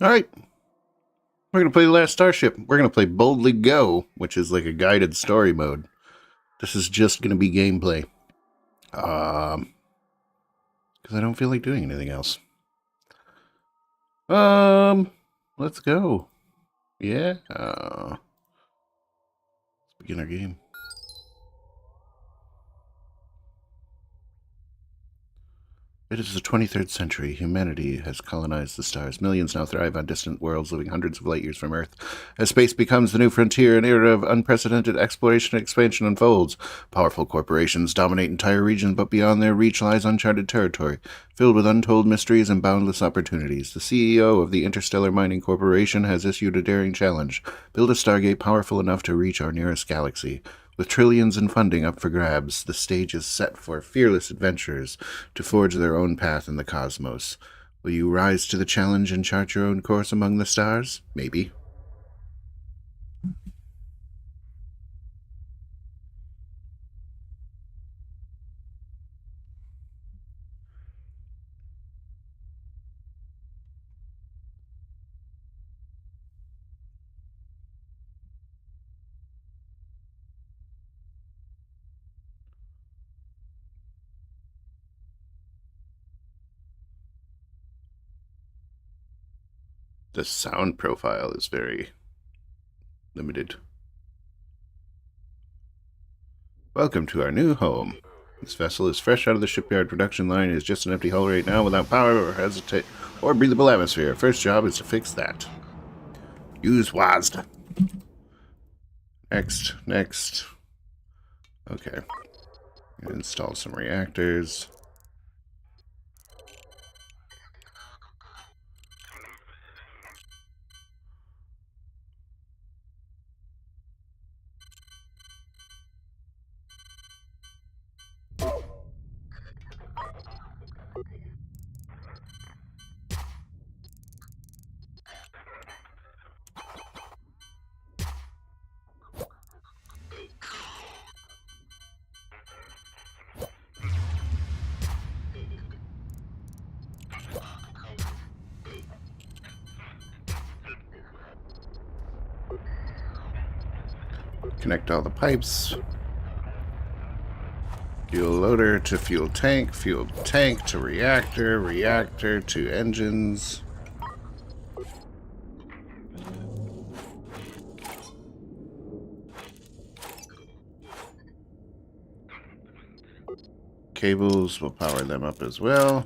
Alright, we're going to play the last Starship. We're going to play Boldly Go, which is like a guided story mode. This is just going to be gameplay. Because I don't feel like doing anything else. Let's go. Yeah. Let's begin our game. It is the 23rd century. Humanity has colonized the stars. Millions now thrive on distant worlds living hundreds of light years from Earth. As space becomes the new frontier, an era of unprecedented exploration and expansion unfolds. Powerful corporations dominate entire regions, but beyond their reach lies uncharted territory, filled with untold mysteries and boundless opportunities. The CEO of the Interstellar Mining Corporation has issued a daring challenge. Build a stargate powerful enough to reach our nearest galaxy. With trillions in funding up for grabs, the stage is set for fearless adventurers to forge their own path in the cosmos. Will you rise to the challenge and chart your own course among the stars? Maybe. The sound profile is very limited. Welcome to our new home. This vessel is fresh out of the shipyard production line. It is just an empty hull right now without power or breathable atmosphere. First job is to fix that. Use WASD. Next. Okay. Install some reactors. Connect all the pipes. Fuel loader to fuel tank to reactor, reactor to engines. Cables will power them up as well.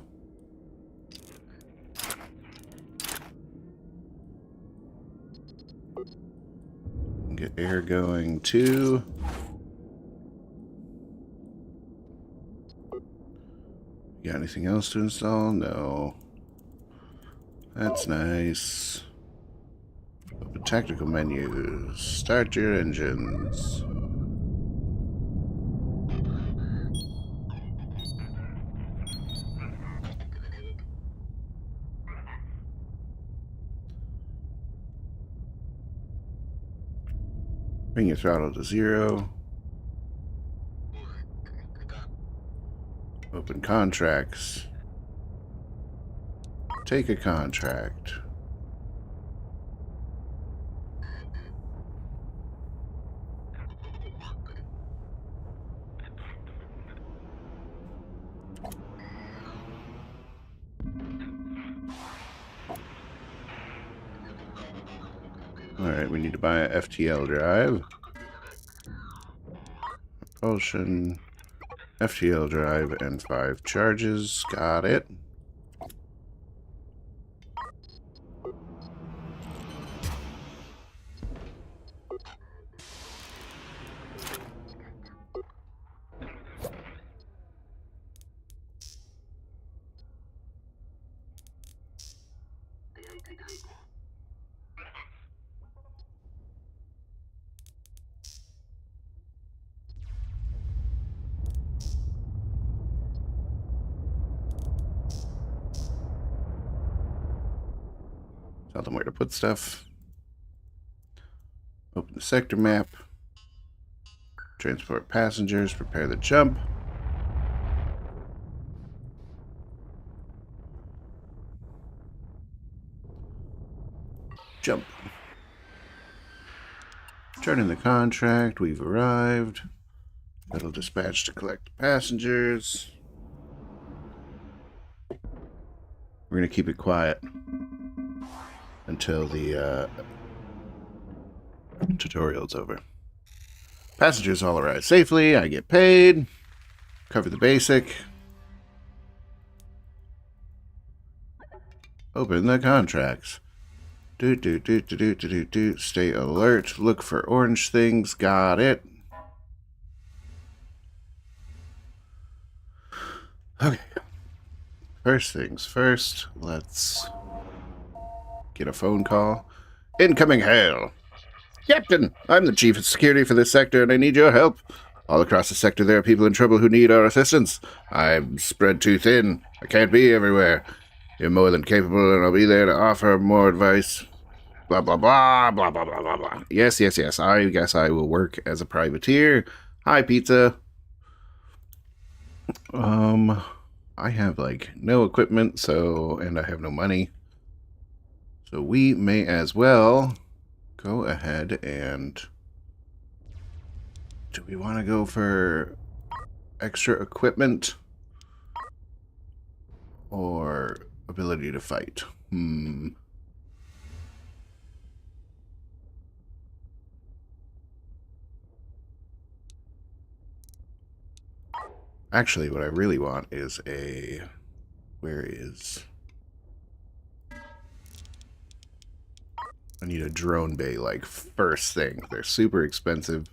Get air going too. Got anything else to install? No. That's nice. Open tactical menus. Start your engines. Bring your throttle to 0. Open contracts. Take a contract. Alright, we need to buy a FTL drive. Propulsion, FTL drive, and 5 charges. Got it. Tell them where to put stuff. Open the sector map. Transport passengers. Prepare the jump. Jump. Turn in the contract. We've arrived. Metal dispatch to collect passengers. We're going to keep it quiet until the tutorial's over. Passengers all arrive safely. I get paid. Cover the basic. Open the contracts. Stay alert. Look for orange things. Got it. Okay. First things first. Let's get a phone call. Incoming hail. Captain, I'm the chief of security for this sector and I need your help. All across the sector there are people in trouble who need our assistance. I'm spread too thin. I can't be everywhere. You're more than capable, and I'll be there to offer more advice. Blah, blah, blah, blah, blah, blah, blah, blah. Yes. I guess I will work as a privateer. Hi, pizza. I have, like, no equipment, and I have no money. So we may as well go ahead and... Do we want to go for extra equipment? Or... ability to fight. Actually, what I really want is a... Where is... I need a drone bay, like, first thing. They're super expensive.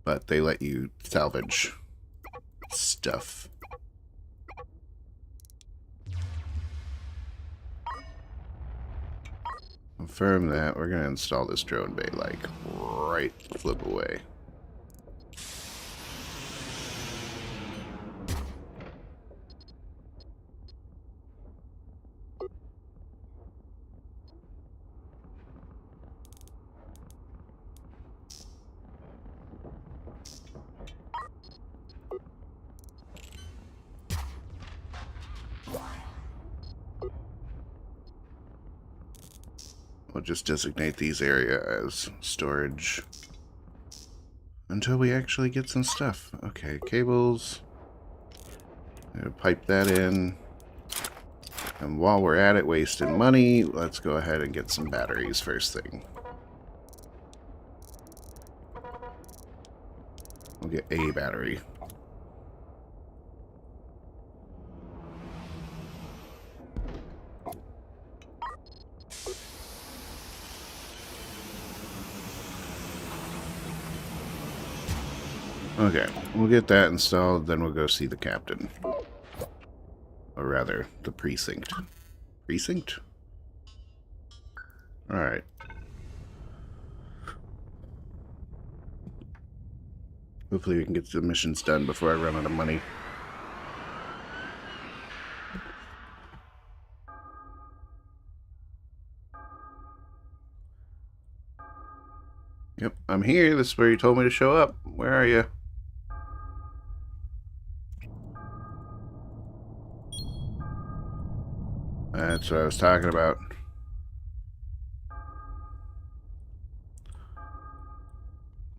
But they let you salvage stuff. Confirm that. We're going to install this drone bay, like, right flip away. We'll just designate these areas as storage until we actually get some stuff. Okay, cables. Pipe that in. And while we're at it wasting money, let's go ahead and get some batteries first thing. We'll get a battery. Okay, we'll get that installed, then we'll go see the captain. Or rather, the precinct. Precinct? Alright. Hopefully we can get the missions done before I run out of money. Yep, I'm here. This is where you told me to show up. Where are you? That's what I was talking about.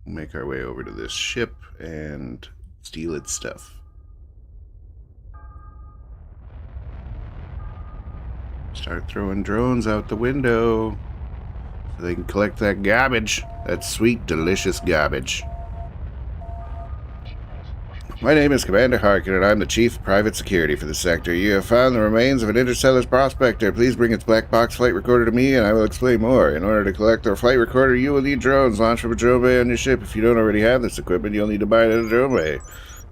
We'll make our way over to this ship and steal its stuff. Start throwing drones out the window so they can collect that garbage. That sweet, delicious garbage. My name is Commander Harkin, and I'm the Chief of Private Security for the sector. You have found the remains of an interstellar prospector. Please bring its black box flight recorder to me, and I will explain more. In order to collect the flight recorder, you will need drones launched from a drone bay on your ship. If you don't already have this equipment, you'll need to buy it at a drone bay.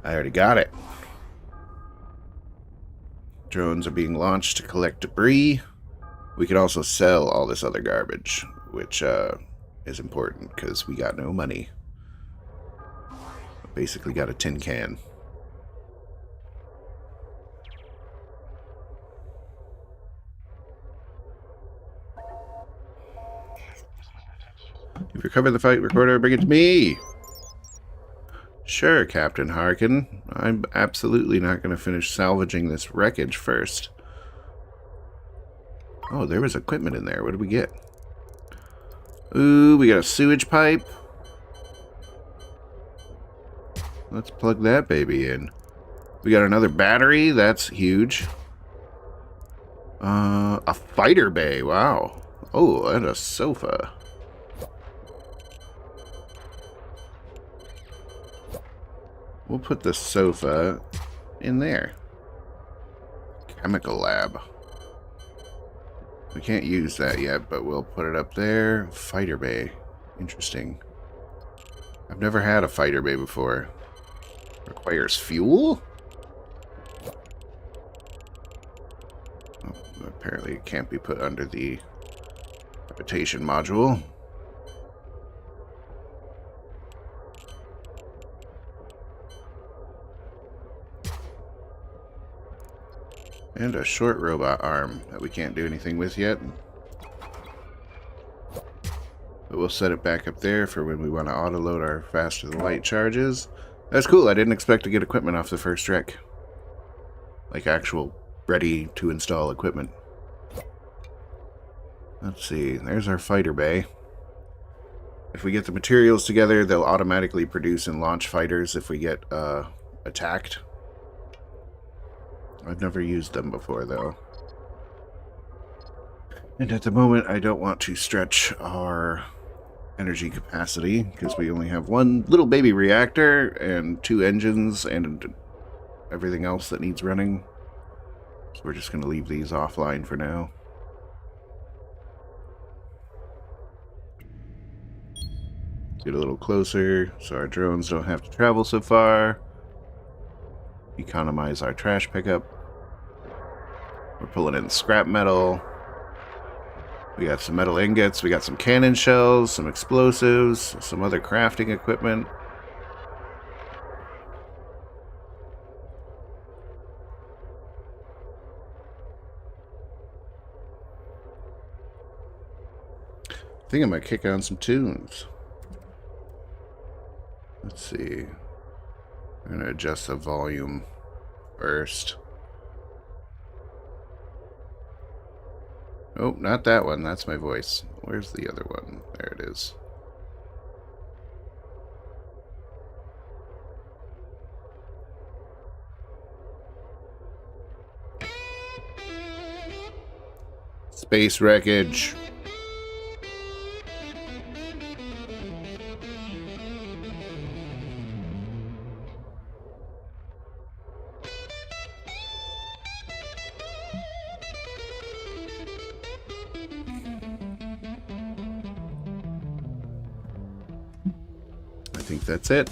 I already got it. Drones are being launched to collect debris. We can also sell all this other garbage, which is important because we got no money. Basically got a tin can. If you recover the flight recorder, bring it to me. Sure, Captain Harkin. I'm absolutely not going to finish salvaging this wreckage first. Oh, there was equipment in there. What did we get? Ooh, we got a sewage pipe. Let's plug that baby in. We got another battery. That's huge. A fighter bay. Wow. Oh, and a sofa. We'll put the sofa in there. Chemical lab. We can't use that yet, but we'll put it up there. Fighter bay. Interesting. I've never had a fighter bay before. Requires fuel? Oh, apparently it can't be put under the habitation module. And a short robot arm that we can't do anything with yet. But we'll set it back up there for when we want to auto-load our faster than light charges. That's cool. I didn't expect to get equipment off the first trek. Like actual ready to install equipment. Let's see. There's our fighter bay. If we get the materials together, they'll automatically produce and launch fighters if we get attacked. I've never used them before, though. And at the moment, I don't want to stretch our energy capacity, because we only have one little baby reactor and 2 engines and everything else that needs running. So we're just going to leave these offline for now. Get a little closer so our drones don't have to travel so far. Economize our trash pickup. We're pulling in scrap metal. We got some metal ingots. We got some cannon shells, some explosives, some other crafting equipment. I think I might kick on some tunes. Let's see. I'm going to adjust the volume first. Oh, not that one. That's my voice. Where's the other one? There it is. Space wreckage. I think that's it.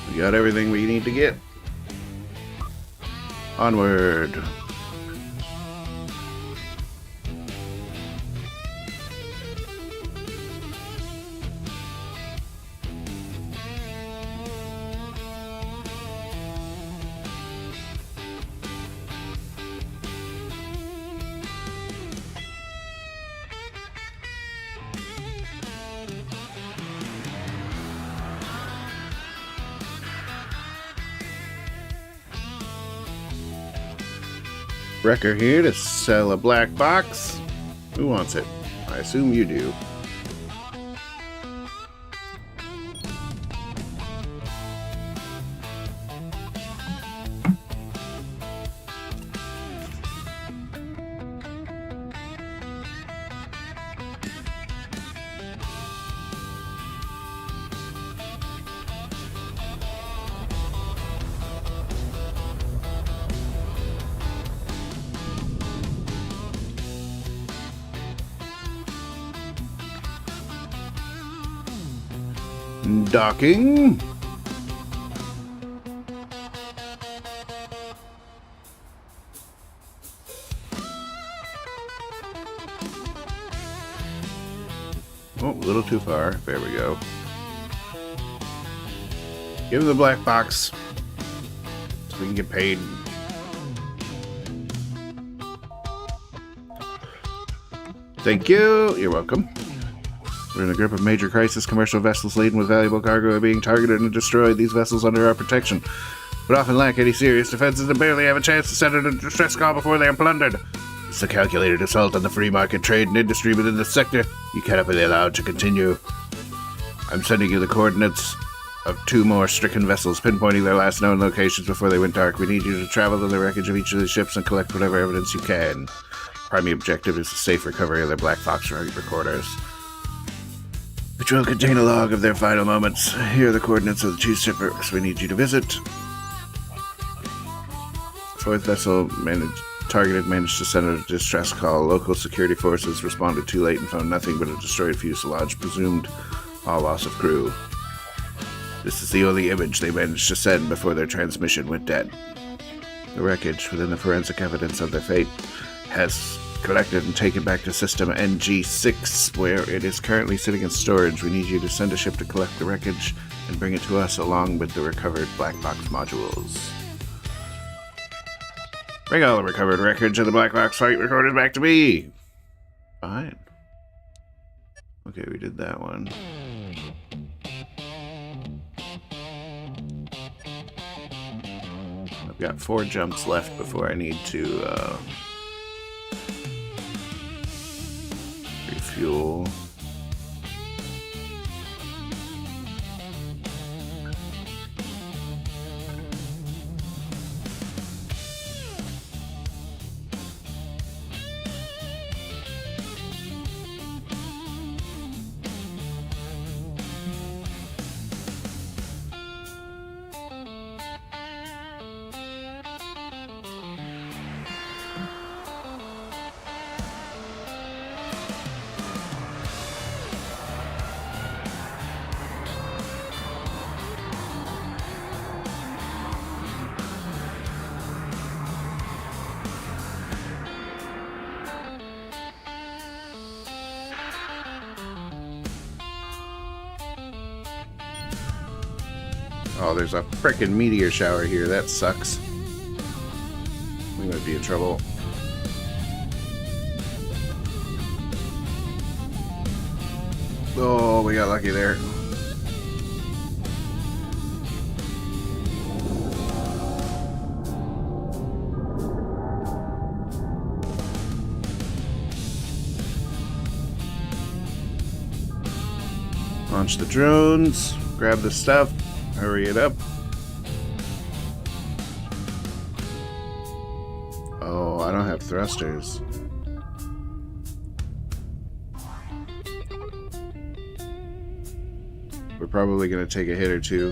We got everything we need to get. Onward. Wrecker here to sell a black box. Who wants it? I assume you do. Docking. Oh, a little too far. There we go. Give him the black box so we can get paid. Thank you. You're welcome. We're in a grip of major crisis. Commercial vessels laden with valuable cargo are being targeted and destroyed. These vessels under our protection, but often lack any serious defenses and barely have a chance to send a distress call before they are plundered. It's a calculated assault on the free market trade and industry within the sector. You cannot be allowed to continue. I'm sending you the coordinates of 2 more stricken vessels, pinpointing their last known locations before they went dark. We need you to travel to the wreckage of each of the ships and collect whatever evidence you can. Primary objective is the safe recovery of their Black Box recorders, which will contain a log of their final moments. Here are the coordinates of the 2 shipwrecks we need you to visit. 4th vessel managed to send a distress call. Local security forces responded too late and found nothing but a destroyed fuselage, presumed all loss of crew. This is the only image they managed to send before their transmission went dead. The wreckage, within the forensic evidence of their fate, has collected and taken back to system NG6, where it is currently sitting in storage. We need you to send a ship to collect the wreckage and bring it to us along with the recovered black box modules. Bring all the recovered wreckage and the black box flight recorders back to me! Fine. Okay, we did that one. I've got 4 jumps left before I need to refuel. Oh, there's a frickin' meteor shower here. That sucks. We might be in trouble. Oh, we got lucky there. Launch the drones. Grab the stuff. Hurry it up. Oh, I don't have thrusters. We're probably going to take a hit or two.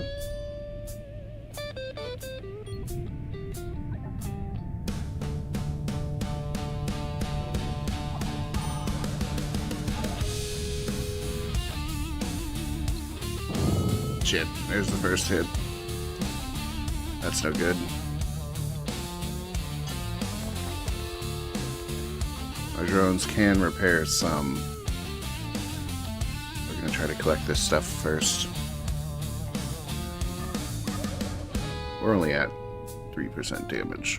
Shit, there's the first hit. That's no good. Our drones can repair some. We're gonna try to collect this stuff first. We're only at 3% damage.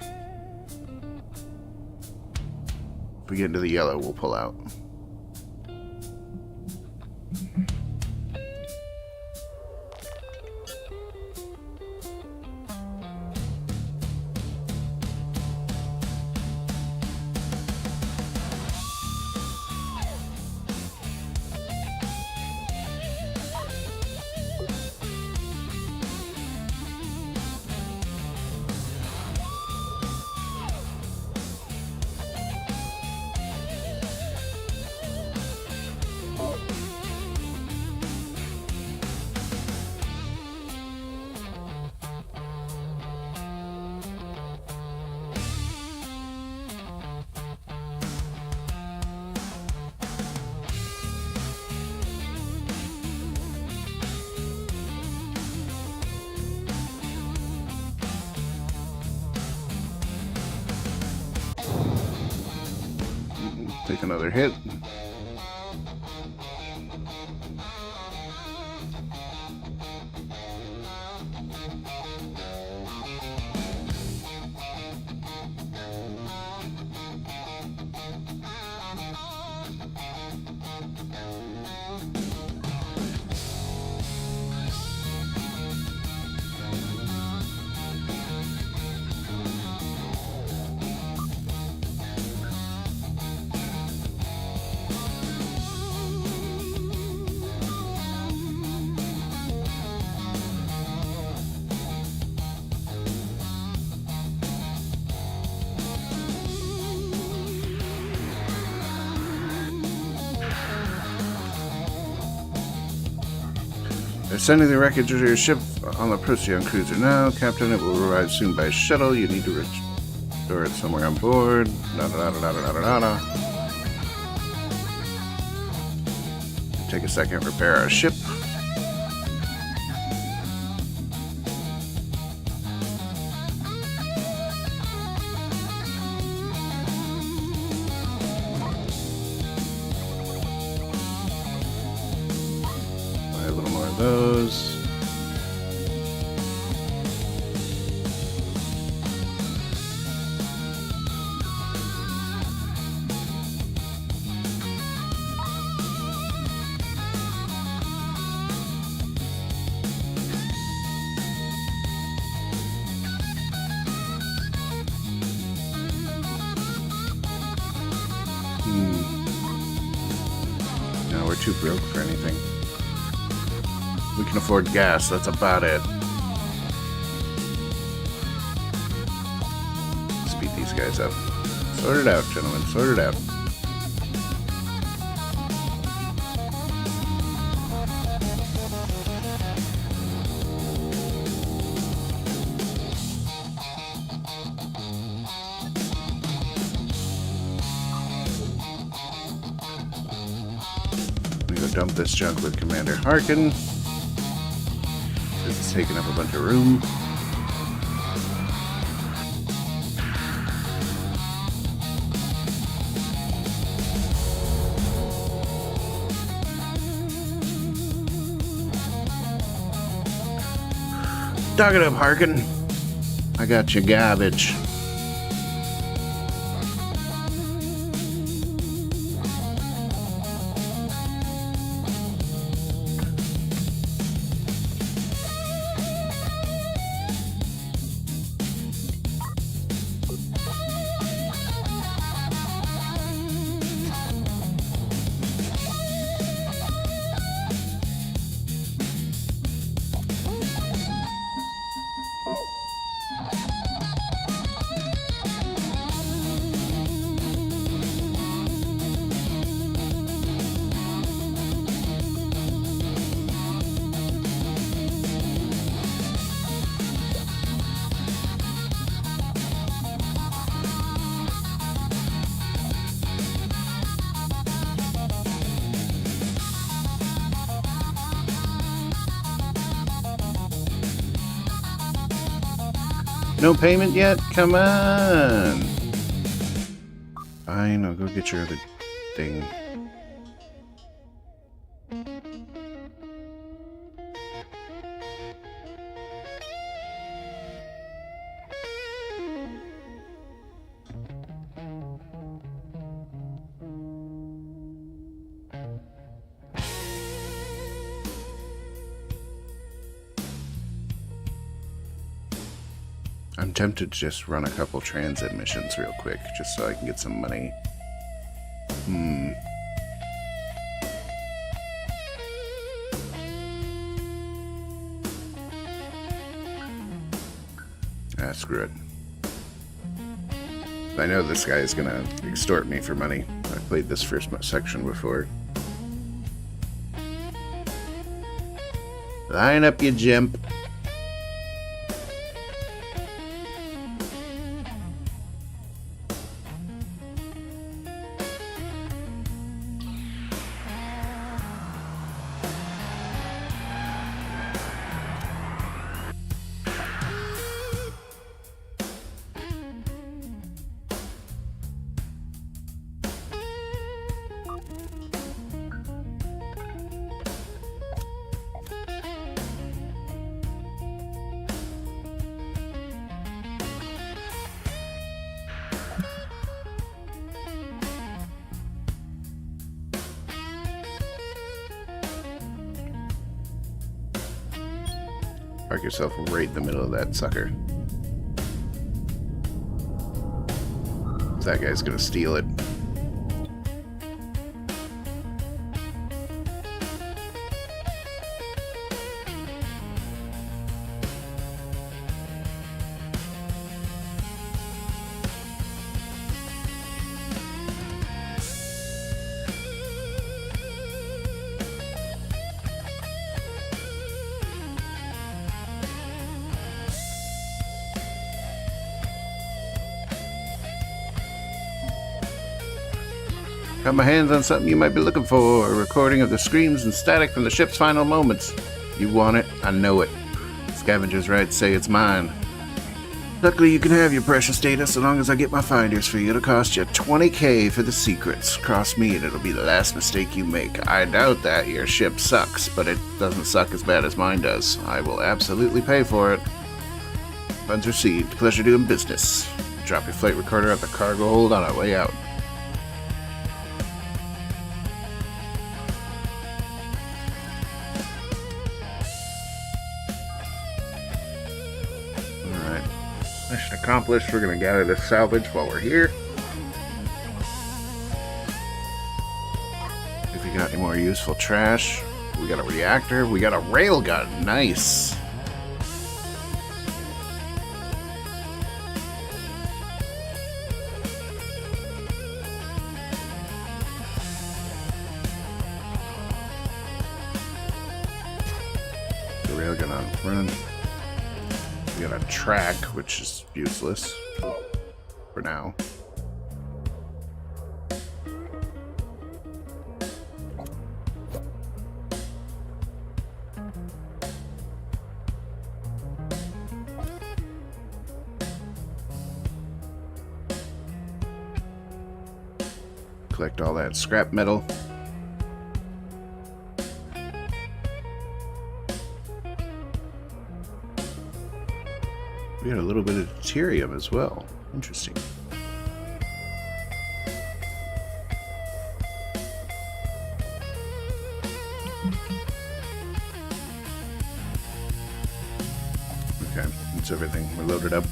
If we get into the yellow, we'll pull out. Take another hit. They're sending the wreckage of your ship on the Procyon cruiser now. Captain, it will arrive soon by shuttle. You need to restore it somewhere on board. Take a second, repair our ship. Those. No, we're too broke for anything. We can afford gas, that's about it. Speed these guys up. Sort it out, gentlemen, sort it out. I'm gonna go dump this junk with Commander Harkin. It's taking up a bunch of room. Dog it up, Harkin. I got your garbage. No payment yet? Come on! Fine, I'll go get your other thing. I'm tempted to just run a couple transit missions real quick, just so I can get some money. Ah, screw it. I know this guy is gonna extort me for money. I played this first section before. Line up, you jimp. Park yourself right in the middle of that sucker. That guy's gonna steal it. Got my hands on something you might be looking for. A recording of the screams and static from the ship's final moments. You want it? I know it. Scavenger's rights say it's mine. Luckily, you can have your precious data so long as I get my finders for you. It'll cost you $20K for the secrets. Cross me and it'll be the last mistake you make. I doubt that. Your ship sucks, but it doesn't suck as bad as mine does. I will absolutely pay for it. Funds received. Pleasure doing business. Drop your flight recorder at the cargo hold on our way out. Mission accomplished. We're going to gather this salvage while we're here. If we got any more useful trash. We got a reactor. We got a railgun. Nice. The railgun on front. We got a track, which is useless for now. Collect all that scrap metal. We got a little bit of deuterium as well. Interesting. Okay, that's everything. We're loaded up.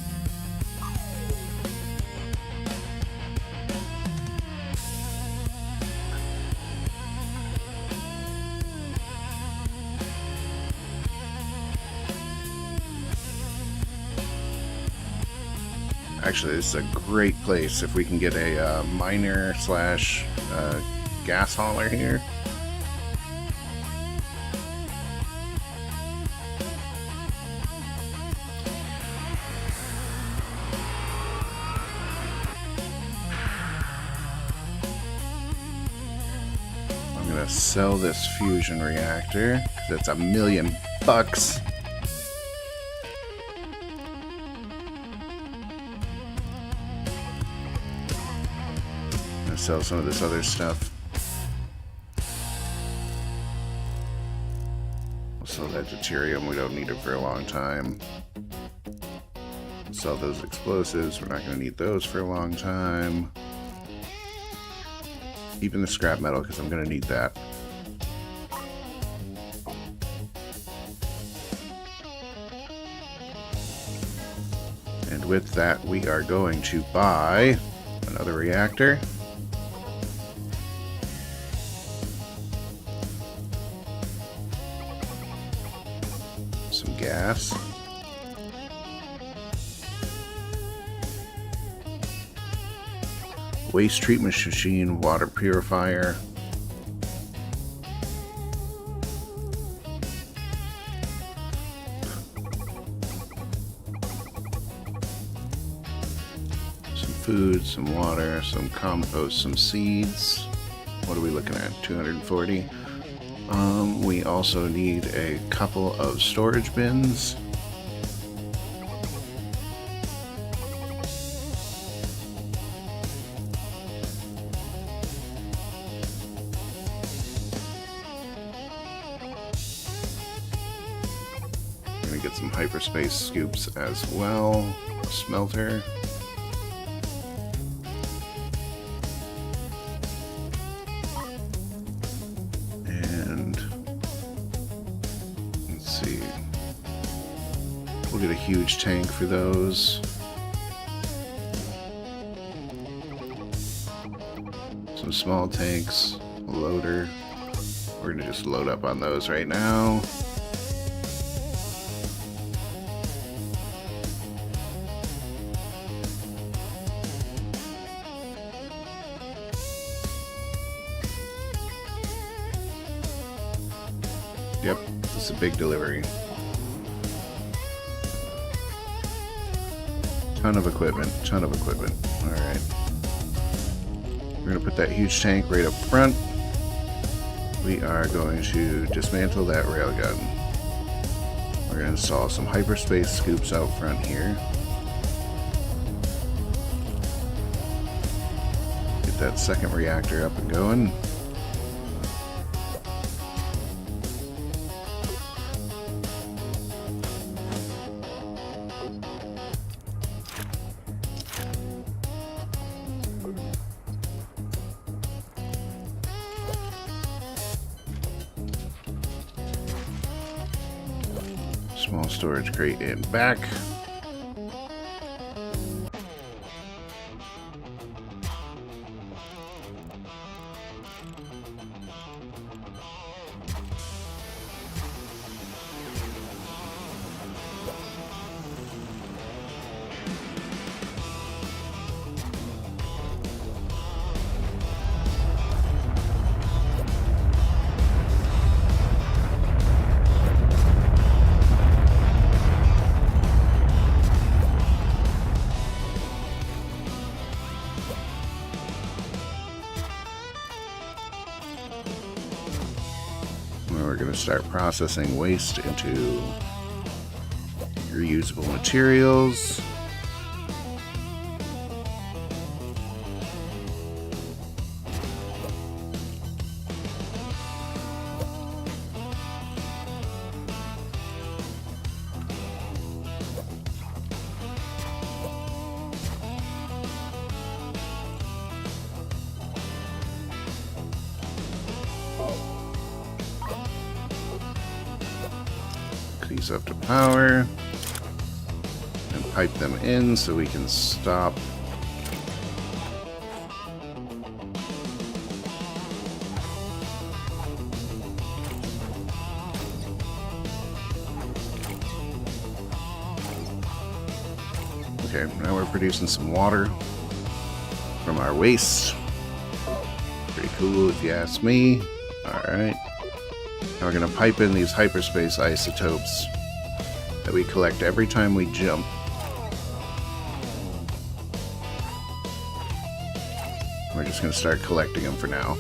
Actually, this is a great place if we can get a miner slash gas hauler here. I'm gonna sell this fusion reactor because it's $1 million. Sell some of this other stuff. We'll sell that deuterium. We don't need it for a long time. Sell those explosives. We're not going to need those for a long time. Even the scrap metal, because I'm going to need that. And with that, we are going to buy another reactor. Some gas. Waste treatment machine, water purifier. Some food, some water, some compost, some seeds. What are we looking at? 240. We also need a couple of storage bins. We're gonna get some hyperspace scoops as well. Smelter. We'll get a huge tank for those. Some small tanks, a loader. We're gonna just load up on those right now. Yep, it's a big delivery. Ton of equipment, Alright. We're going to put that huge tank right up front. We are going to dismantle that railgun. We're going to install some hyperspace scoops out front here. Get that second reactor up and going. Small storage crate in back. We're going to start processing waste into reusable materials. These up to power and pipe them in so we can stop okay, now we're producing some water from our waste. Pretty cool if you ask me. Alright. Now we're going to pipe in these hyperspace isotopes that we collect every time we jump. We're just going to start collecting them for now.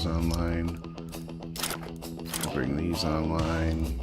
Online. Bring these online.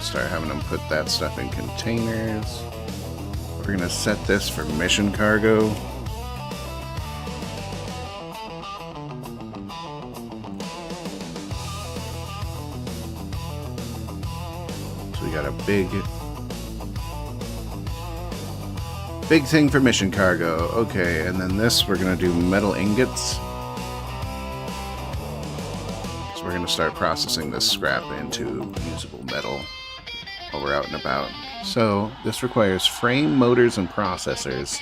Start having them put that stuff in containers. We're gonna set this for mission cargo. So we got a big thing for mission cargo. Okay, and then this we're gonna do metal ingots. So we're gonna start processing this scrap into usable metal while we're out and about. So this requires frame, motors, and processors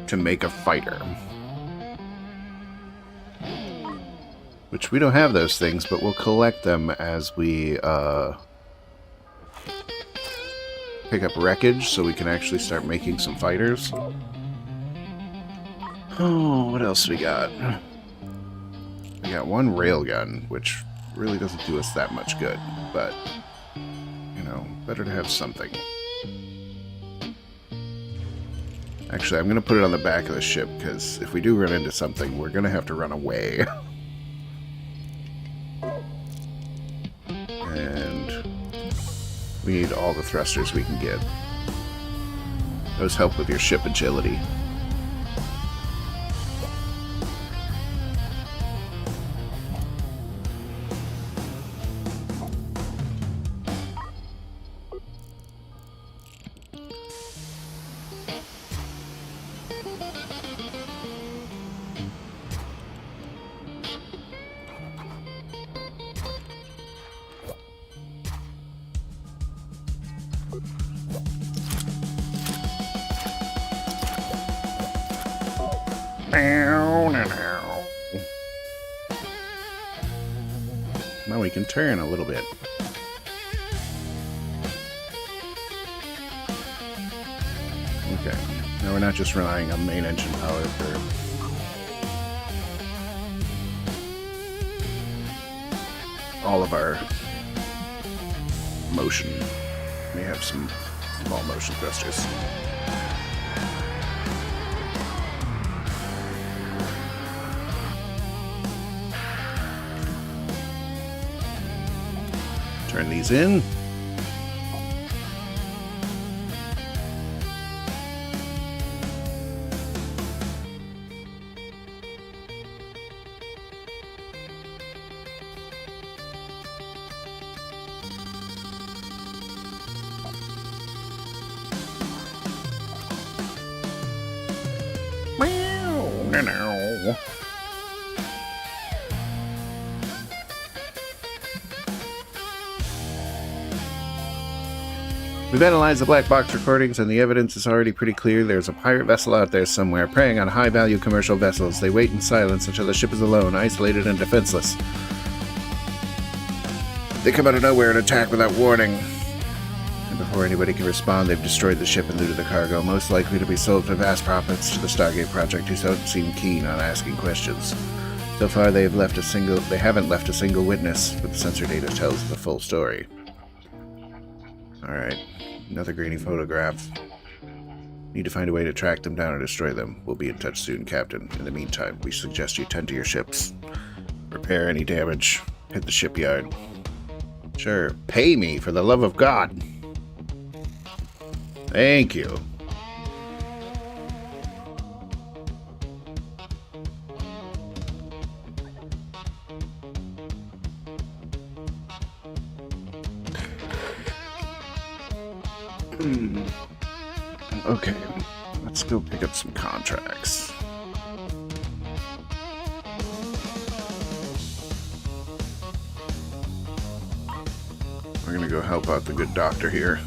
to make a fighter. Which we don't have those things, but we'll collect them as we pick up wreckage so we can actually start making some fighters. Oh, what else we got? We got one railgun, which really doesn't do us that much good, but better to have something. Actually, I'm going to put it on the back of the ship, because if we do run into something, we're going to have to run away. And we need all the thrusters we can get. Those help with your ship agility. Now we can turn a little bit. Okay, now we're not just relying on main engine power for all of our motion. We have some small motion thrusters. Turn these in. We've analyzed the black box recordings, and the evidence is already pretty clear. There's a pirate vessel out there somewhere, preying on high-value commercial vessels. They wait in silence until the ship is alone, isolated and defenseless. They come out of nowhere and attack without warning. And before anybody can respond, they've destroyed the ship and looted the cargo, most likely to be sold for vast profits to the Stargate Project, who don't seem keen on asking questions. So far, they haven't left a single witness, but the sensor data tells the full story. Alright, another grainy photograph. Need to find a way to track them down and destroy them. We'll be in touch soon, Captain. In the meantime, we suggest you tend to your ships. Repair any damage. Hit the shipyard. Sure, pay me, for the love of God. Thank you. Okay, let's go pick up some contracts. We're gonna go help out the good doctor here.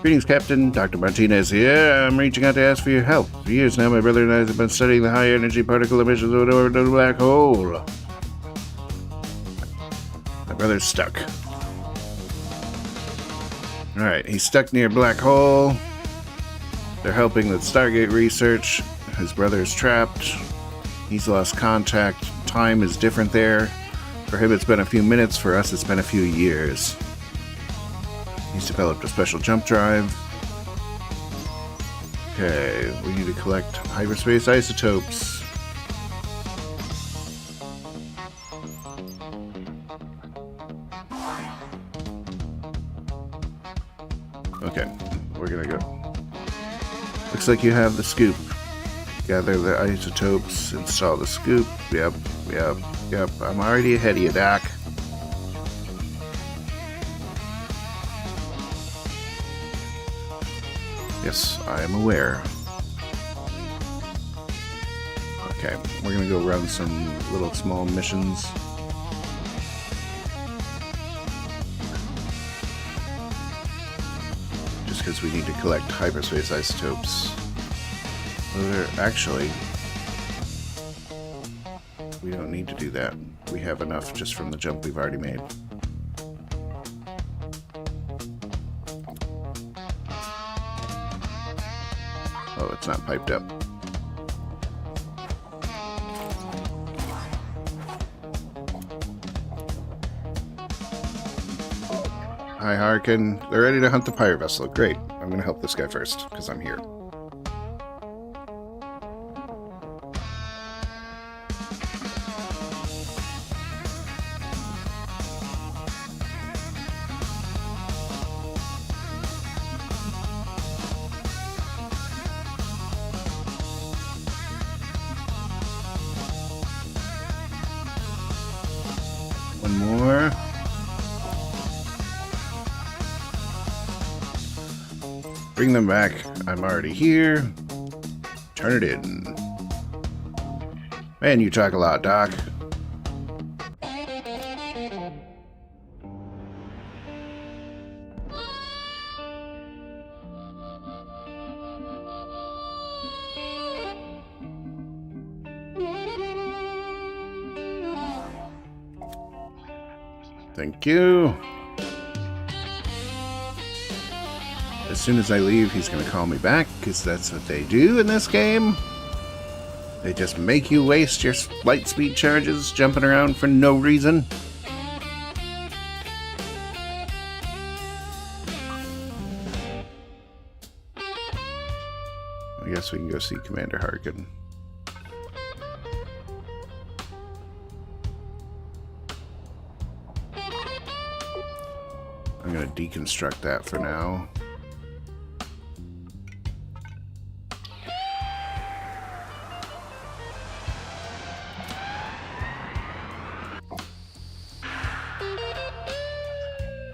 Greetings, Captain. Dr. Martinez here. I'm reaching out to ask for your help. For years now, my brother and I have been studying the high-energy particle emissions of the black hole. My brother's stuck. Alright, he's stuck near a black hole. They're helping with Stargate research. His brother's trapped. He's lost contact. Time is different there. For him, it's been a few minutes. For us, it's been a few years. He's developed a special jump drive. Okay, we need to collect hyperspace isotopes. Okay, we're gonna go. Looks like you have the scoop. Gather the isotopes, install the scoop. Yep. I'm already ahead of you, Doc. Yes, I am aware. Okay, we're gonna go run some little small missions. Just because we need to collect hyperspace isotopes. Actually, we don't need to do that. We have enough just from the jump we've already made. Oh, it's not piped up. Hi, Harkin. They're ready to hunt the pirate vessel. Great. I'm going to help this guy first, because I'm here. One more. Bring them back. I'm already here. Turn it in. Man, you talk a lot, Doc. Thank you. As soon as I leave, he's going to call me back, because that's what they do in this game. They just make you waste your light speed charges jumping around for no reason. I guess we can go see Commander Harkin. I'm going to deconstruct that for now.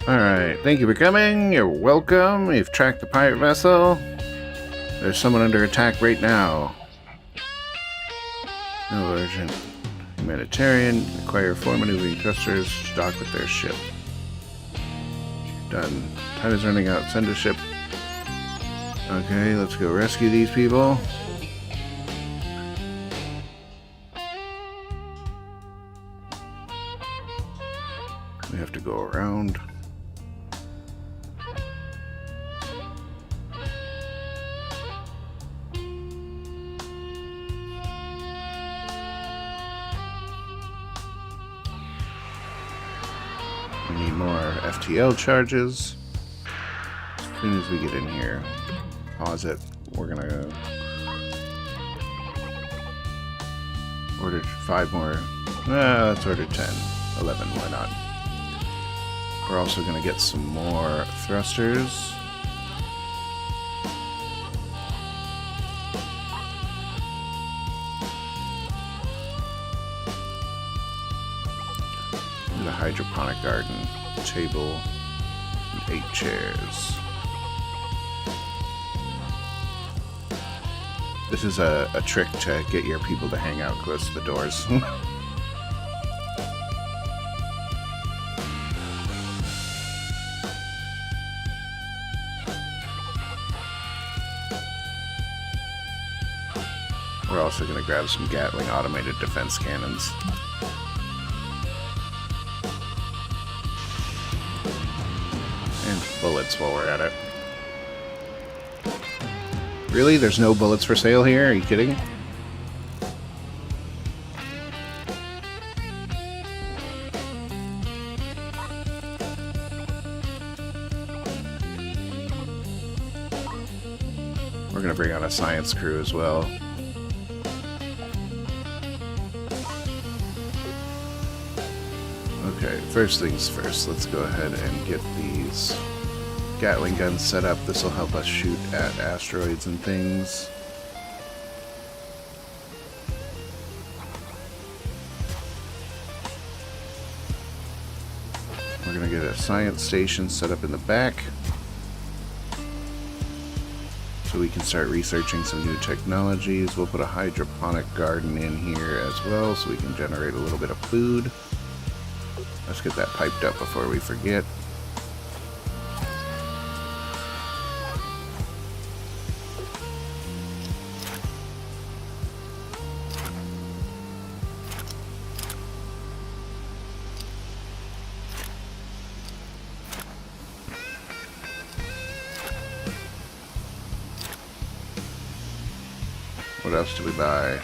Alright, thank you for coming. You're welcome. We've tracked the pirate vessel. There's someone under attack right now. No urgent. Humanitarian. Acquire 4 maneuvering thrusters to dock with their ship. Done. Time is running out. Send a ship. Okay, let's go rescue these people. We have to go around. We need more FTL charges. As soon as we get in here, pause it. We're gonna order 5 more. Let's order 10, 11. Why not? We're also gonna get some more thrusters. A hydroponic garden, table, and 8 chairs. This is a trick to get your people to hang out close to the doors. We're also going to grab some Gatling automated defense cannons. And bullets while we're at it. Really? There's no bullets for sale here? Are you kidding? We're going to bring on a science crew as well. Okay, first things first, let's go ahead and get these Gatling guns set up. This will help us shoot at asteroids and things. We're going to get a science station set up in the back so we can start researching some new technologies. We'll put a hydroponic garden in here as well so we can generate a little bit of food. Let's get that piped up before we forget. What else do we buy?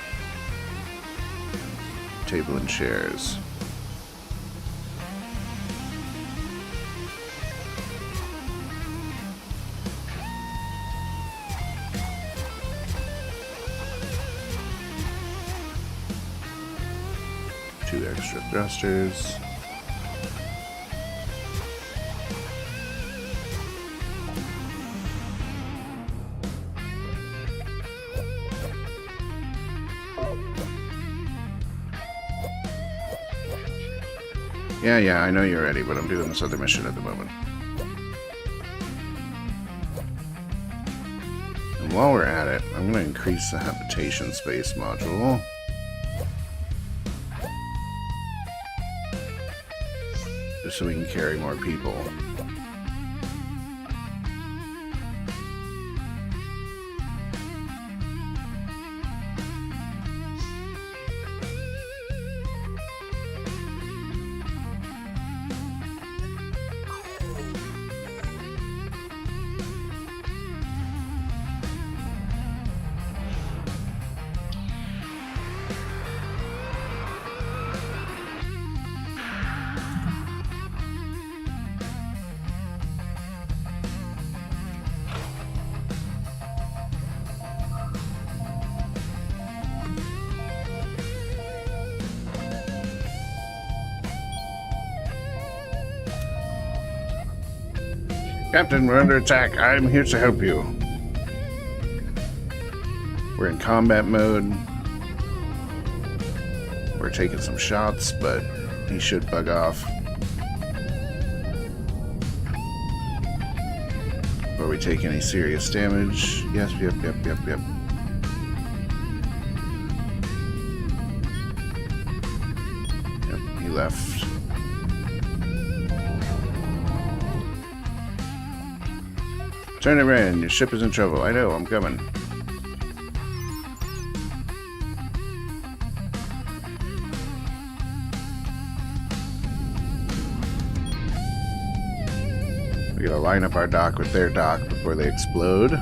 Table and chairs. Two extra thrusters. Yeah, I know you're ready, but I'm doing this other mission at the moment. while we're at it, I'm going to increase the habitation space module. Just so we can carry more people. Captain, we're under attack. I'm here to help you. We're in combat mode. We're taking some shots, but he should bug off. Before we take any serious damage. Yes, yep. Yep, he left. Turn it around, your ship is in trouble. I know, I'm coming. We gotta line up our dock with their dock before they explode.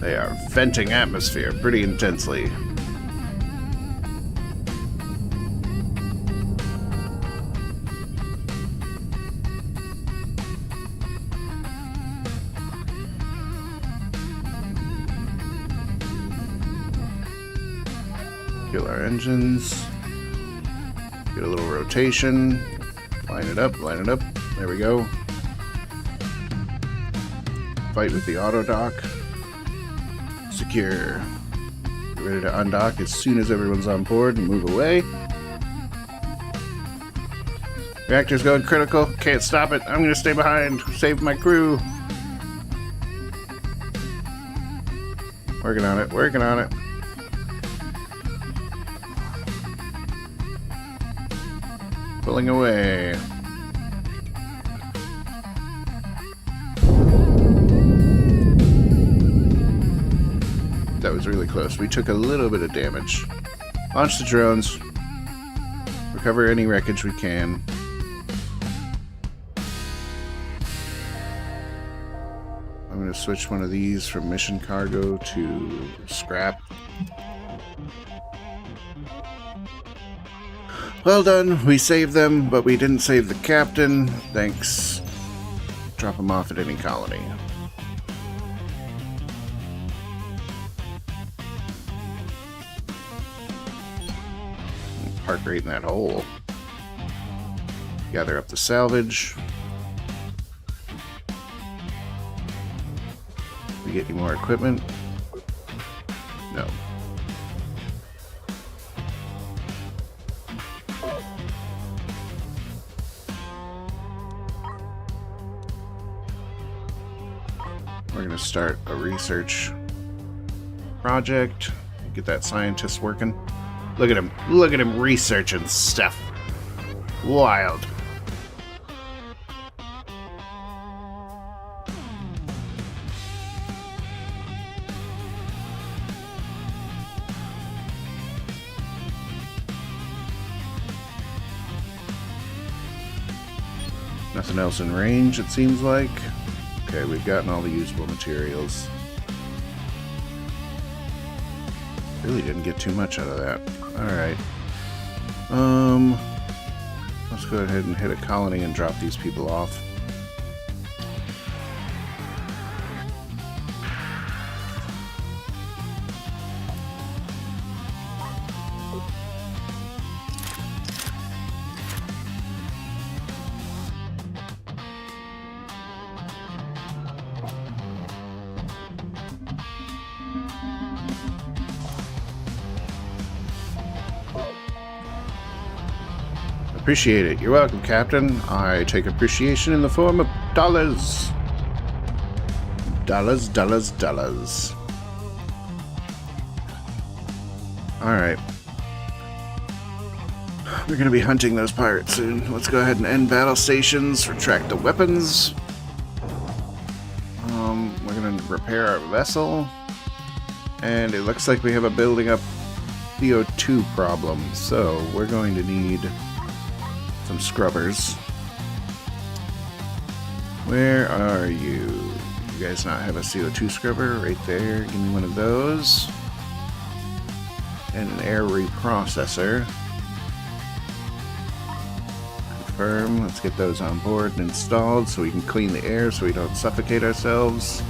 They are venting atmosphere pretty intensely. Kill our engines. Get a little rotation. Line it up, line it up. There we go. Fight with the auto dock. Secure. Get ready to undock as soon as everyone's on board and move away. Reactor's going critical. Can't stop it. I'm gonna stay behind. Save my crew. Working on it. Working on it. Pulling away. That was really close. We took a little bit of damage. Launch the drones. Recover any wreckage we can. I'm going to switch one of these from mission cargo to scrap. Well done. We saved them, but we didn't save the captain. Thanks. Drop him off at any colony. Park right in that hole. Gather up the salvage. We get any more equipment? No. We're going to start a research project. Get that scientist working. Look at him. Look at him researching stuff. Wild. Nothing else in range, it seems like. Okay, we've gotten all the usable materials. Really didn't get too much out of that. Alright. Let's go ahead and hit a colony and drop these people off. Appreciate it. You're welcome, Captain. I take appreciation in the form of dollars. Dollars, dollars, dollars. Alright. We're going to be hunting those pirates soon. Let's go ahead and end battle stations, retract the weapons. We're going to repair our vessel. And it looks like we have a building up CO2 problem. So we're going to need some scrubbers. Where are you? You guys not have a CO2 scrubber? Right there. Give me one of those. And an air reprocessor. Confirm. Let's get those on board and installed so we can clean the air so we don't suffocate ourselves.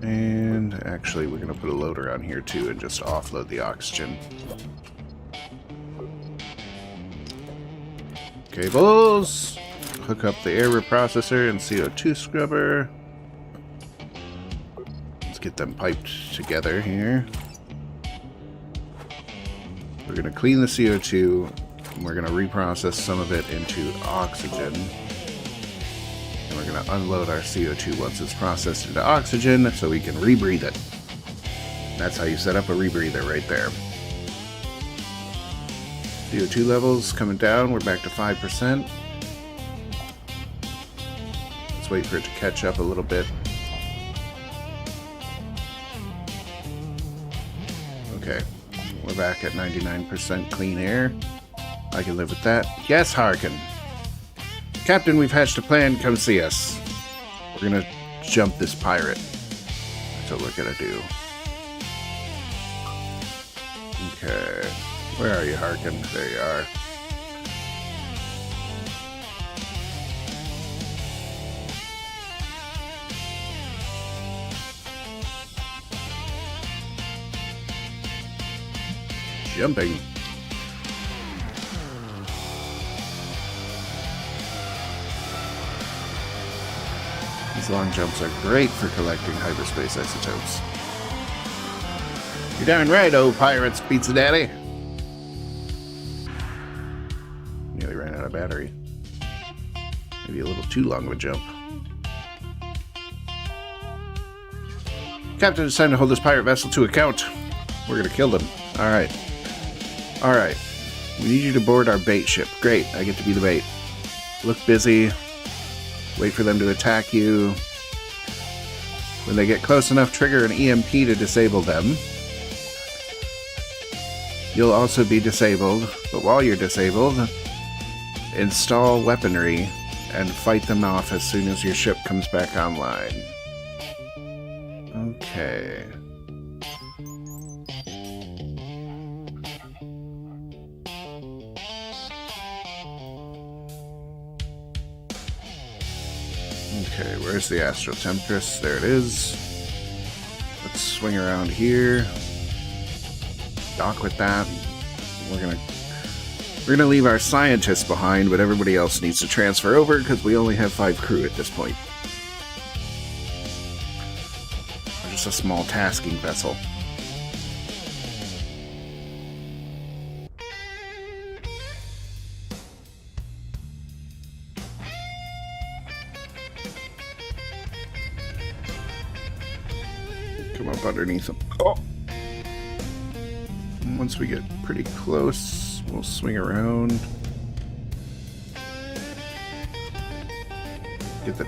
And actually, we're going to put a loader on here too and just offload the oxygen. Cables. Hook up the air reprocessor and CO2 scrubber. Let's get them piped together here. We're going to clean the CO2 and we're going to reprocess some of it into oxygen. And we're going to unload our CO2 once it's processed into oxygen so we can rebreathe it. That's how you set up a rebreather right there. CO2 levels coming down. We're back to 5%. Let's wait for it to catch up a little bit. Okay. We're back at 99% clean air. I can live with that. Yes, Harkin. Captain, we've hatched a plan. Come see us. We're gonna jump this pirate. That's what we're gonna do. Okay. Where are you, Harkin? There you are. Jumping. These long jumps are great for collecting hyperspace isotopes. You're darn right, oh pirates, pizza daddy. Nearly ran out of battery. Maybe a little too long of a jump. Captain, it's time to hold this pirate vessel to account. We're gonna kill them. Alright. Alright. We need you to board our bait ship. Great, I get to be the bait. Look busy. Wait for them to attack you. When they get close enough, trigger an EMP to disable them. You'll also be disabled, but while you're disabled, install weaponry and fight them off as soon as your ship comes back online. Okay. Okay, where's the Astral Temptress? There it is. Let's swing around here. Dock with that. We're gonna leave our scientists behind, but everybody else needs to transfer over because we only have 5 crew at this point. We're just a small tasking vessel. Come up underneath them. Oh! Once we get pretty close, we'll swing around. Get the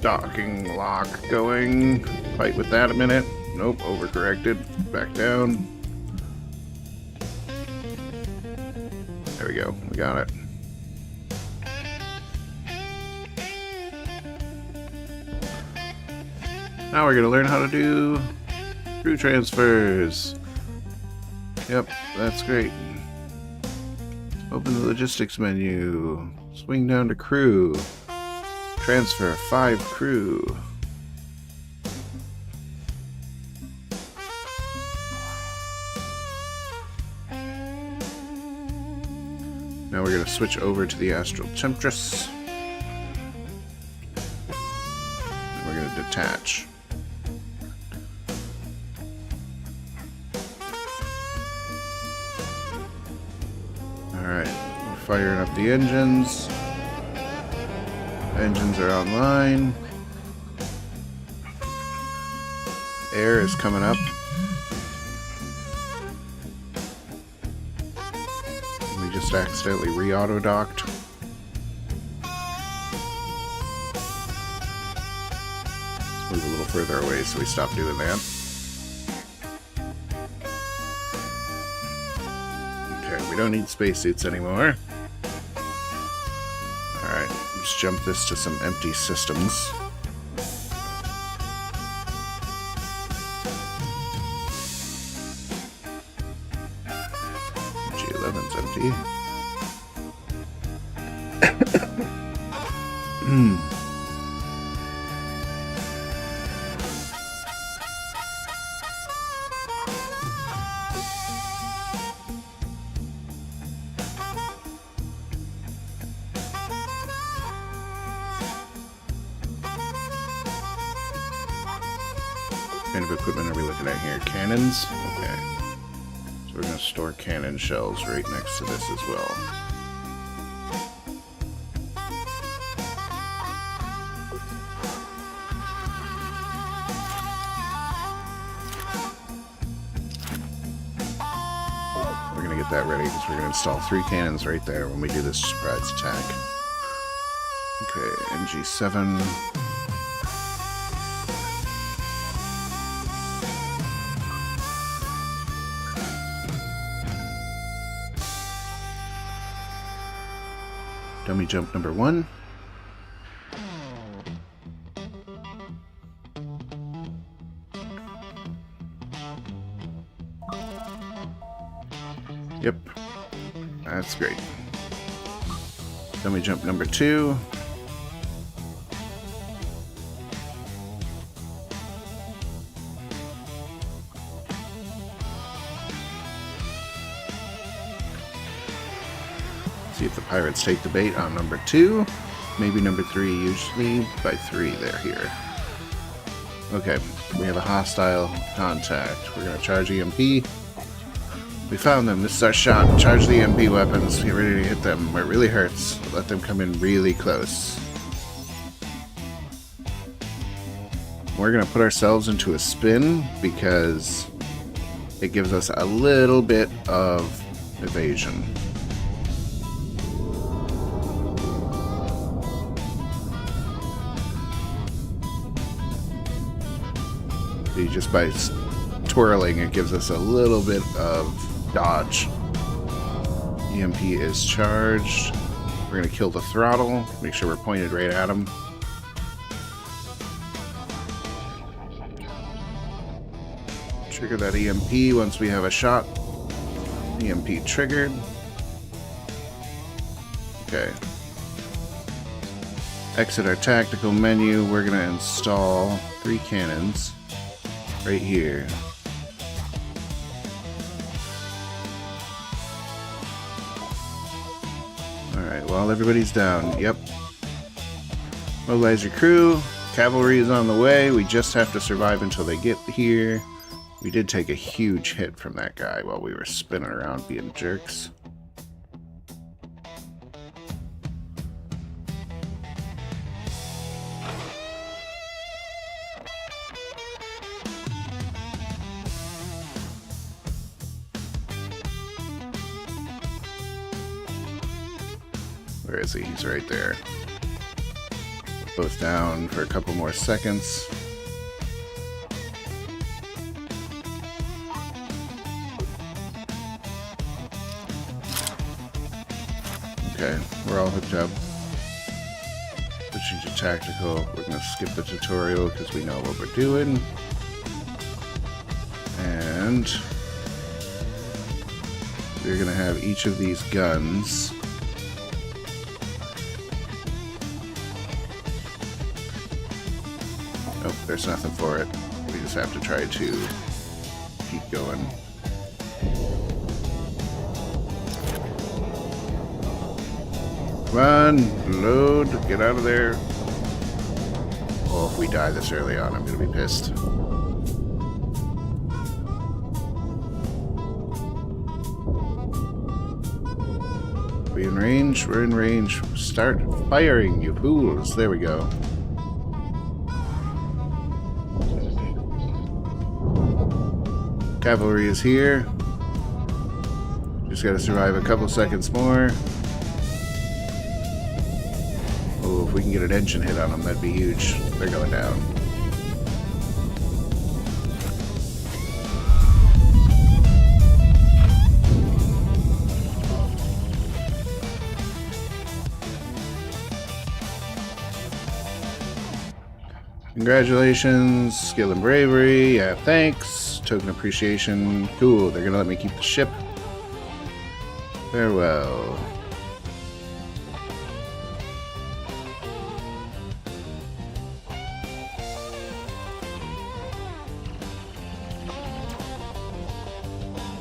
docking lock going. Fight with that a minute. Nope, overcorrected. Back down. There we go. We got it. Now we're going to learn how to do crew transfers. Yep, that's great. Open the logistics menu. Swing down to crew. Transfer 5 crew. we're going to switch over to the Astral Temptress. And we're going to detach. Alright, we're firing up the engines. Engines are online. Air is coming up. We just accidentally re-auto-docked. Let's move a little further away so we stop doing that. Okay, we don't need spacesuits anymore. Alright, let's jump this to some empty systems. G11's empty. What kind of equipment are we looking at here? Cannons? Okay. So we're going to store cannon shells right next to this as well. We're going to get that ready because we're going to install 3 cannons right there when we do this surprise attack. Okay, NG7. Dummy jump number 1. Yep. That's great. Dummy jump number 2. See if the pirates take the bait on number 2. Maybe number 3, usually by 3 they're here. Okay, we have a hostile contact. We're going to charge EMP. We found them. This is our shot. Charge the EMP weapons. Get ready to hit them where it really hurts. Let them come in really close. We're going to put ourselves into a spin because it gives us a little bit of evasion. Just by twirling, it gives us a little bit of dodge. EMP is charged. We're going to kill the throttle. Make sure we're pointed right at him. Trigger that EMP once we have a shot. EMP triggered. Okay. Exit our tactical menu. We're going to install 3 cannons. Right here. Alright, well, everybody's down. Yep. Mobilize your crew. Cavalry is on the way. We just have to survive until they get here. We did take a huge hit from that guy while we were spinning around being jerks. Where is he? He's right there. Both down for a couple more seconds. Okay, we're all hooked up. Switching to tactical. We're going to skip the tutorial because we know what we're doing. And we're going to have each of these guns there's nothing for it. We just have to try to keep going. Run, load, get out of there. Oh, if we die this early on, I'm gonna be pissed. Are we in range? We're in range. Start firing, you fools. There we go. Cavalry is here. Just gotta survive a couple seconds more. Oh, if we can get an engine hit on them, that'd be huge. They're going down. Congratulations, skill and bravery. Yeah, thanks. Token appreciation. Cool, they're gonna let me keep the ship. Farewell.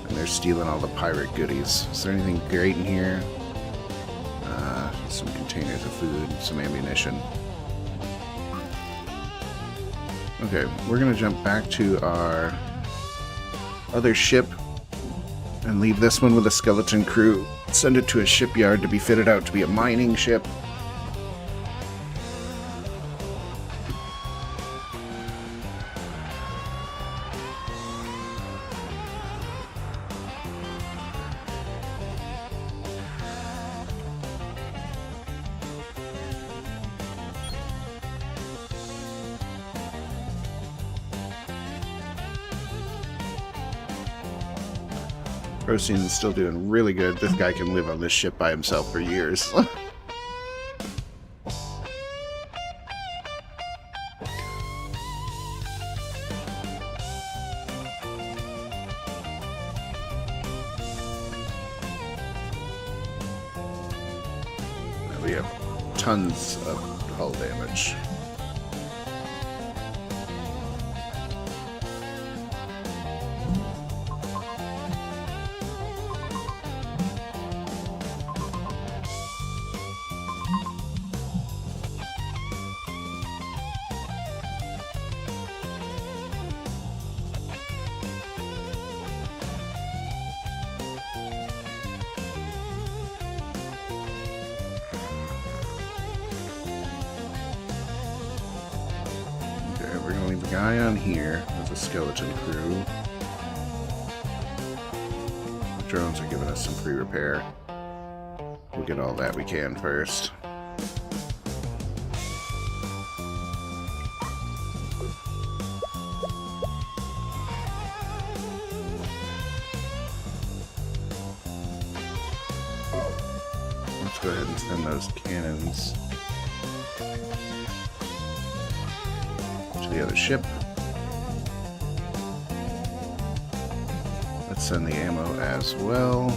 And they're stealing all the pirate goodies. Is there anything great in here? Some containers of food, some ammunition. Okay, we're gonna jump back to our other ship and leave this one with a skeleton crew. Send it to a shipyard to be fitted out to be a mining ship. Procyon is still doing really good. This guy can live on this ship by himself for years. We have tons of hull damage. We're gonna leave the guy on here as a skeleton crew. The drones are giving us some free repair. We'll get all that we can first. Let's go ahead and send those cannons to the other ship. Let's send the ammo as well.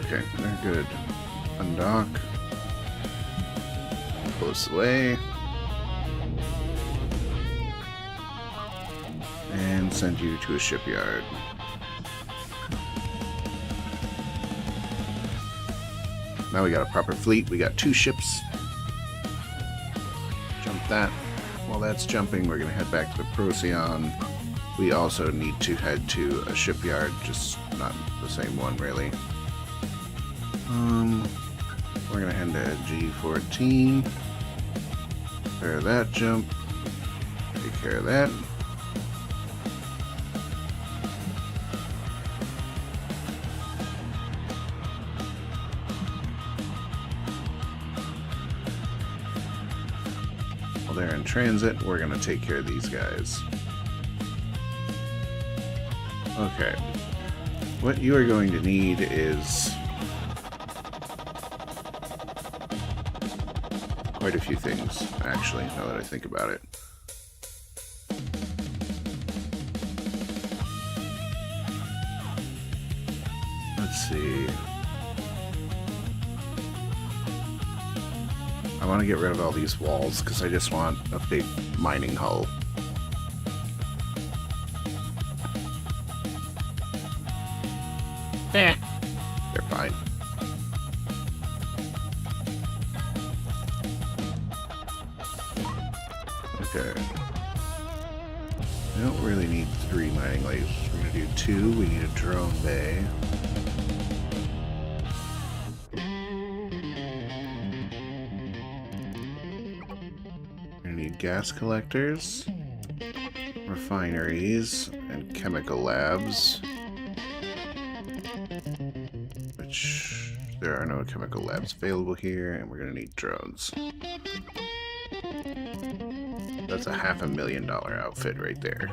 Okay, they're good. Undock. Close away. And send you to a shipyard. Now we got a proper fleet. We got 2 ships. Jump that. While that's jumping, we're going to head back to the Procyon. We also need to head to a shipyard, just not the same one, really. We're going to head to G14. Prepare that jump. Take care of that. While they're in transit, we're going to take care of these guys. Okay. What you are going to need is quite a few things, actually, now that I think about it. Let's see. I want to get rid of all these walls because I just want a big mining hull. They're fine. Okay. We don't really need 3 mining lasers. We're going to do 2. We need a drone bay. We're going to need gas collectors, refineries, and chemical labs. Which there are no chemical labs available here, and we're going to need drones. That's a $500,000 outfit right there.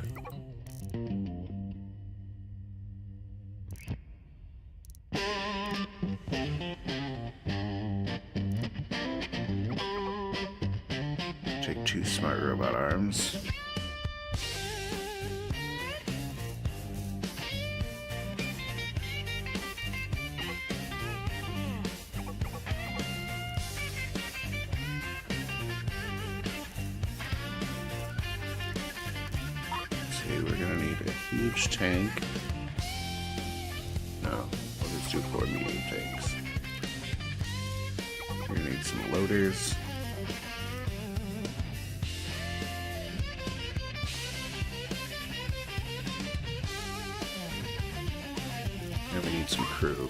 Take 2 smart robot arms. We're gonna need a huge tank. No, we'll just do 4 medium tanks. We're gonna need some loaders. And we need some crew.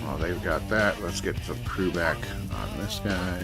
Oh, they've got that. Let's get some crew back on this guy.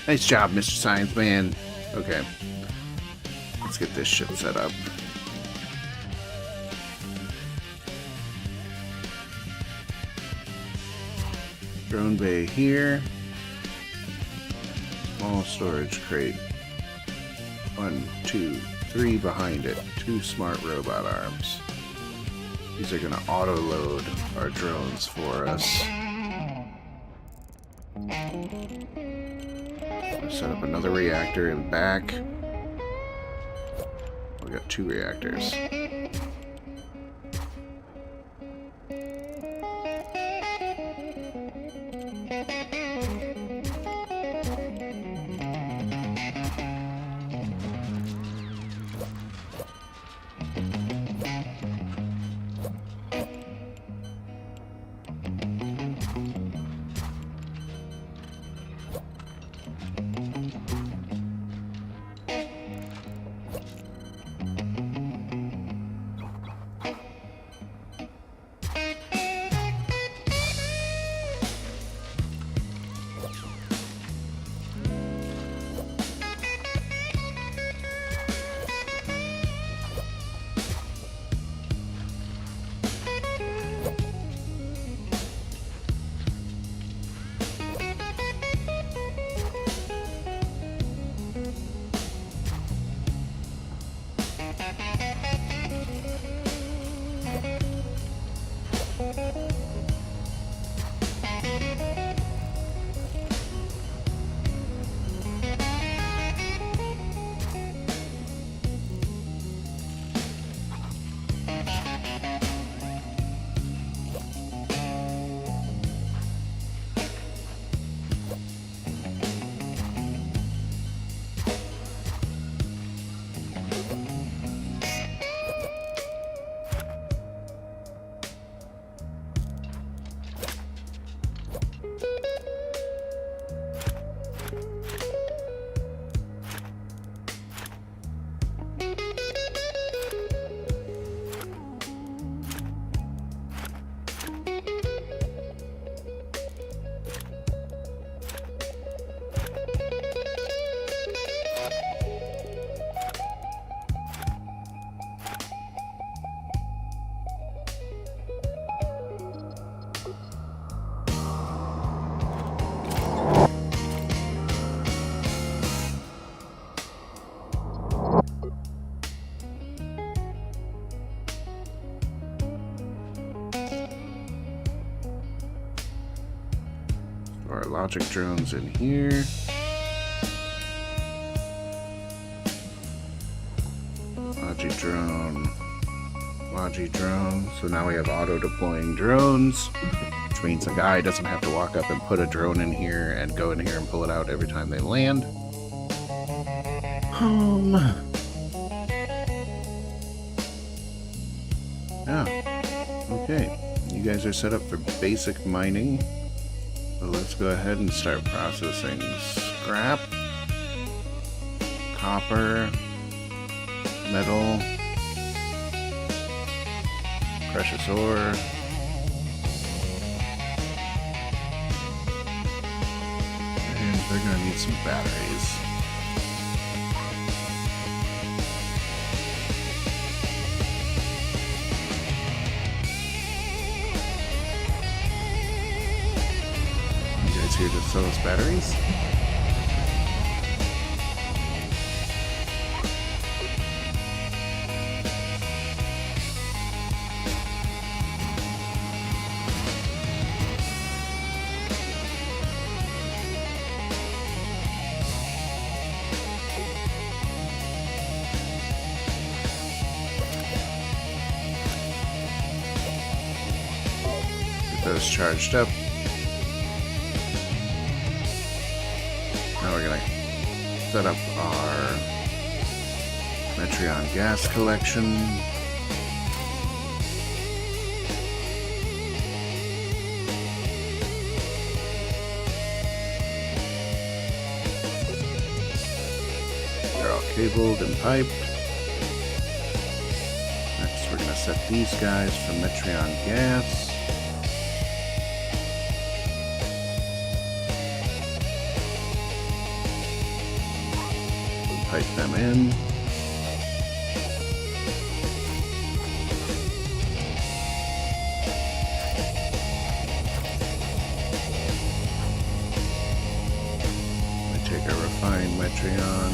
Nice job, Mr. Science Man. Okay. Let's get this ship set up. Drone bay here. Small storage crate. 1, 2, 3 behind it. 2 smart robot arms. These are gonna auto-load our drones for us. Set up another reactor in back. We got 2 reactors. our logic drones in here. Logi drone. So now we have auto-deploying drones, which means the guy doesn't have to walk up and put a drone in here and go in here and pull it out every time they land. Yeah. Okay. You guys are set up for basic mining. So let's go ahead and start processing scrap, copper, metal, precious ore, and they're gonna need some batteries. You guys here to sell us batteries? Those charged up. Now we're gonna set up our Metreon gas collection. They're all cabled and piped. Next we're gonna set these guys for Metreon gas. Pipe them in. We take our refined Metreon,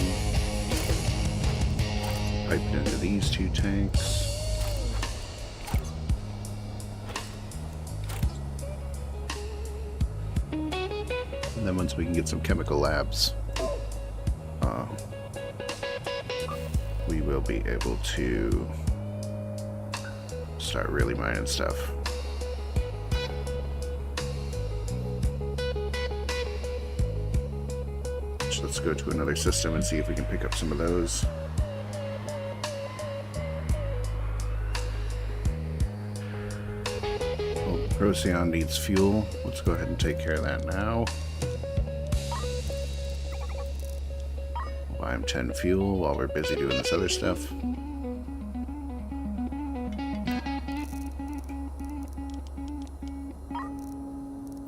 pipe it into these two tanks. And then once we can get some chemical labs, we will be able to start really mining stuff. So let's go to another system and see if we can pick up some of those. Oh, Procyon needs fuel. Let's go ahead and take care of that now. Buy him 10 fuel while we're busy doing this other stuff.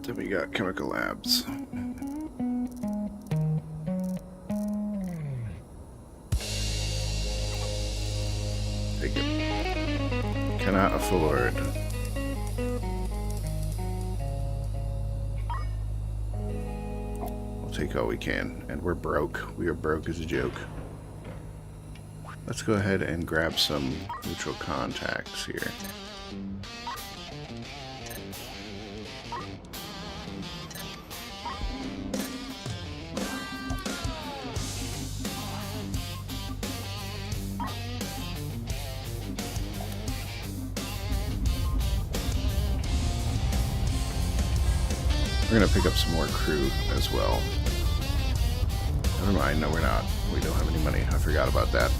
Then we got chemical labs. Take it. Cannot afford. Take all we can, and we're broke. We are broke as a joke. Let's go ahead and grab some neutral contacts here. We're gonna pick up some more crew as well. Never mind, no we're not. We don't have any money. I forgot about that.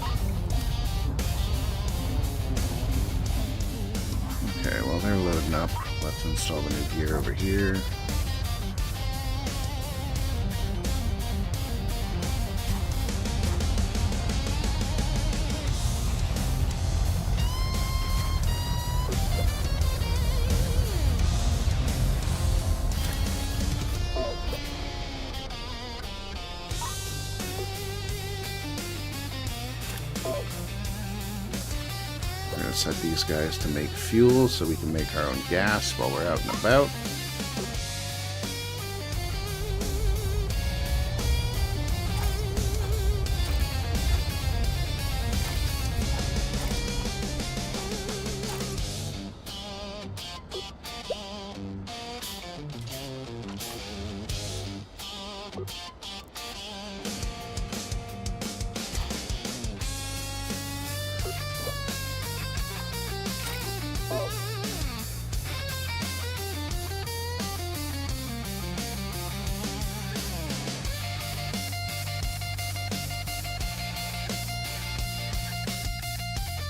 Okay, well they're loading up. Let's install the new gear over here. We're going to set these guys to make fuel so we can make our own gas while we're out and about.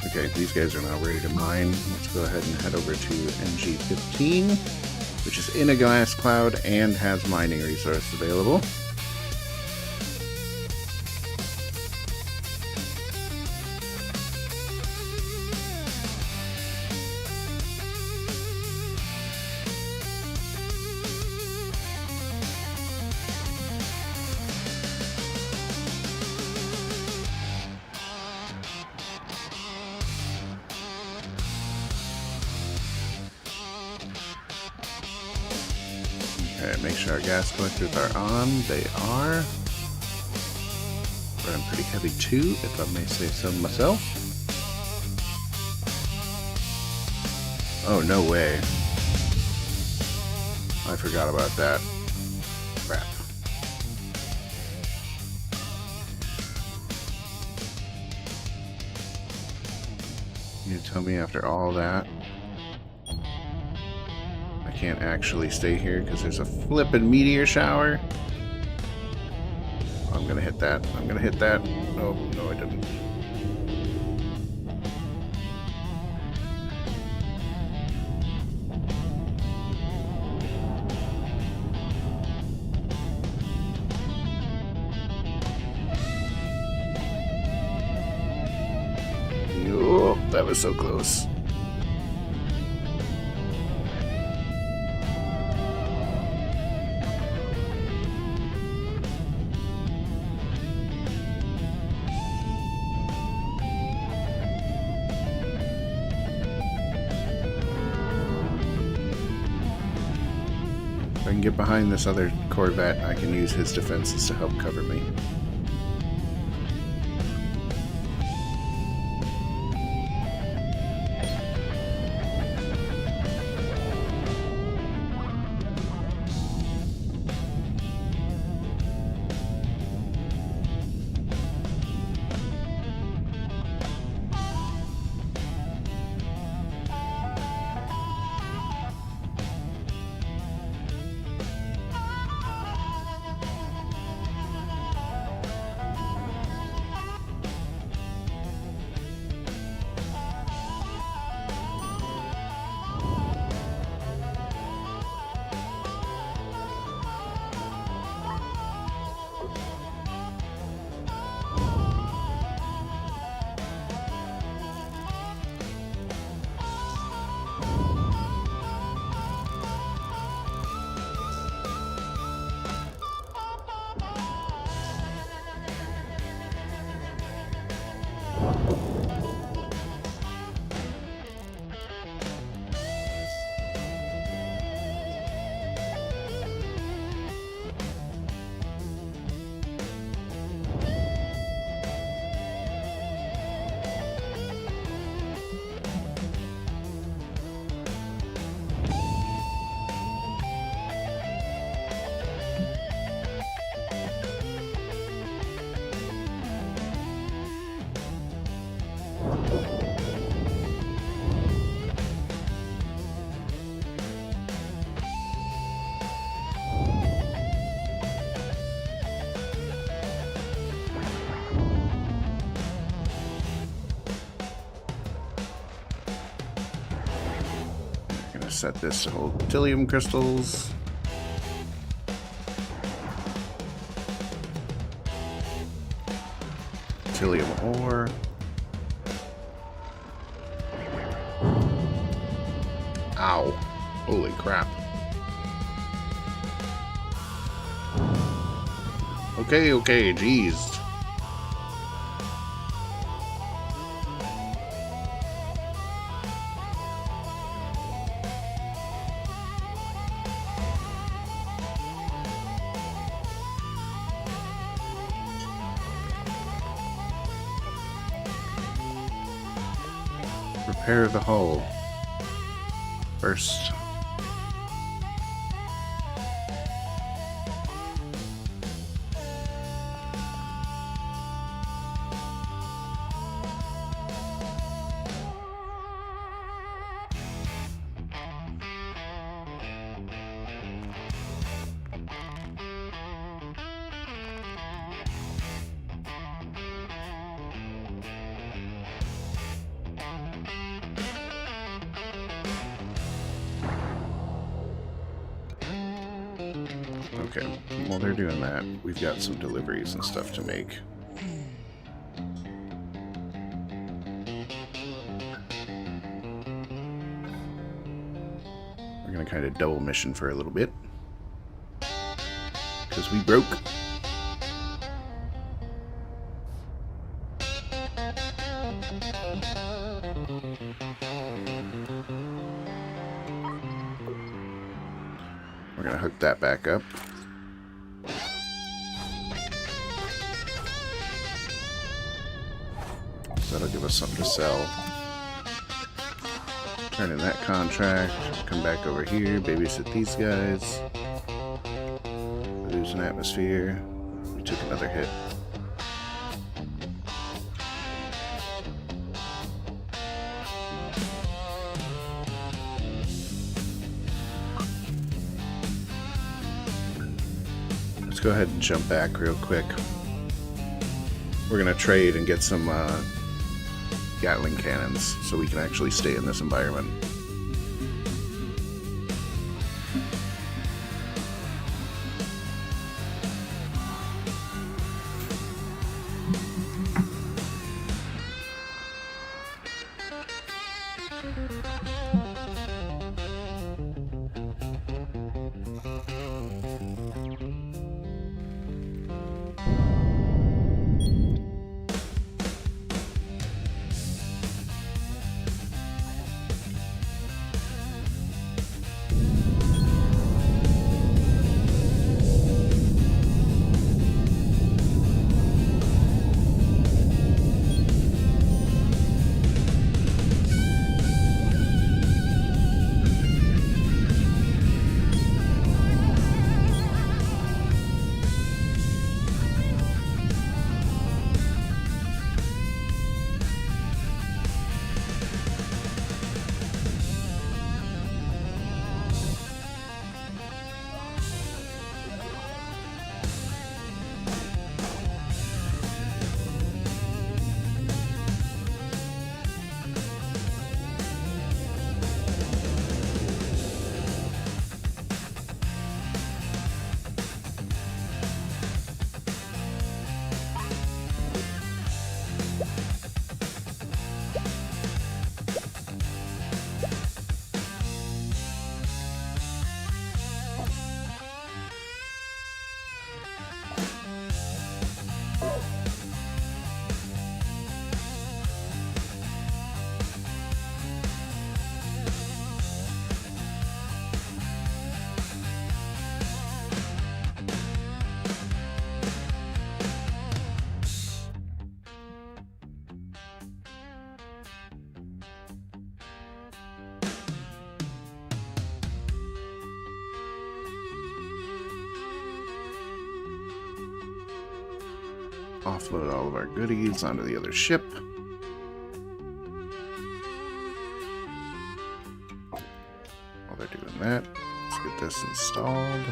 Okay, these guys are now ready to mine. Let's go ahead and head over to NG15, which is in a glass cloud and has mining resource available. Okay, make sure our gas collectors are on. They are. Running pretty heavy too, if I may say so myself. Oh, no way. I forgot about that. Crap. You tell me after all that I can't actually stay here because there's a flippin' meteor shower? I'm gonna hit that. I'm gonna hit that. Oh, no, I didn't. Oh, that was so close. If I can get behind this other Corvette, I can use his defenses to help cover me. Set this to hold Tilium crystals. Tilium ore. Ow. Holy crap. Okay, jeez. Repair the hull first. Okay, while they're doing that, we've got some deliveries and stuff to make. We're gonna kind of double mission for a little bit. Because we broke. We're gonna hook that back up. So that'll give us something to sell. Turn in that contract. Come back over here. Babysit these guys. Lose an atmosphere. We took another hit. Let's go ahead and jump back real quick. We're gonna trade and get some Gatling cannons so we can actually stay in this environment. Offload all of our goodies onto the other ship. While they're doing that, let's get this installed.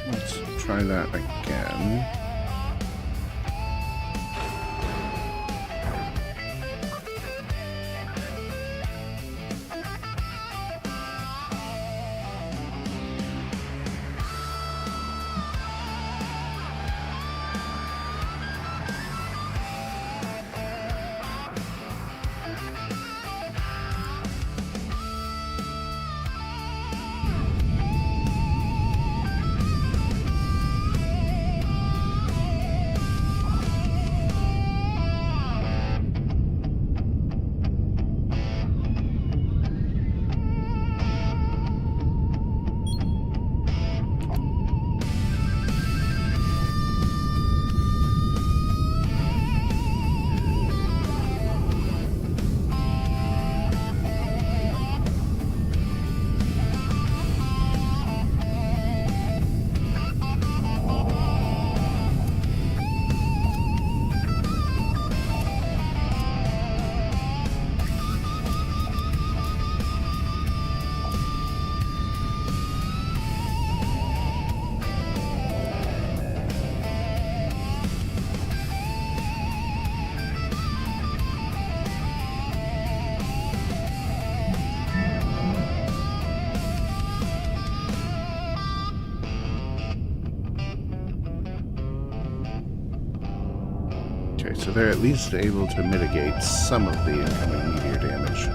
Let's try that again. Okay, so they're at least able to mitigate some of the incoming meteor damage.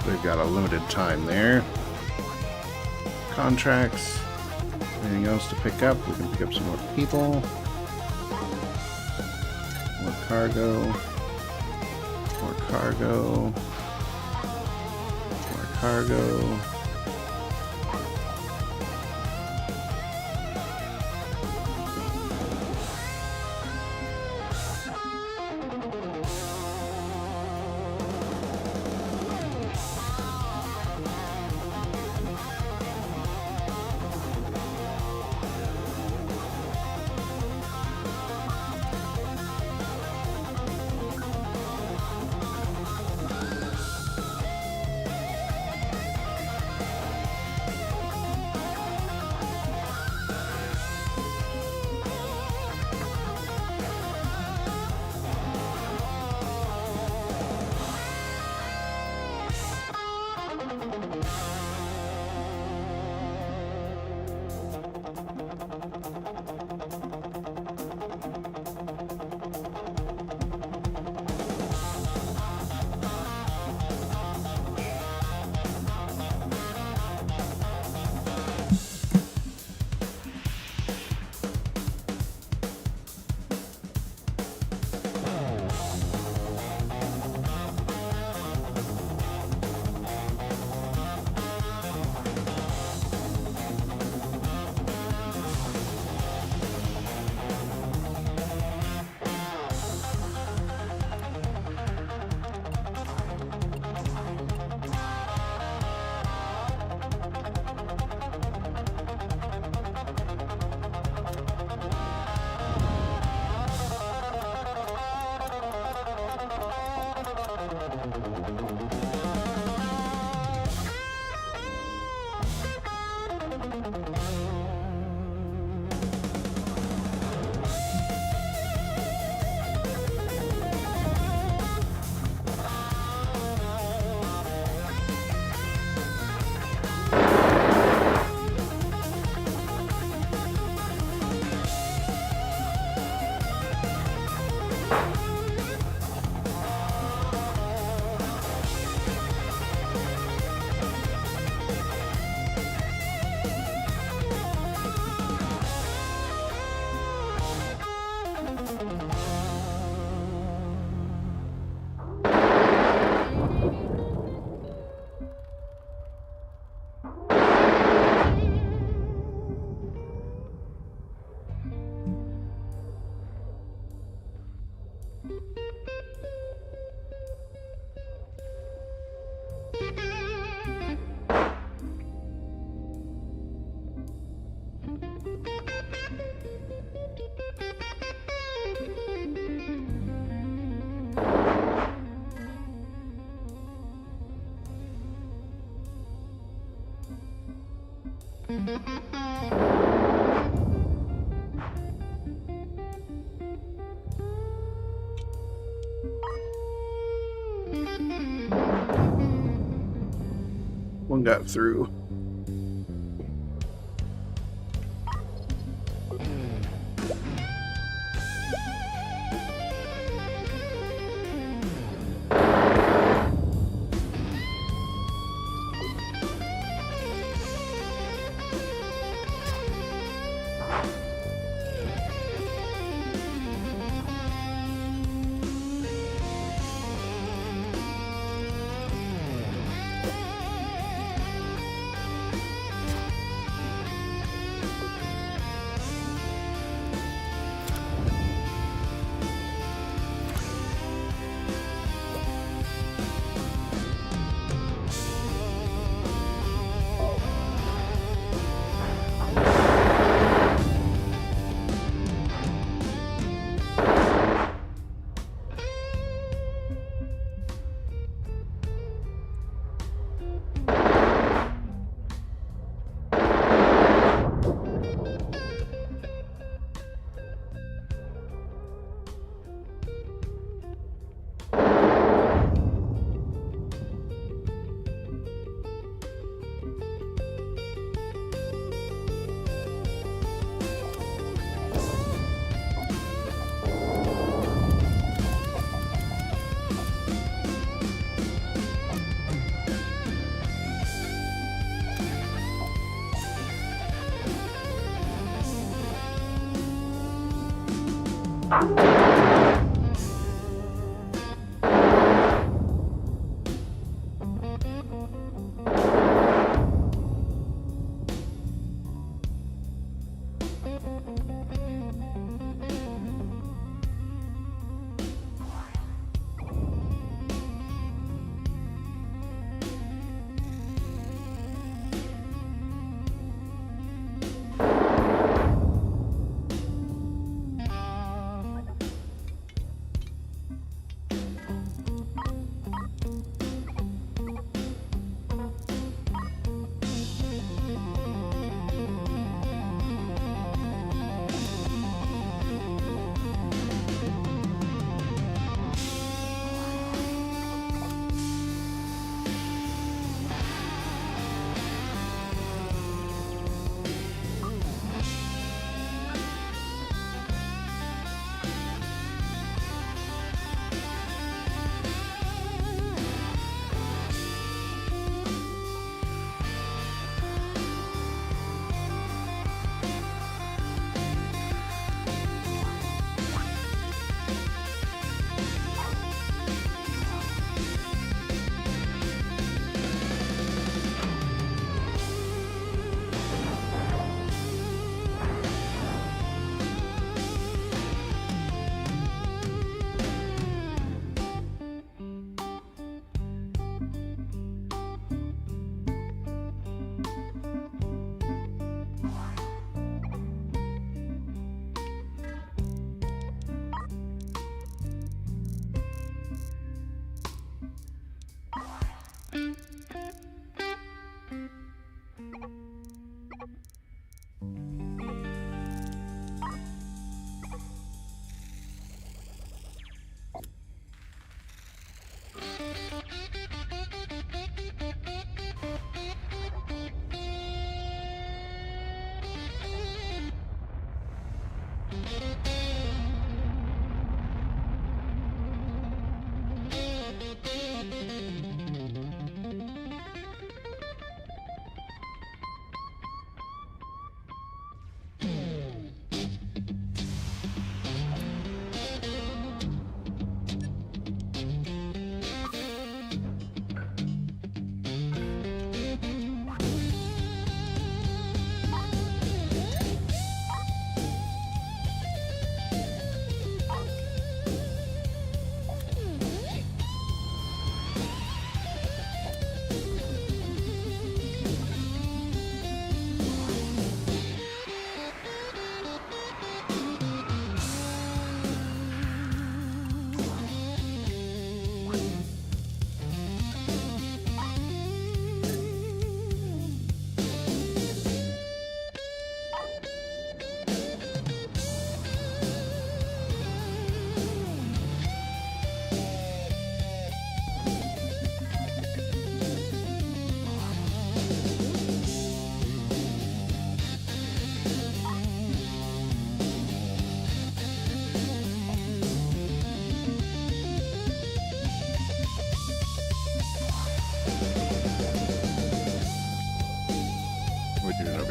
They've got a limited time there. Contracts. Anything else to pick up? We can pick up some more people. More cargo. More cargo. More cargo. One got through.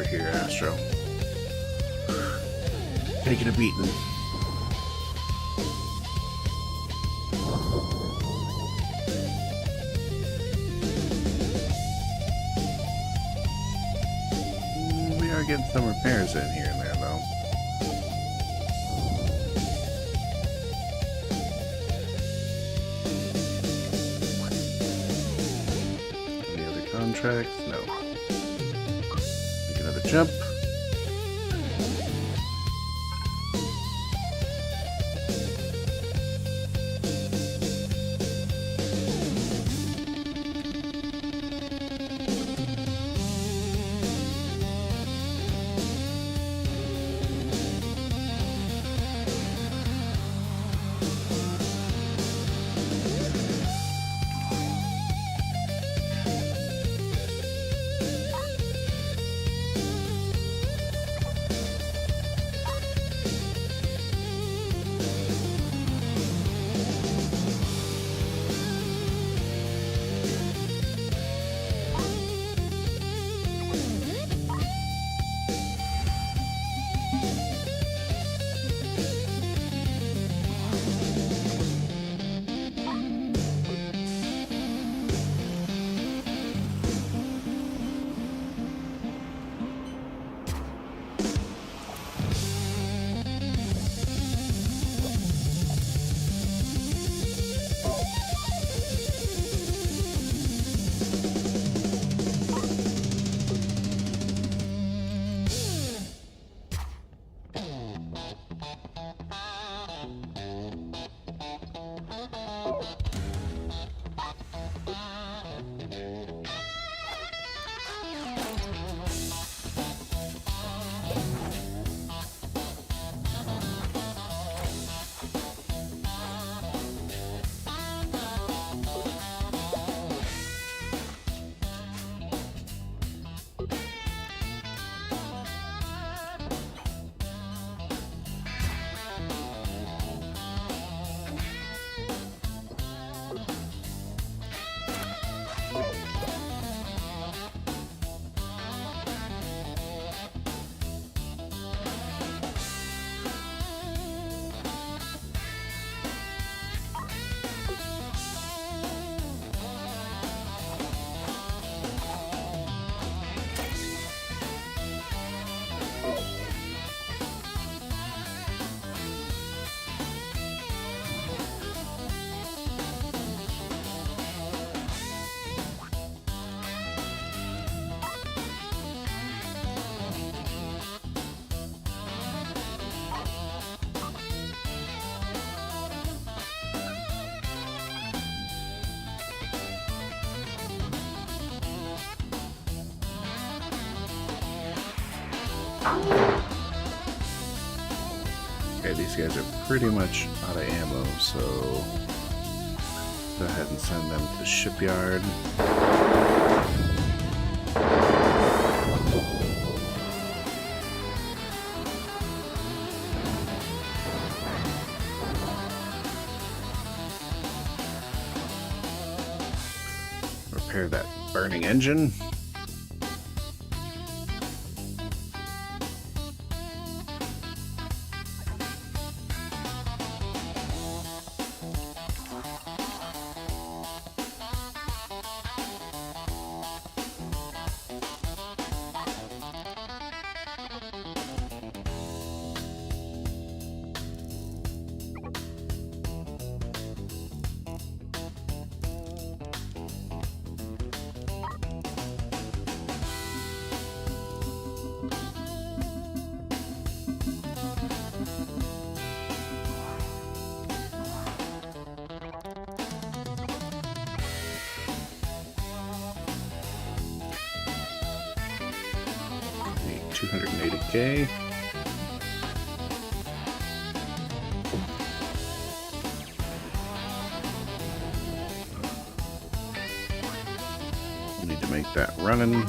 here, Astro. Taking a beating. We are getting some repairs in here and there, though. Any other contracts? No. Make another jump. Okay, these guys are pretty much out of ammo, so go ahead and send them to the shipyard. Repair that burning engine. Need 280K. Need to make that running.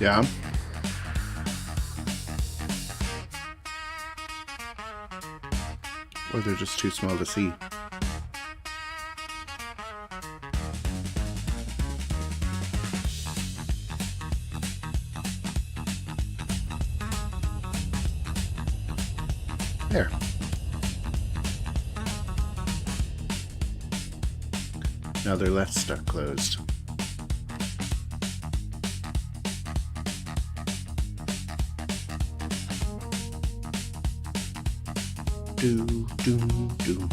Yeah. Or they're just too small to see. There. Now they're left stuck closed. Do, do, do.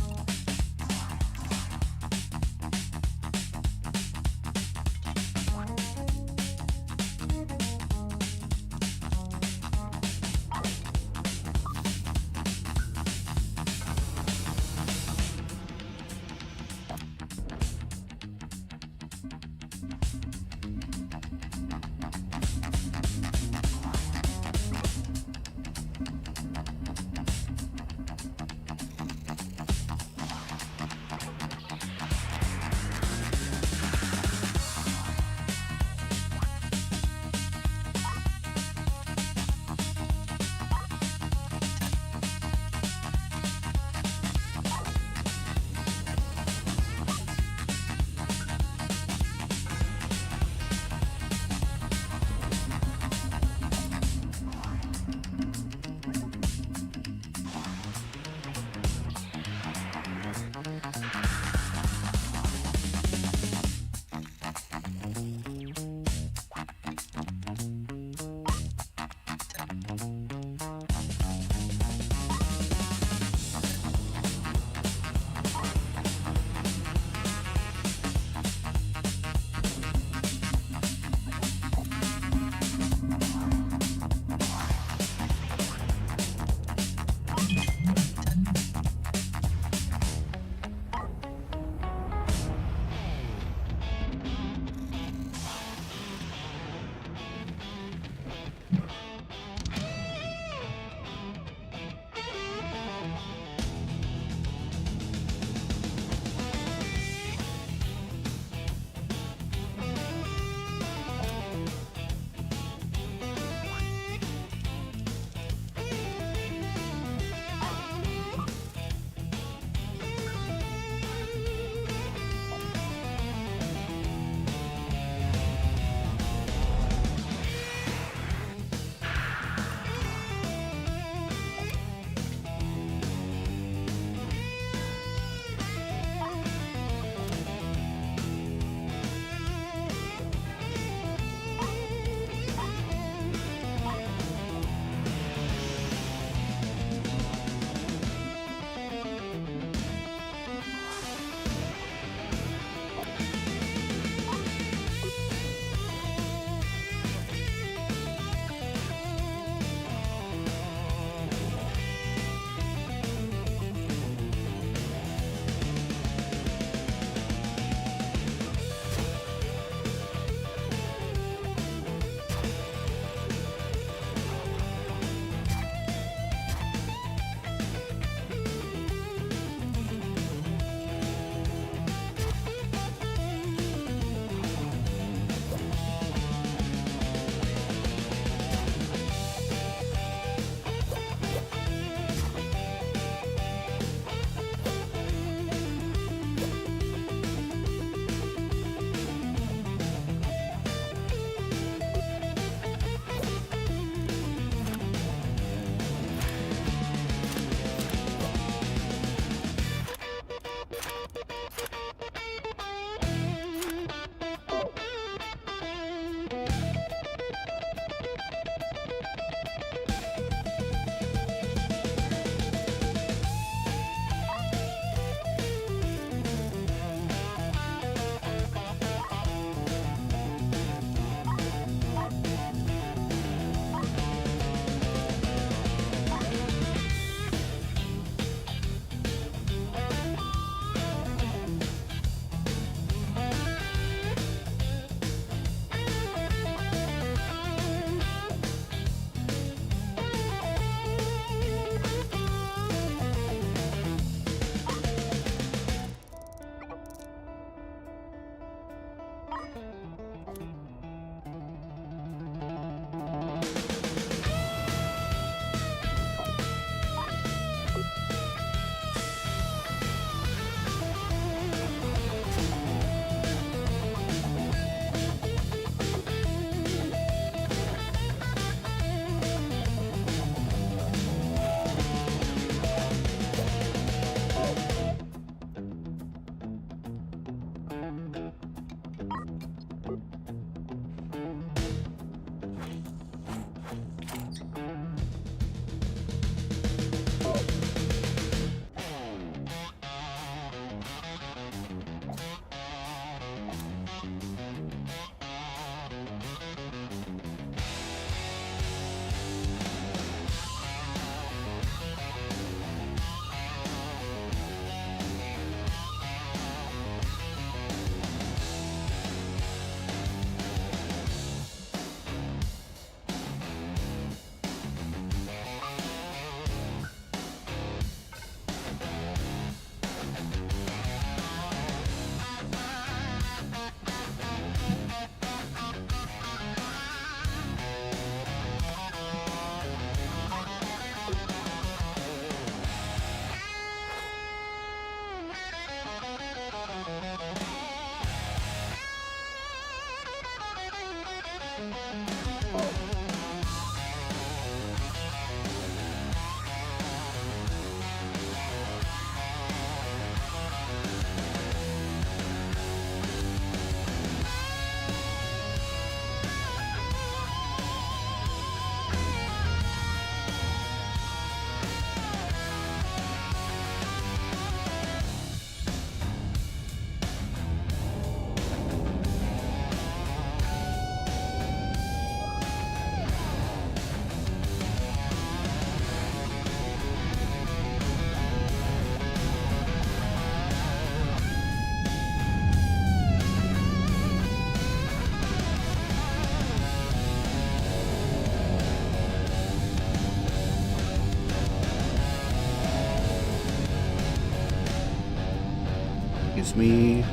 Excuse me.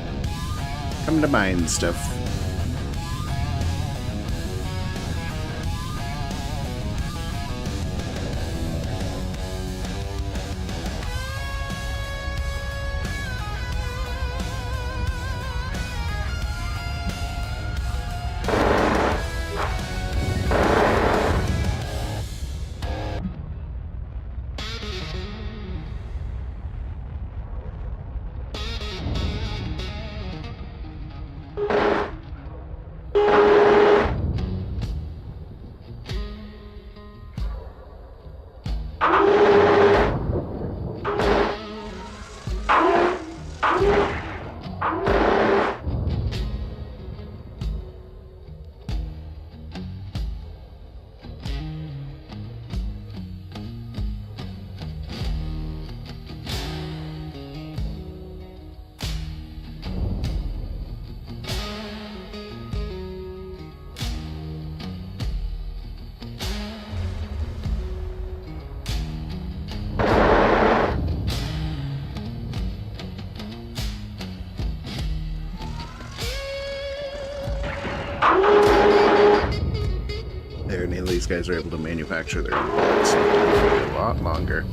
Come to mine stuff. There, neither of these guys are able to manufacture their own bullets. So it'll take a lot longer.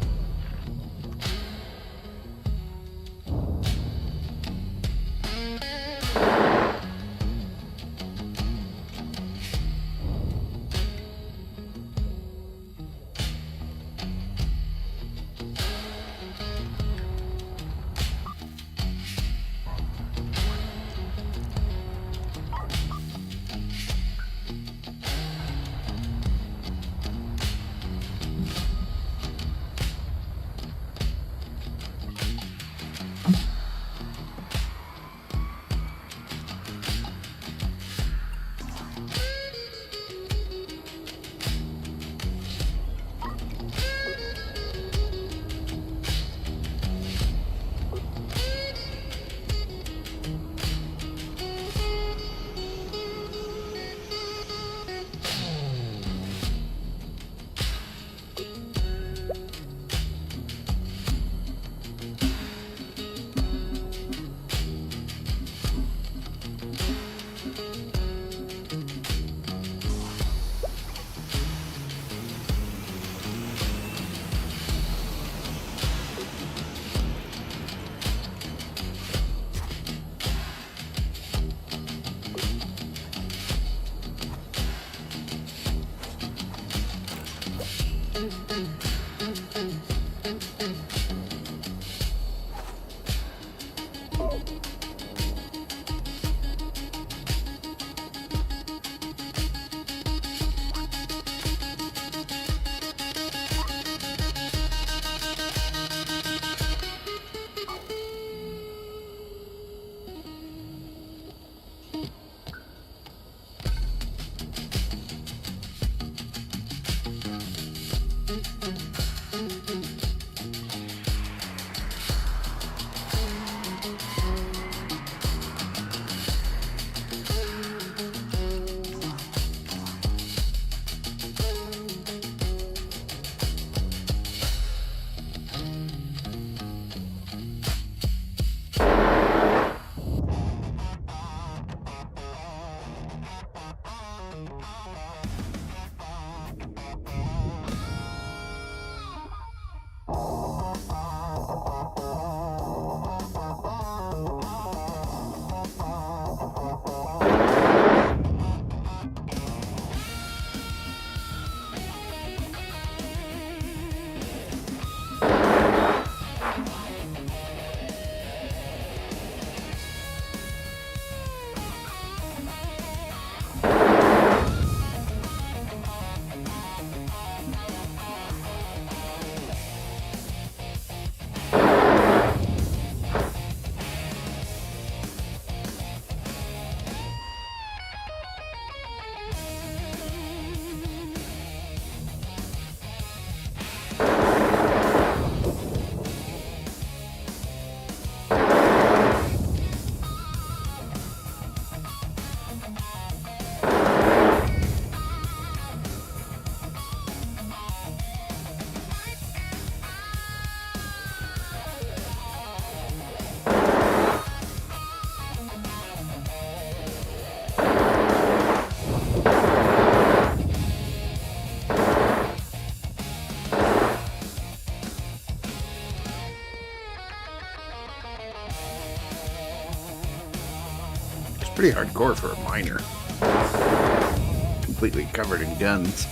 Pretty hardcore for a miner. Completely covered in guns.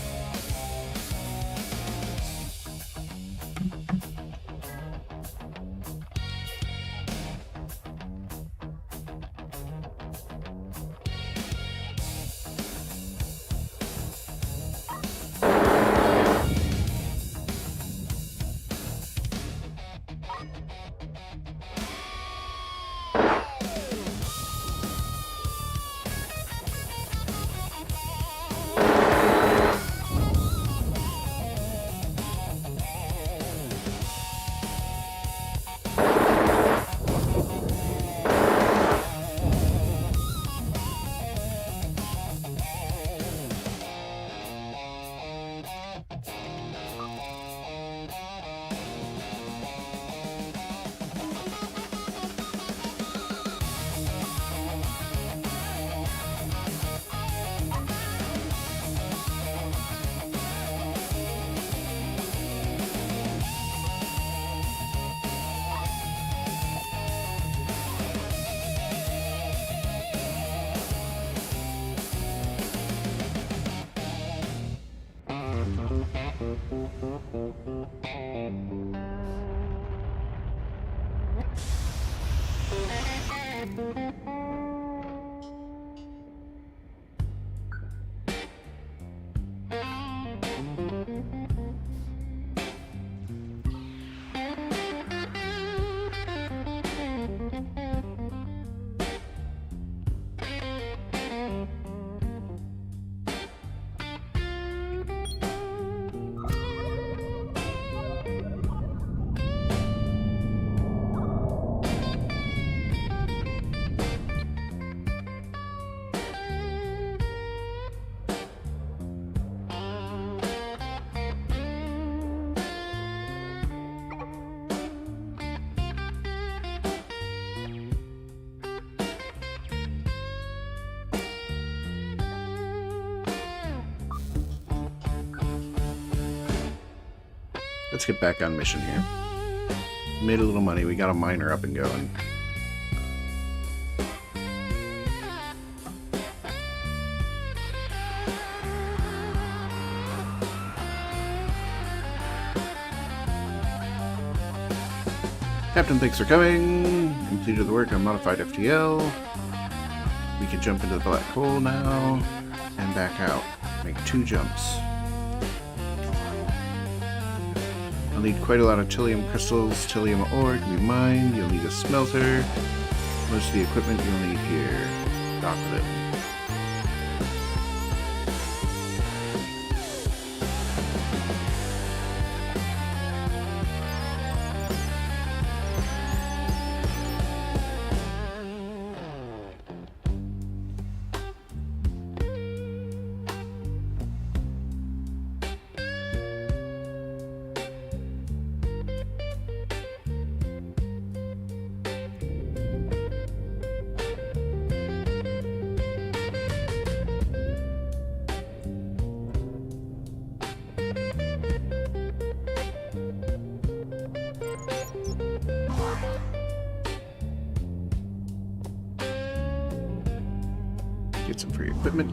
Let's get back on mission here. Made a little money. We got a miner up and going. Captain, thanks for coming. Completed the work on modified FTL. We can jump into the black hole now and back out. Make 2 jumps. I'll need quite a lot of Tillium crystals. Tillium ore can be mined. You'll need a smelter. Most of the equipment you'll need here. Dock with it. Get some free equipment.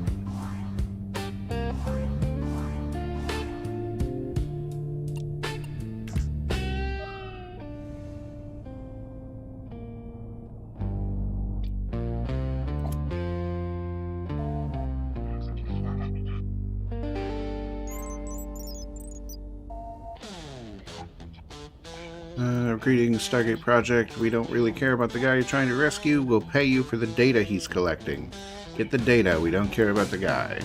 Greetings, Stargate Project. We don't really care about the guy you're trying to rescue. We'll pay you for the data he's collecting. Get the data. We don't care about the guy.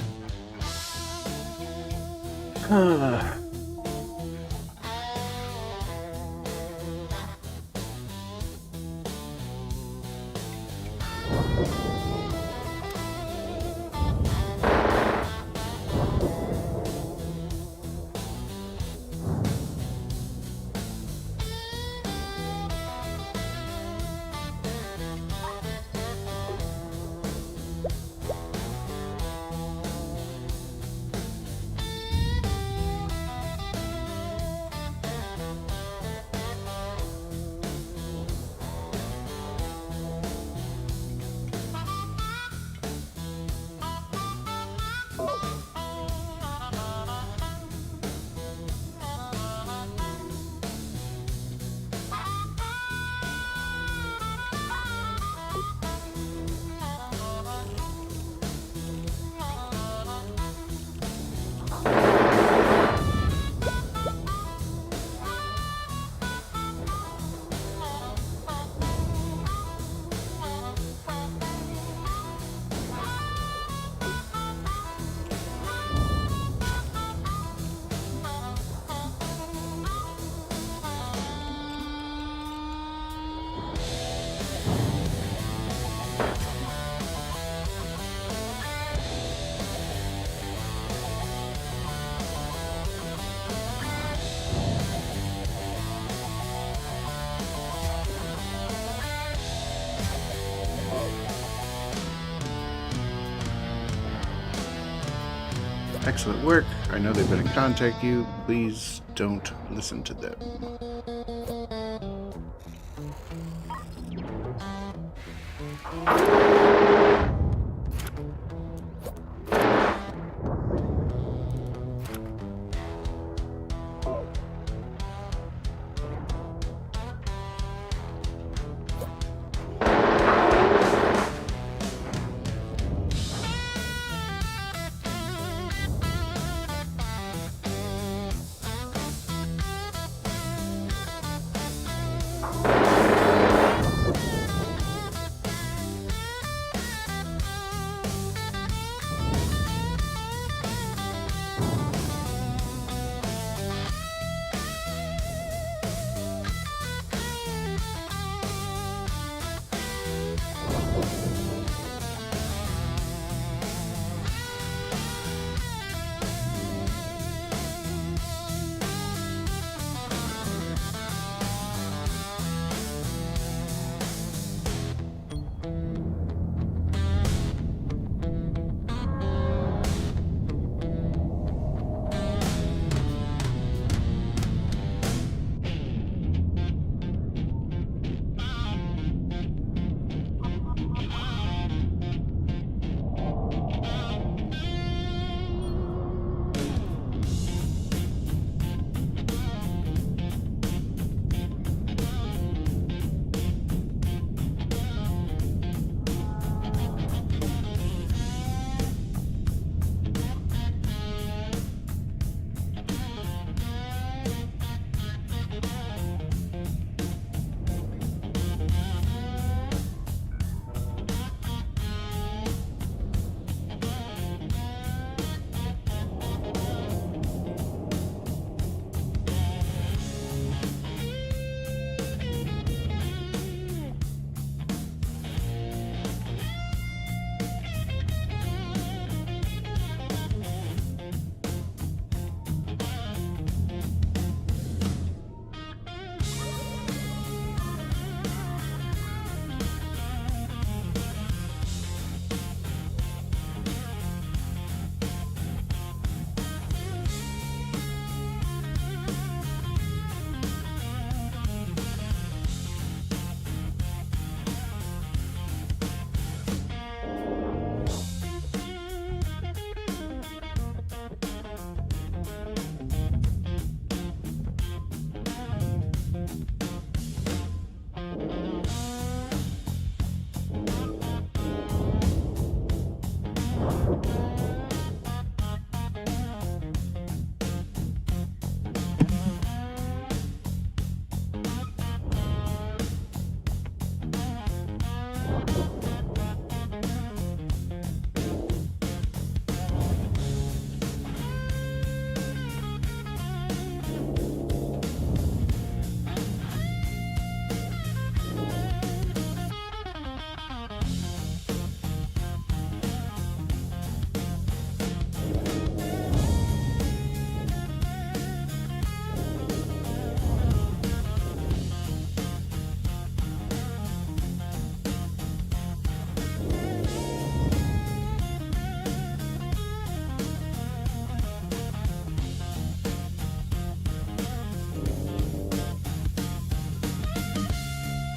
excellent work. I know they've been in contact with you. Please don't listen to them.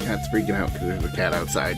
Cat's freaking out because there's a cat outside.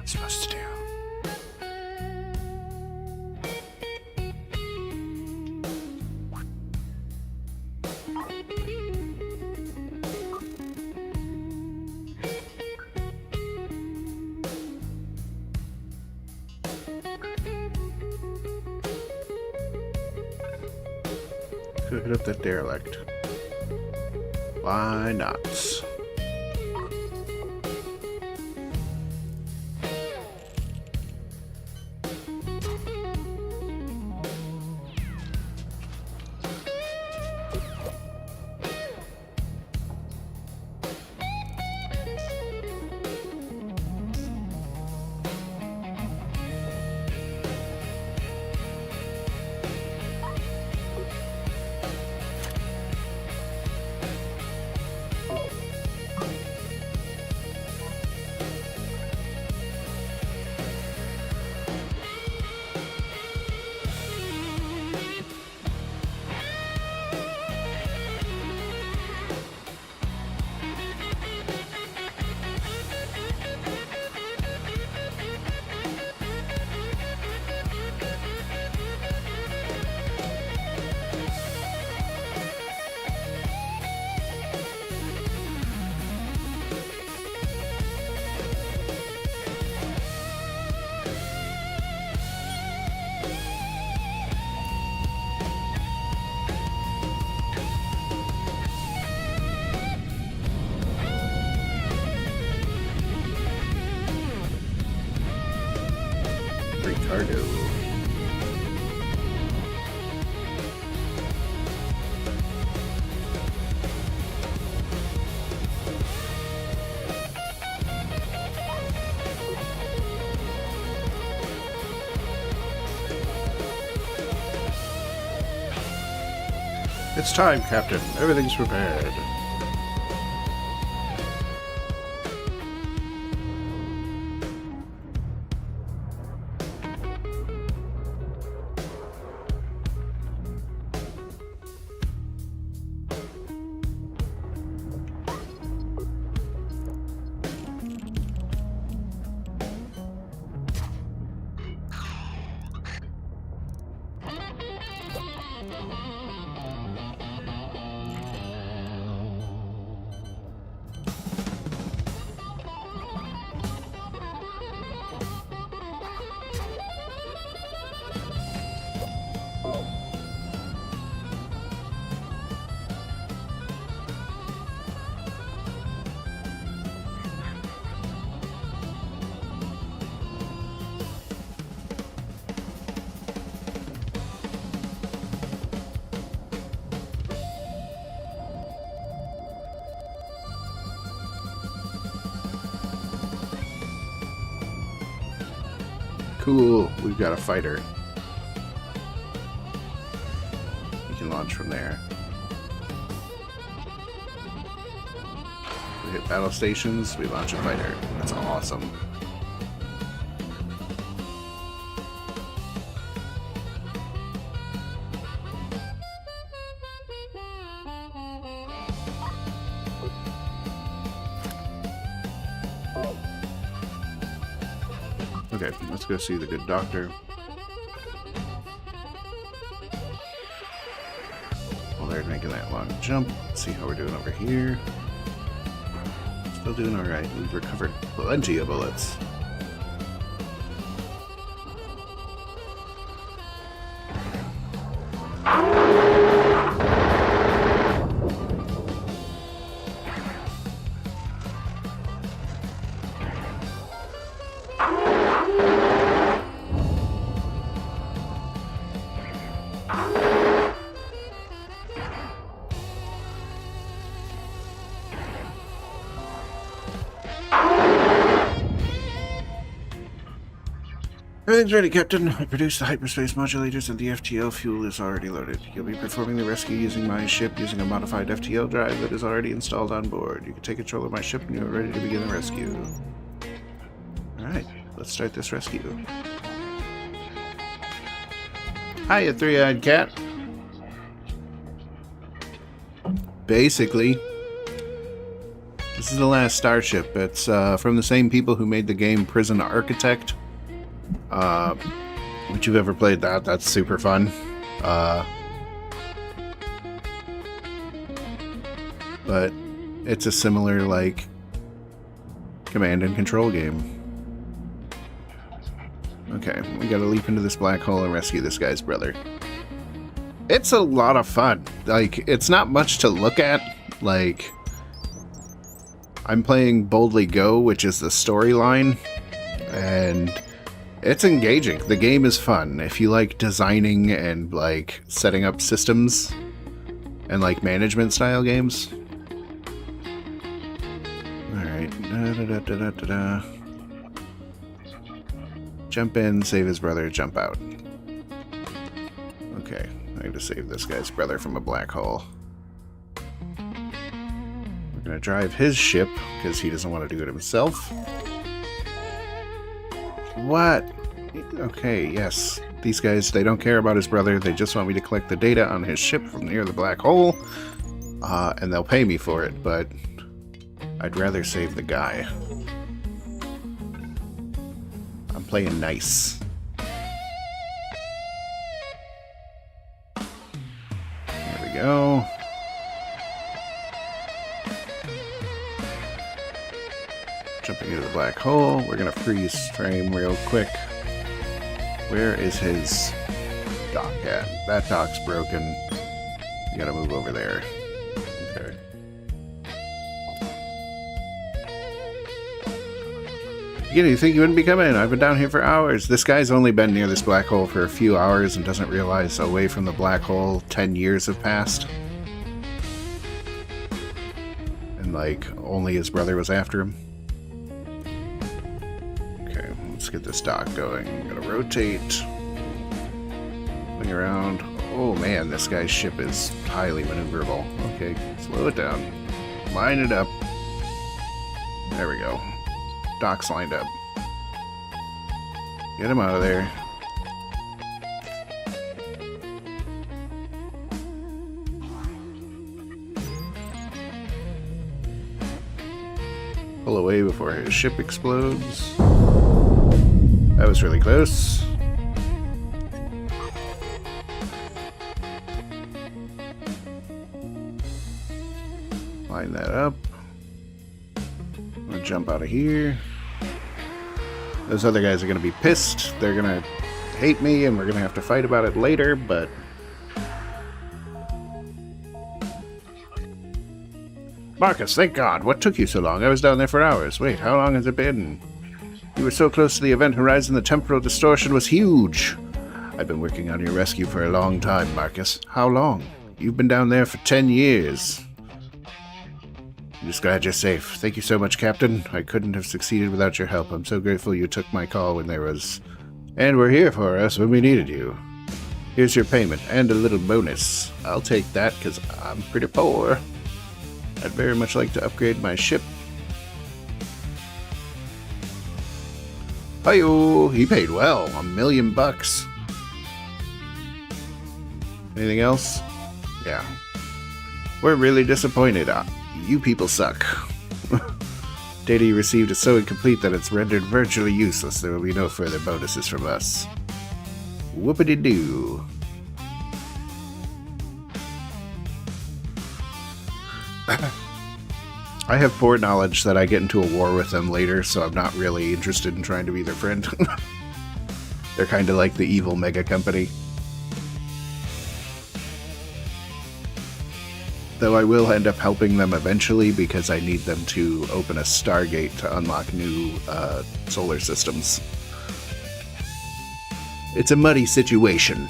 supposed to do? Could hit up that derelict. Why not? Cargo. It's time, Captain. Everything's prepared. Cool, we've got a fighter. We can launch from there. We hit battle stations, we launch a fighter. That's awesome. Okay, let's go see the good doctor. While they're making that long jump, let's see how we're doing over here. Still doing alright. We've recovered plenty of bullets. Everything's ready, Captain. I produced the hyperspace modulators and the FTL fuel is already loaded. You'll be performing the rescue using my ship using a modified FTL drive that is already installed on board. You can take control of my ship when you are ready to begin the rescue. Alright, let's start this rescue. Hiya, three-eyed cat. This is the last Starship. It's from the same people who made the game Prison Architect. If you've ever played that, that's super fun. But it's a similar, like, command and control game. Okay, we gotta leap into this black hole and rescue this guy's brother. It's a lot of fun. Like, it's not much to look at. Like, I'm playing Boldly Go, which is the storyline, and it's engaging. The game is fun. If you like designing and, like, setting up systems and, like, management style games. Alright. Jump in, save his brother, jump out. Okay, I need to save this guy's brother from a black hole. We're gonna drive his ship, because he doesn't want to do it himself. What? Okay, yes. These guys, they don't care about his brother, they just want me to collect the data on his ship from near the black hole. And they'll pay me for it, but I'd rather save the guy. I'm playing nice. There we go. Jumping into the black hole. We're gonna freeze frame real quick. Where is his dock at? That dock's broken. You gotta move over there. Okay. You think you wouldn't be coming? I've been down here for hours. This guy's only been near this black hole for a few hours and doesn't realize away from the black hole 10 years have passed. And, like, only his brother was after him. Okay, let's get this dock going. I'm gonna rotate. Swing around. Oh man, this guy's ship is highly maneuverable. Okay, slow it down. Line it up. There we go. Dock's lined up. Get him out of there. Pull away before his ship explodes. That was really close. Line that up. I'm gonna jump out of here. Those other guys are gonna be pissed. They're gonna hate me, and we're gonna have to fight about it later, but... Marcus, thank God! What took you so long? I was down there for hours. Wait, how long has it been? You were so close to the event horizon, the temporal distortion was huge. I've been working on your rescue for a long time, Marcus. How long? You've been down there for 10 years. I'm just glad you're safe. Thank you so much, Captain. I couldn't have succeeded without your help. I'm so grateful you took my call when there was... And were here for us when we needed you. Here's your payment, and a little bonus. I'll take that, because I'm pretty poor. I'd very much like to upgrade my ship. Hi-yo! He paid well. $1 million. Anything else? Yeah. We're really disappointed. You people suck. Data you received is so incomplete that it's rendered virtually useless. There will be no further bonuses from us. Whoopity-doo. I have poor knowledge that I get into a war with them later, so I'm not really interested in trying to be their friend. They're kind of like the evil mega company. Though I will end up helping them eventually because I need them to open a Stargate to unlock new solar systems. It's a muddy situation.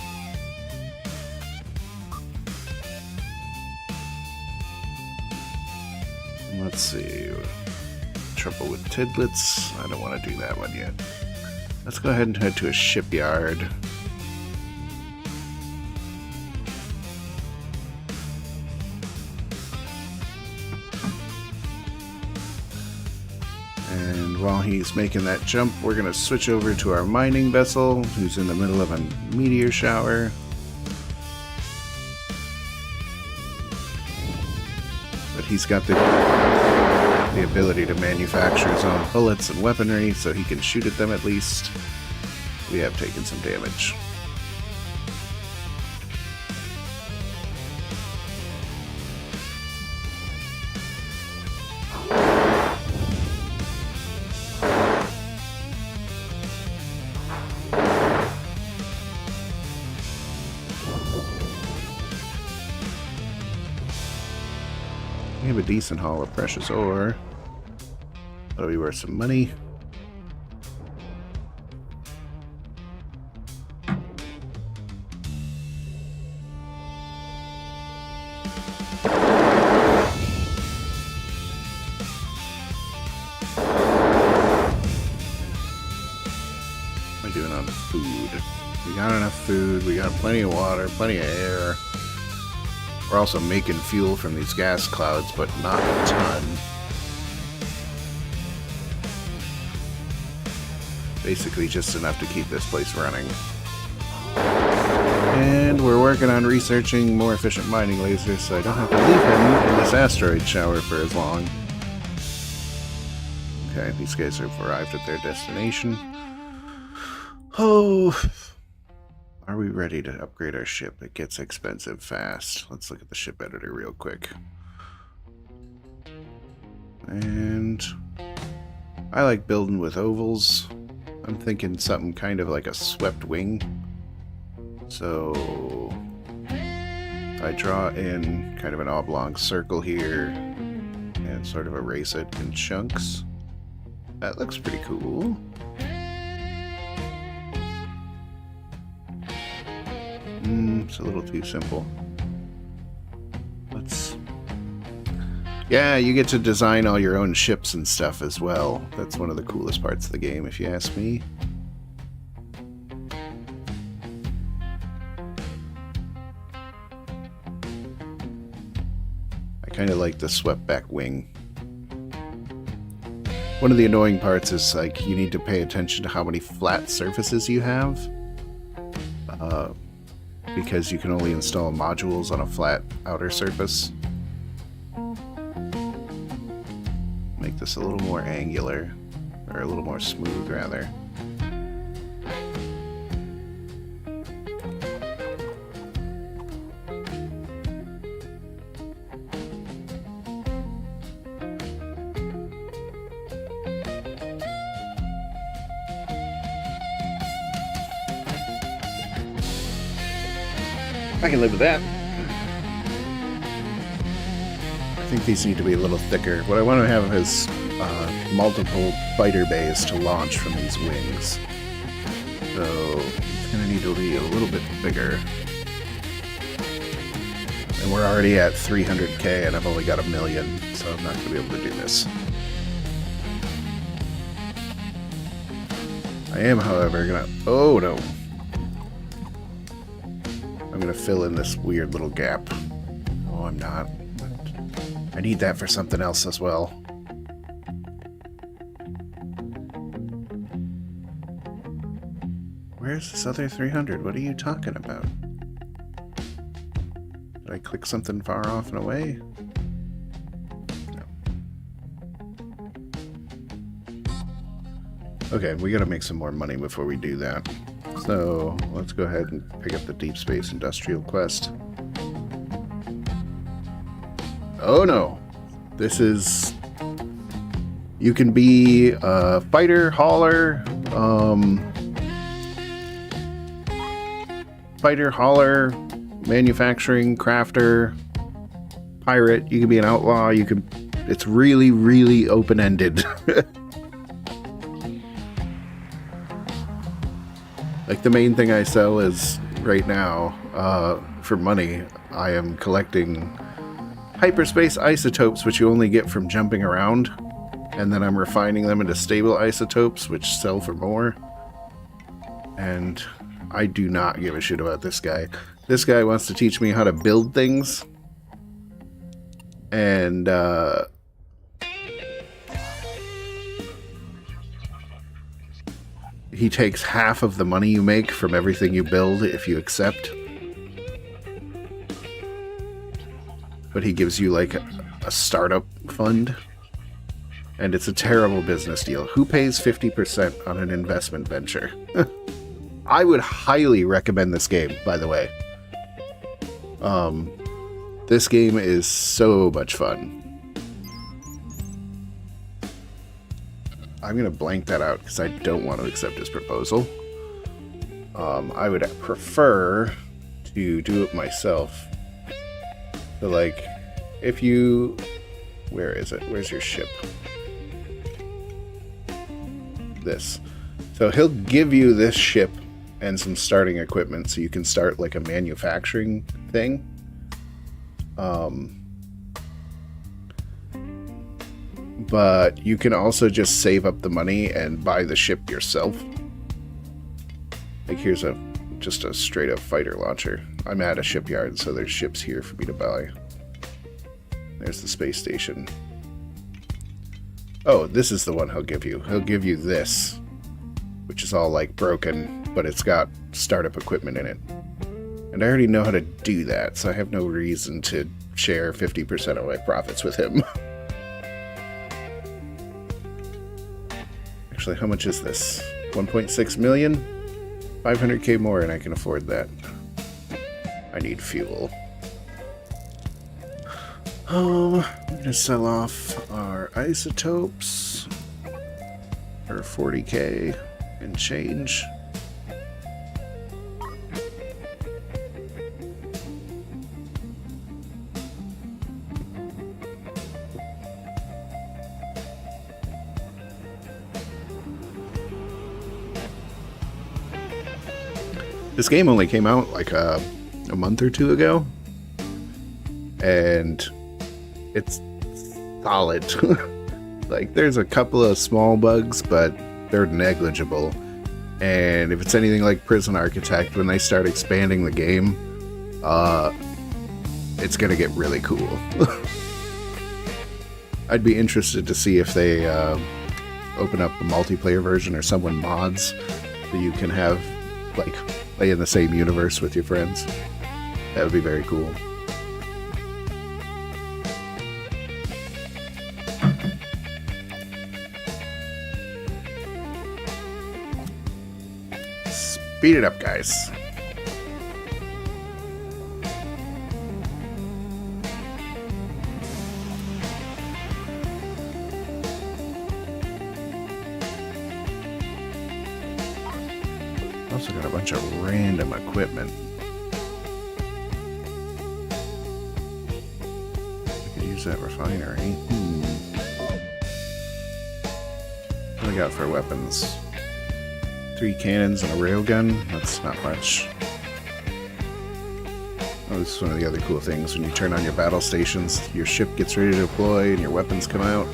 Let's see. Trouble with tidlets. I don't want to do that one yet. Let's go ahead and head to a shipyard. And while he's making that jump, we're going to switch over to our mining vessel, who's in the middle of a meteor shower. But he's got the the ability to manufacture his own bullets and weaponry so he can shoot at them at least. We have taken some damage. We have a decent haul of precious ore. That'll be worth some money. What am I doing on the food? We got enough food, we got plenty of water, plenty of air. We're also making fuel from these gas clouds, but not a ton. Basically just enough to keep this place running. And we're working on researching more efficient mining lasers, so I don't have to leave him in this asteroid shower for as long. Okay, these guys have arrived at their destination. Oh... Are we ready to upgrade our ship? It gets expensive fast. Let's look at the ship editor real quick. And I like building with ovals. I'm thinking something kind of like a swept wing. So I draw in kind of an oblong circle here and sort of erase it in chunks. That looks pretty cool. It's a little too simple. Yeah, you get to design all your own ships and stuff as well. That's one of the coolest parts of the game, if you ask me. I kind of like the swept back wing. One of the annoying parts is, like, you need to pay attention to how many flat surfaces you have. Because you can only install modules on a flat outer surface. Make this a little more angular, or a little more smooth, rather. I can live with that. I think these need to be a little thicker. What I want to have is multiple fighter bays to launch from these wings. So it's going to need to be a little bit bigger. And we're already at 300k and I've only got 1 million, so I'm not going to be able to do this. I am, however, going to... Oh, no. I'm going to fill in this weird little gap. Oh, I'm not. I need that for something else as well. Where's this other 300? What are you talking about? Did I click something far off and away? No. Okay, we gotta make some more money before we do that. So, let's go ahead and pick up the Deep Space Industrial Quest. Oh no! This is... You can be a fighter, hauler, manufacturing, crafter, pirate. You can be an outlaw. You can... It's really, really open-ended. Like, the main thing I sell is, right now, for money, I am collecting hyperspace isotopes, which you only get from jumping around, and then I'm refining them into stable isotopes, which sell for more. And I do not give a shit about this guy. This guy wants to teach me how to build things, and he takes half of the money you make from everything you build if you accept. But he gives you like a startup fund. And it's a terrible business deal. Who pays 50% on an investment venture? I would highly recommend this game, by the way. This game is so much fun. I'm going to blank that out because I don't want to accept his proposal. I would prefer to do it myself. So, like, if you... Where is it? Where's your ship? This. So he'll give you this ship and some starting equipment so you can start, like, a manufacturing thing. But you can also just save up the money and buy the ship yourself. Like, here's just a straight up fighter launcher. I'm at a shipyard, so there's ships here for me to buy. There's the space station. Oh, this is the one he'll give you. He'll give you this, which is all like broken, but it's got startup equipment in it. And I already know how to do that, so I have no reason to share 50% of my profits with him. Actually, how much is this? 1.6 million? 500k more and I can afford that. I need fuel. I'm gonna sell off our isotopes for 40k and change. This game only came out like a month or two ago, and it's solid. Like, there's a couple of small bugs, but they're negligible. And if it's anything like Prison Architect, when they start expanding the game, it's gonna get really cool. I'd be interested to see if they open up a multiplayer version or someone mods so you can have, like, play in the same universe with your friends. That would be very cool. Speed it up, guys. Also got a bunch of random equipment. I could use that refinery. What do I got for weapons? 3 cannons and a railgun? That's not much. Oh, this is one of the other cool things. When you turn on your battle stations, your ship gets ready to deploy and your weapons come out.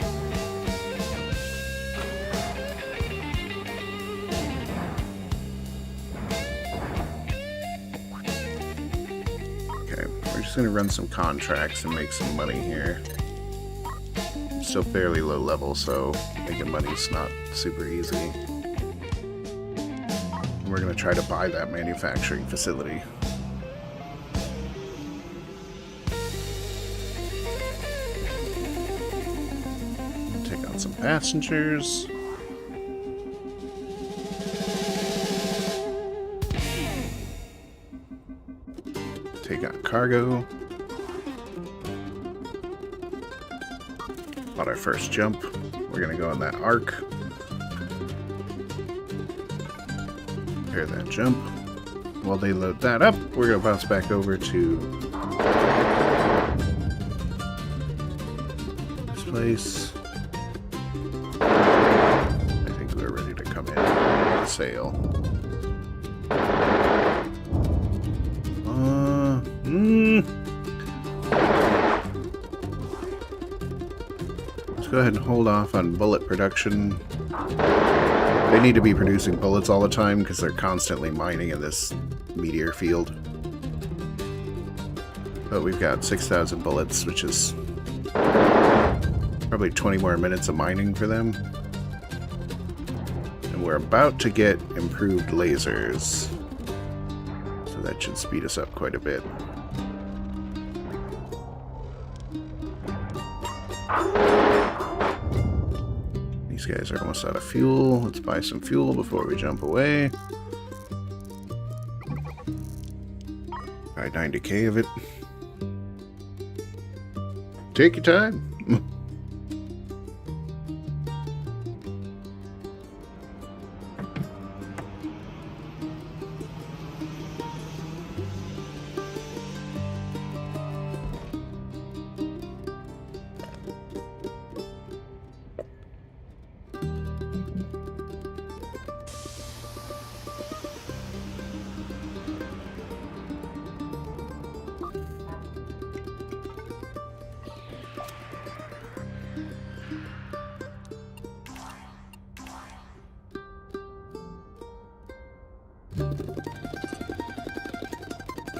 Going to run some contracts and make some money here. I'm still fairly low level, so making money's not super easy. And we're going to try to buy that manufacturing facility. Take on some passengers. Take out cargo. Bought our first jump. We're gonna go on that arc. Repair that jump. While they load that up, we're gonna bounce back over to this place. I think we're ready to come in and sail. Let's go ahead and hold off on bullet production. They need to be producing bullets all the time because they're constantly mining in this meteor field. But we've got 6,000 bullets, which is probably 20 more minutes of mining for them. And we're about to get improved lasers. So that should speed us up quite a bit. These guys are almost out of fuel. Let's buy some fuel before we jump away. Buy 90k of it. Take your time.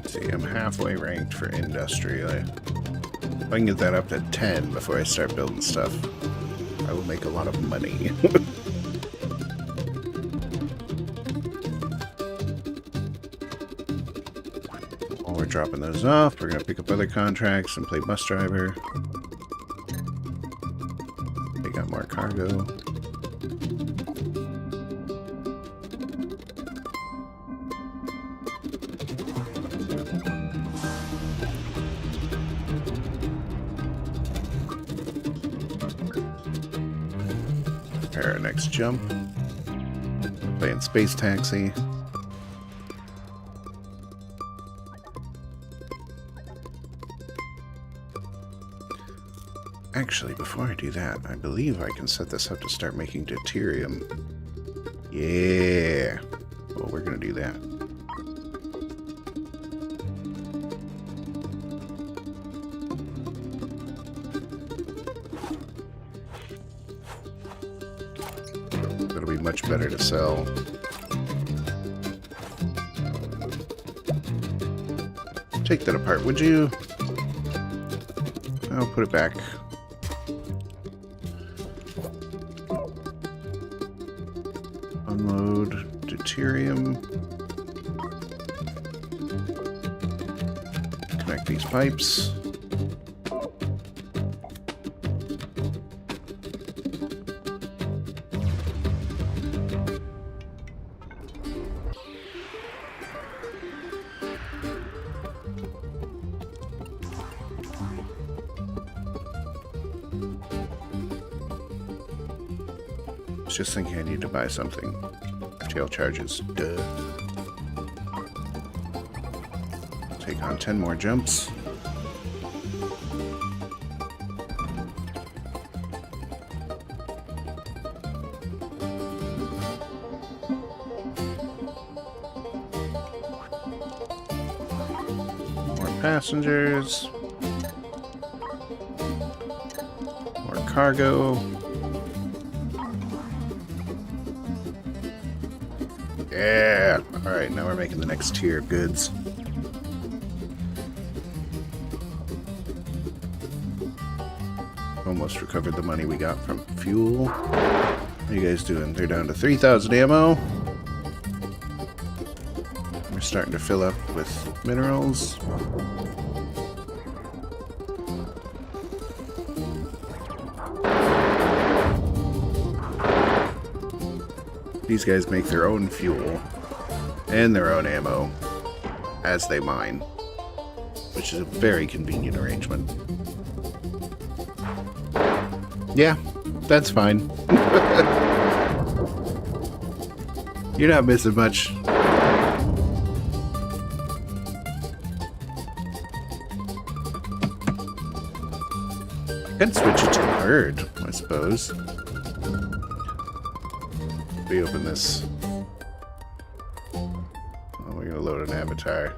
See, I'm halfway ranked for industrial. If I can get that up to 10 before I start building stuff, I will make a lot of money. While we're dropping those off, we're going to pick up other contracts and play bus driver. They got more cargo. Our next jump. Playing Space Taxi. Actually, before I do that, I believe I can set this up to start making deuterium. Yeah. Well, we're gonna do that. That'll be much better to sell. Take that apart, would you? I'll put it back. Unload deuterium. Connect these pipes. Just thinking I need to buy something. Jail charges. Duh. Take on 10 more jumps. More passengers. More cargo. Yeah! Alright, now we're making the next tier of goods. Almost recovered the money we got from fuel. What are you guys doing? They're down to 3,000 ammo. We're starting to fill up with minerals. These guys make their own fuel and their own ammo as they mine, which is a very convenient arrangement. Yeah, that's fine. You're not missing much. Could switch it to bird, I suppose. We open this. Oh, we're gonna load an avatar.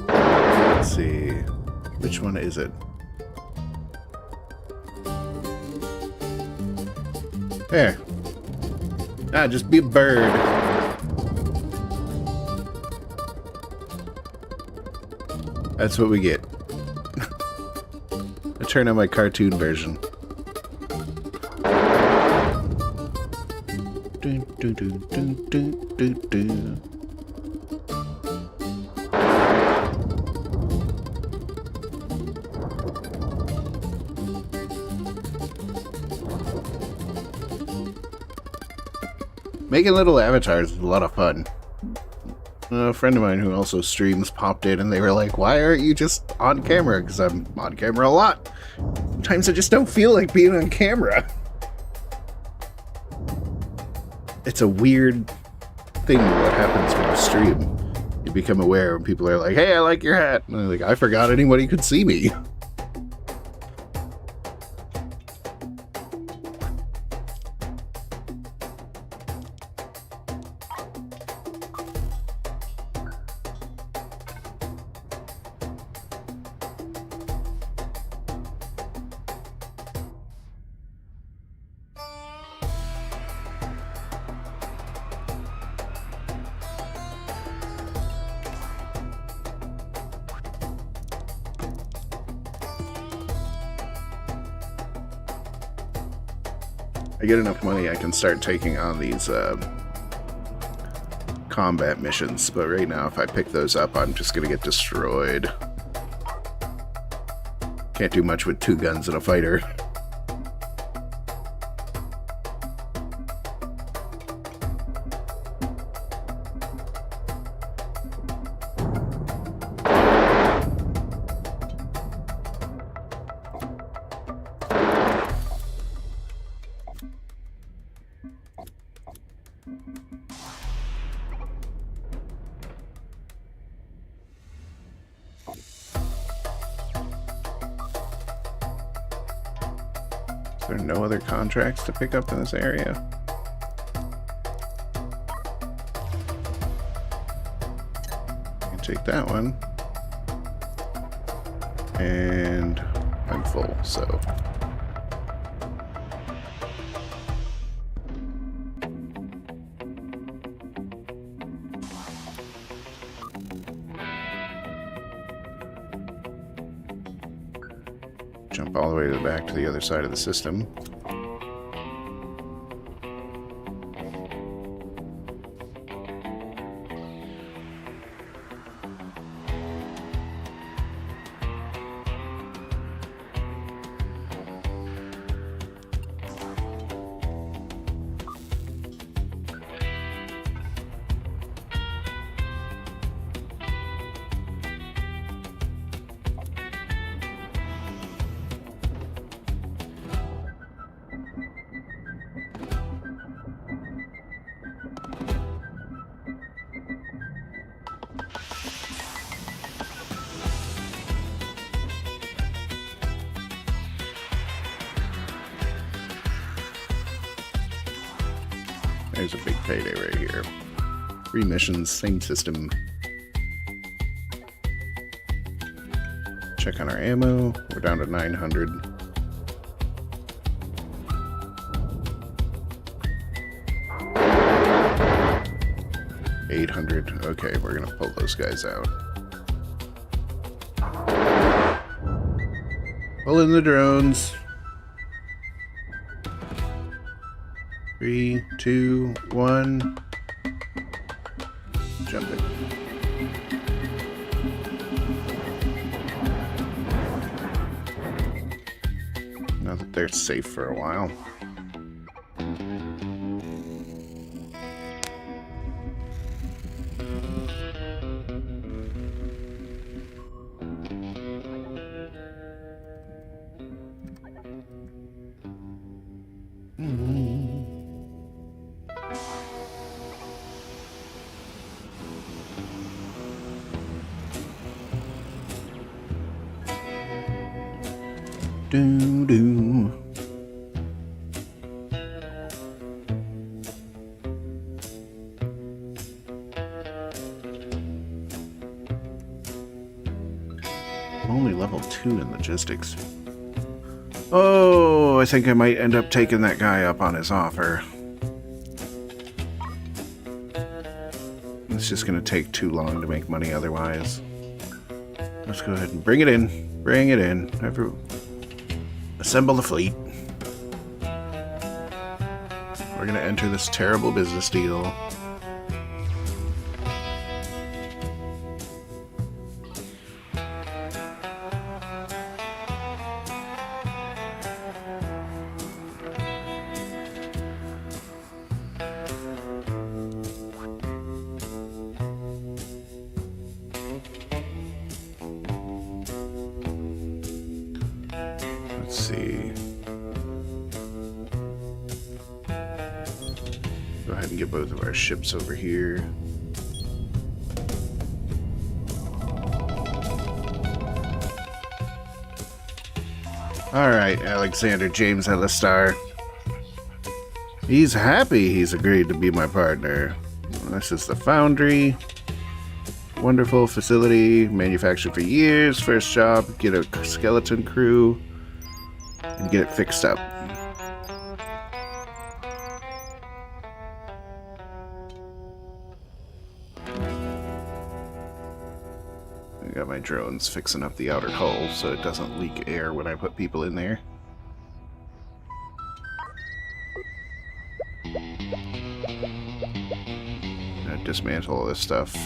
Let's see. Which one is it? There. Ah, just be a bird. That's what we get. I turn on my cartoon version. Do, do, do, do, do, do. Making little avatars is a lot of fun. A friend of mine who also streams popped in and they were like, why aren't you just on camera? Because I'm on camera a lot. Sometimes I just don't feel like being on camera. It's a weird thing what happens when you stream. You become aware when people are like, hey, I like your hat. And I'm like, I forgot anybody could see me. I get enough money, I can start taking on these combat missions, but right now if I pick those up, I'm just gonna get destroyed. Can't do much with 2 guns and a fighter. There are no other contracts to pick up in this area. I can take that one. And I'm full, so. Jump all the way to the back to the other side of the system. There's a big payday right here. 3 missions, same system. Check on our ammo. We're down to 900. $800. Okay, we're gonna pull those guys out. Pull in the drones. 3, 2, 1. Jump it. Now that they're safe for a while. Do. I'm only level 2 in logistics. Oh, I think I might end up taking that guy up on his offer. It's just gonna take too long to make money otherwise. Let's go ahead and bring it in. Bring it in. Assemble the fleet. We're gonna enter this terrible business deal. Go ahead and get both of our ships over here. Alright, Alexander James Ellistar. He's happy he's agreed to be my partner. This is the foundry. Wonderful facility, manufactured for years. First job, get a skeleton crew and get it fixed up. I got my drones fixing up the outer hull so it doesn't leak air when I put people in there. Dismantle all this stuff.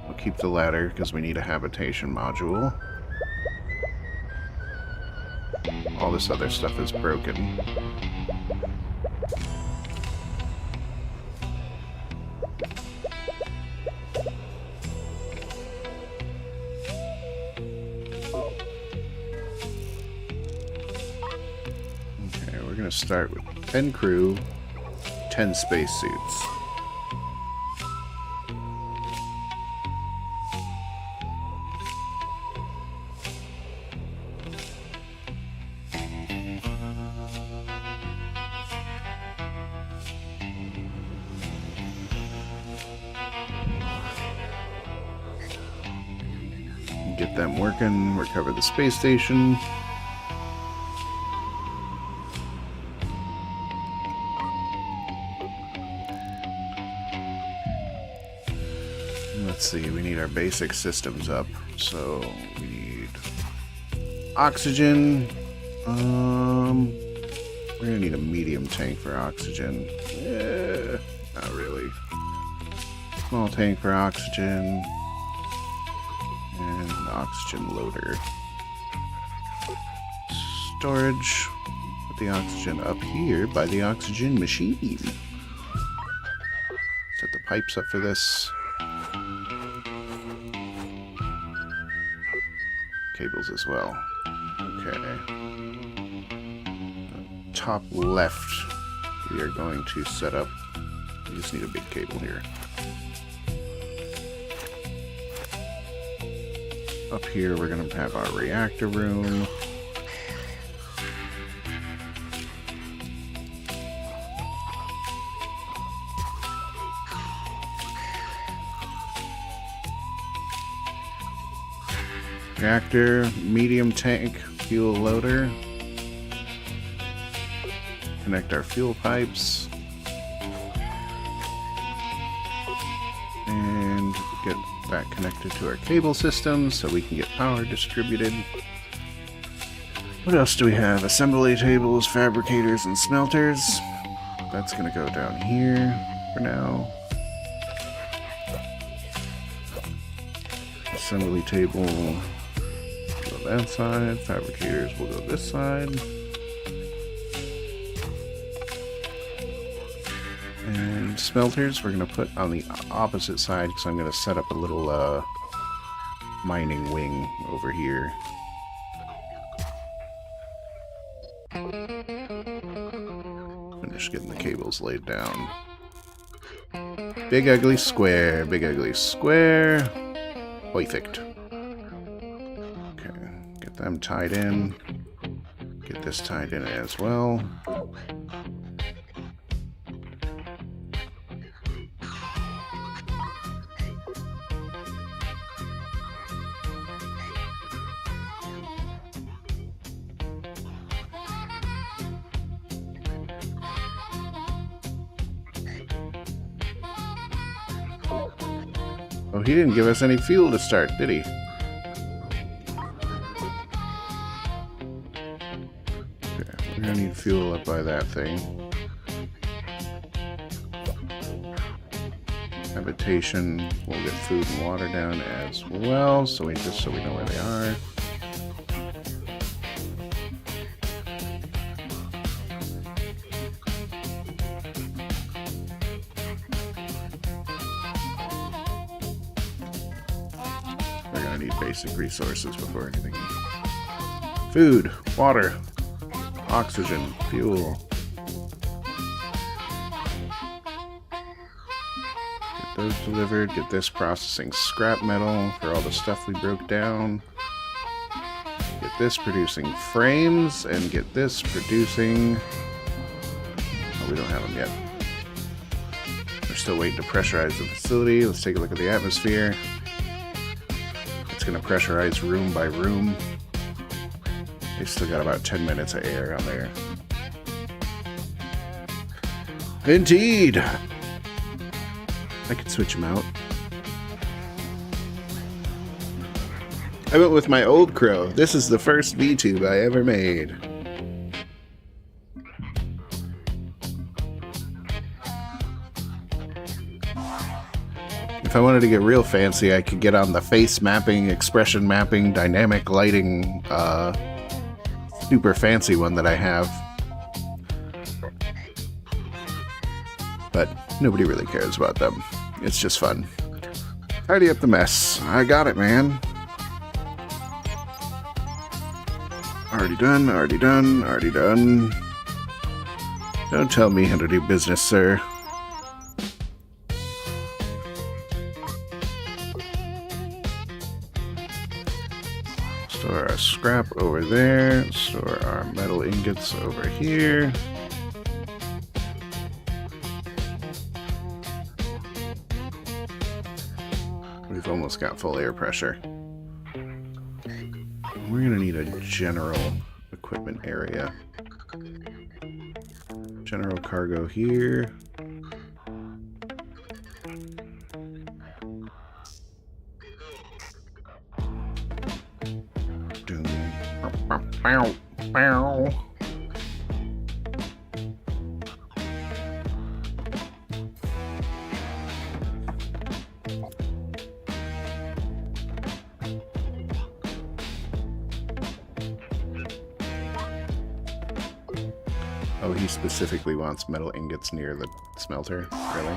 We'll keep the ladder because we need a habitation module. All this other stuff is broken. Okay, we're gonna start with 10 crew, 10 spacesuits. Get them working, recover the space station. Let's see, we need our basic systems up. So we need oxygen. We're gonna need a medium tank for oxygen. Not really. Small tank for oxygen. And oxygen loader. Storage. Put the oxygen up here by the oxygen machine. Set the pipes up for this. Cables as well. Okay. Top left, we are going to set up. We just need a big cable here. Up here, we're going to have our reactor room. Reactor, medium tank, fuel loader. Connect our fuel pipes. And get that connected to our cable system so we can get power distributed. What else do we have? Assembly tables, fabricators, and smelters. That's going to go down here for now. Assembly table will go that side. Fabricators will go this side. And smelters we're going to put on the opposite side because I'm going to set up a little mining wing over here. Finish getting the cables laid down. Big ugly square, big ugly square. Perfect. Okay, get them tied in. Get this tied in as well. Oh, he didn't give us any fuel to start, did he? Okay, we're gonna need fuel up by that thing. Habitation, we'll get food and water down as well, so we know where they are. Basic resources before anything. Food, water, oxygen, fuel. those delivered. Get this processing scrap metal for all the stuff we broke down. Get this producing frames, and get this producing... Oh, we don't have them yet. We're still waiting to pressurize the facility. Let's take a look at the atmosphere. It's going to pressurize room by room. They've still got about 10 minutes of air on there. Indeed! I could switch them out. I went with my old crow. This is the first V-tube I ever made. If I wanted to get real fancy, I could get on the face mapping, expression mapping, dynamic lighting, super fancy one that I have. But nobody really cares about them. It's just fun. Tidy up the mess. I got it, man. Already done, already done, already done. Don't tell me how to do business, sir. Store our scrap over there. Store our metal ingots over here. We've almost got full air pressure. We're going to need a general equipment area. General cargo here. Bow, bow. Oh, he specifically wants metal ingots near the smelter, really?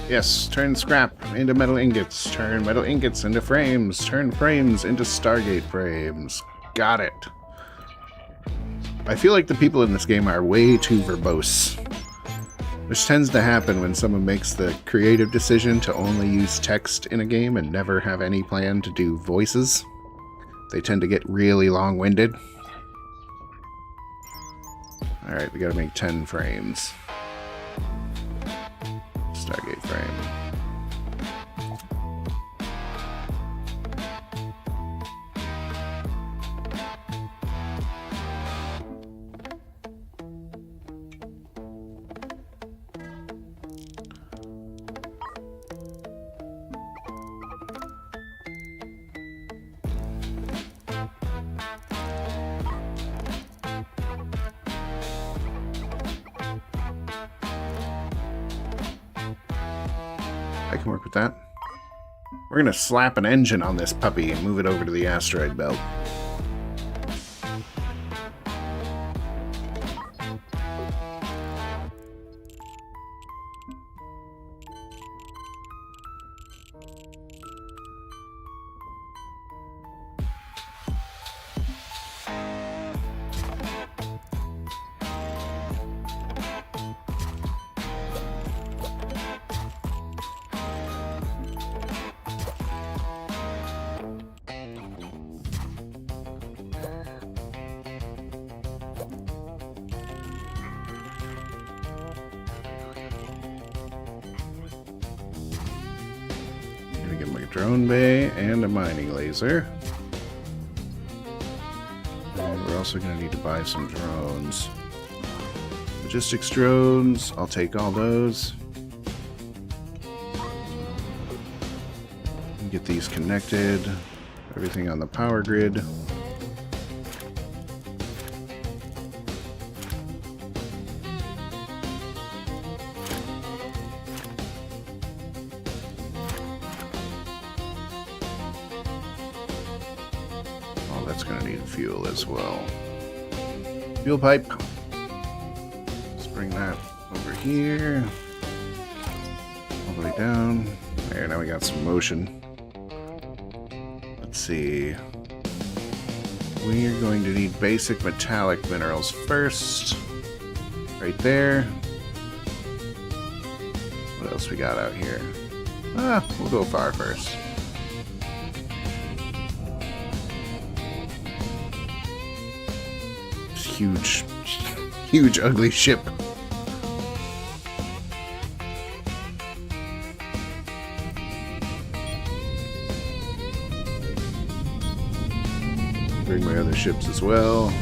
Yes, turn scrap into metal ingots, turn metal ingots into frames, turn frames into Stargate frames. Got it. I feel like the people in this game are way too verbose, which tends to happen when someone makes the creative decision to only use text in a game and never have any plan to do voices. They tend to get really long-winded. Alright, we gotta make 10 frames. Stargate frame. I can work with that. We're gonna slap an engine on this puppy and move it over to the asteroid belt. Get my drone bay and a mining laser. And we're also going to need to buy some drones. Logistics drones, I'll take all those. Get these connected. Everything on the power grid. That's going to need fuel as well. Fuel pipe. Let's bring that over here. All the way down. There, now we got some motion. Let's see. We're going to need basic metallic minerals first. Right there. What else we got out here? We'll go far first. Huge, huge, ugly ship. Bring my other ships as well.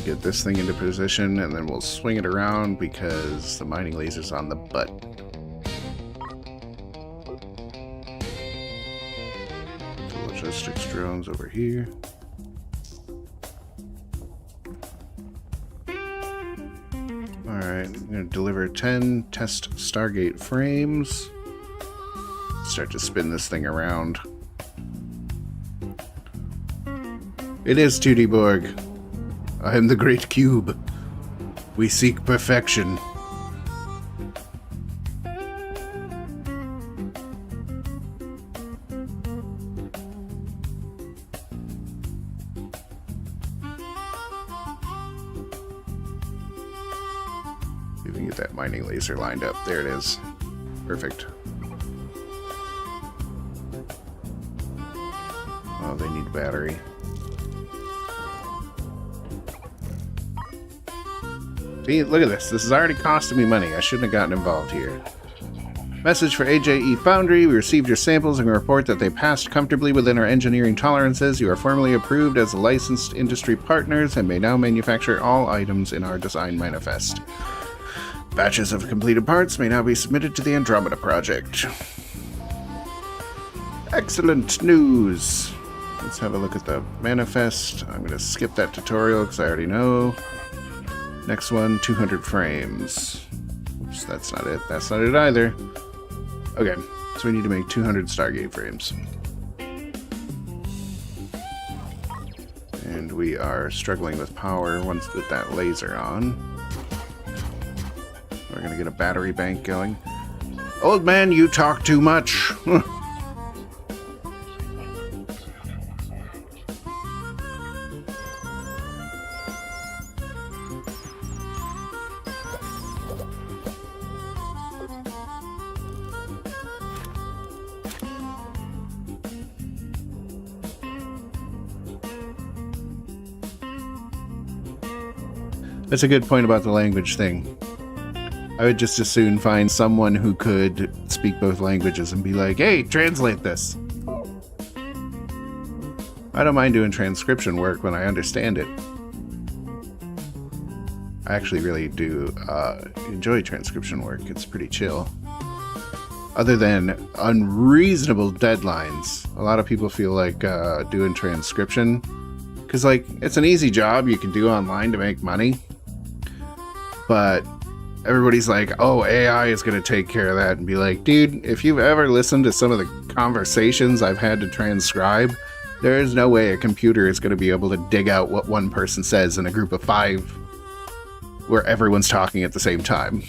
Get this thing into position, and then we'll swing it around because the mining laser's on the butt. The logistics drones over here. Alright, I'm going to deliver 10 test Stargate frames. Start to spin this thing around. It is 2D Borg. I am the Great Cube. We seek perfection. See if we can get that mining laser lined up. There it is. Perfect. Oh, they need battery. See, look at this. This is already costing me money. I shouldn't have gotten involved here. Message for AJE Foundry. We received your samples and report that they passed comfortably within our engineering tolerances. You are formally approved as licensed industry partners and may now manufacture all items in our design manifest. Batches of completed parts may now be submitted to the Andromeda Project. Excellent news. Let's have a look at the manifest. I'm going to skip that tutorial because I already know. Next one, 200 frames. Oops, that's not it. That's not it either. Okay, so we need to make 200 Stargate frames. And we are struggling with power once with that laser on. We're gonna get a battery bank going. Old man, you talk too much. That's a good point about the language thing. I would just as soon find someone who could speak both languages and be like, hey, translate this. I don't mind doing transcription work when I understand it. I actually really do enjoy transcription work. It's pretty chill. Other than unreasonable deadlines, a lot of people feel like doing transcription, because like it's an easy job you can do online to make money. But everybody's like, oh, AI is going to take care of that, and be like, dude, if you've ever listened to some of the conversations I've had to transcribe, there is no way a computer is going to be able to dig out what one person says in a group of 5 where everyone's talking at the same time.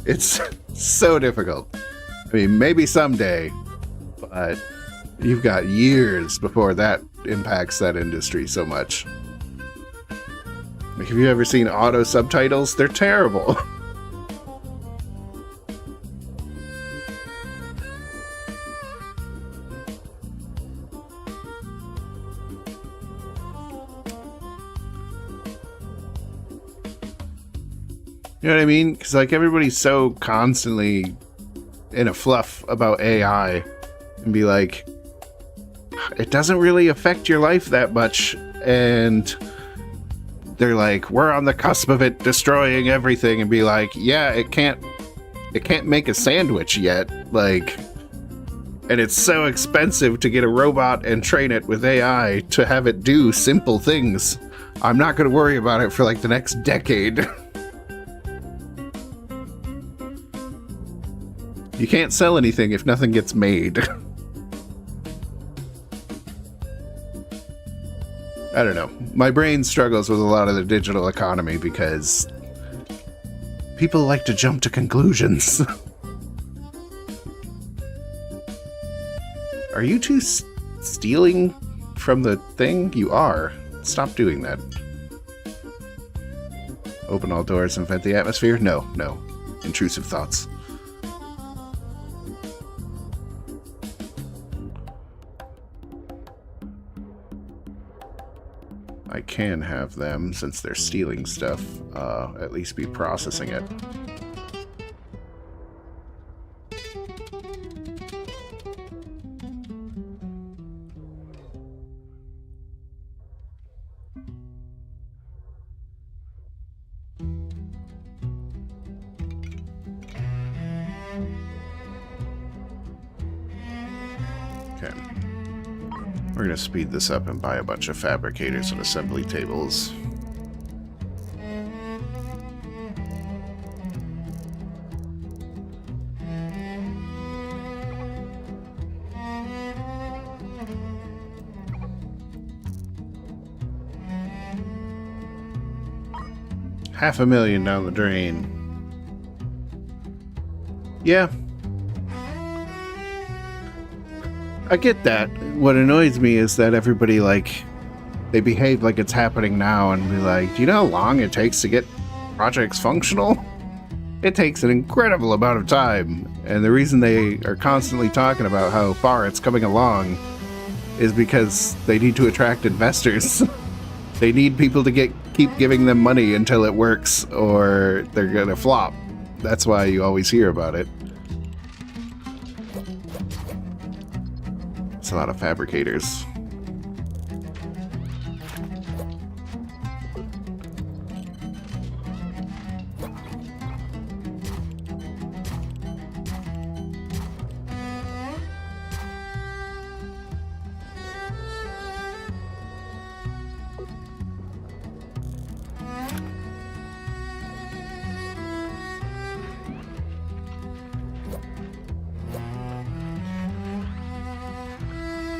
It's so difficult. I mean, maybe someday, but you've got years before that impacts that industry so much. Like, have you ever seen auto subtitles? They're terrible. You know what I mean? Because like everybody's so constantly in a fluff about AI and be like, it doesn't really affect your life that much, and they're like, we're on the cusp of it destroying everything, and be like, yeah, it can't make a sandwich yet, like, and it's so expensive to get a robot and train it with AI to have it do simple things. I'm not going to worry about it for like the next decade. You can't sell anything if nothing gets made. I don't know. My brain struggles with a lot of the digital economy because people like to jump to conclusions. Are you two stealing from the thing? You are. Stop doing that. Open all doors and vent the atmosphere? No, no. Intrusive thoughts. I can have them, since they're stealing stuff, at least be processing it. Okay. We're going to speed this up and buy a bunch of fabricators and assembly tables. $500,000 down the drain. Yeah. I get that. What annoys me is that everybody, like, they behave like it's happening now and be like, do you know how long it takes to get projects functional? It takes an incredible amount of time. And the reason they are constantly talking about how far it's coming along is because they need to attract investors. They need people to keep giving them money until it works, or they're gonna flop. That's why you always hear about it. It's a lot of fabricators.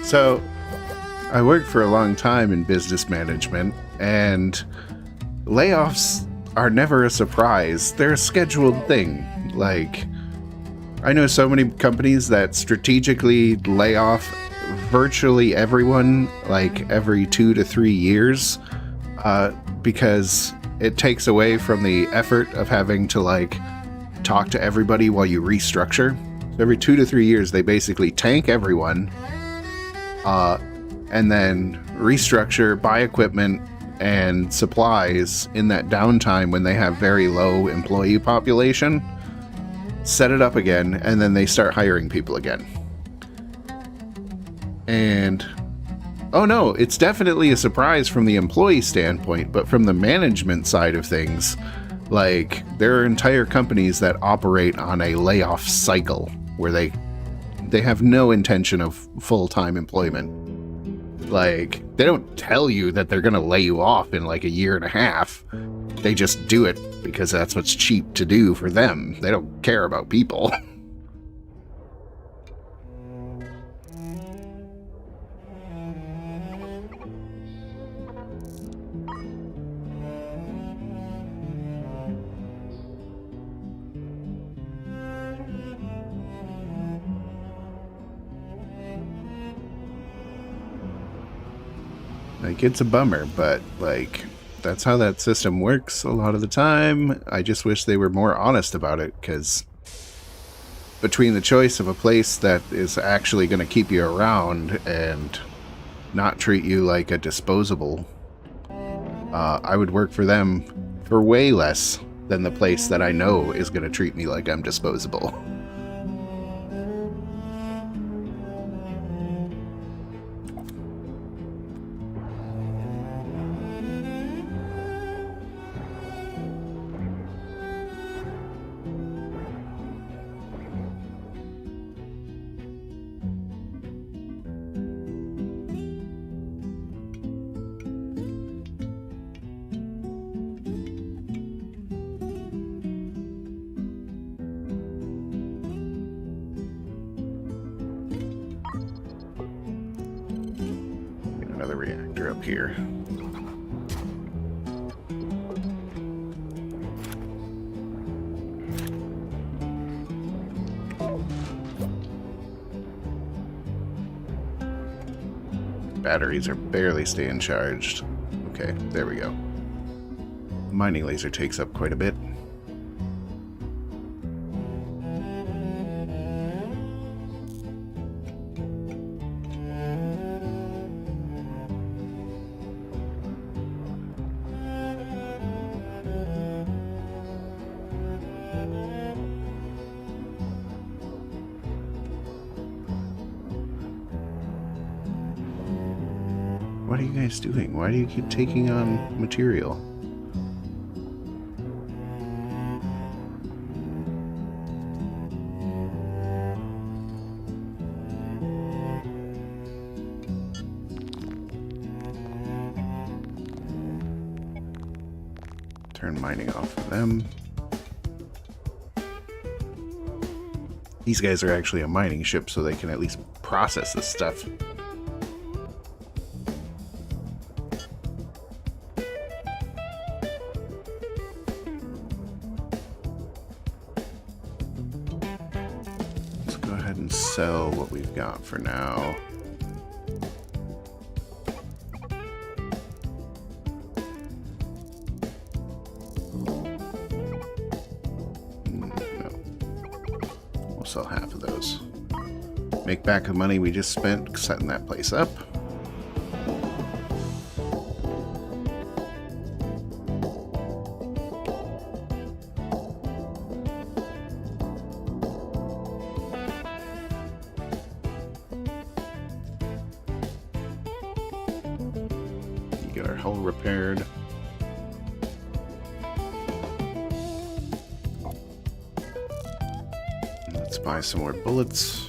So, I worked for a long time in business management, and layoffs are never a surprise. They're a scheduled thing. Like, I know so many companies that strategically lay off virtually everyone, like, every 2 to 3 years, because it takes away from the effort of having to, like, talk to everybody while you restructure. So every 2 to 3 years, they basically tank everyone, and then restructure, buy equipment and supplies in that downtime when they have very low employee population, set it up again, and then they start hiring people again. And, oh no, it's definitely a surprise from the employee standpoint, but from the management side of things, like, there are entire companies that operate on a layoff cycle where they have no intention of full-time employment. Like, they don't tell you that they're gonna lay you off in like a year and a half. They just do it because that's what's cheap to do for them. They don't care about people. Like, it's a bummer, but, like, that's how that system works a lot of the time. I just wish they were more honest about it, because between the choice of a place that is actually going to keep you around and not treat you like a disposable, I would work for them for way less than the place that I know is going to treat me like I'm disposable. reactor up here. Batteries are barely staying charged. Okay, there we go. The mining laser takes up quite a bit. What are you guys doing? Why do you keep taking on material? Turn mining off for them. These guys are actually a mining ship, so they can at least process this stuff. Sell what we've got for now. No. We'll sell half of those. Make back the money we just spent setting that place up. Get our hull repaired. Let's buy some more bullets.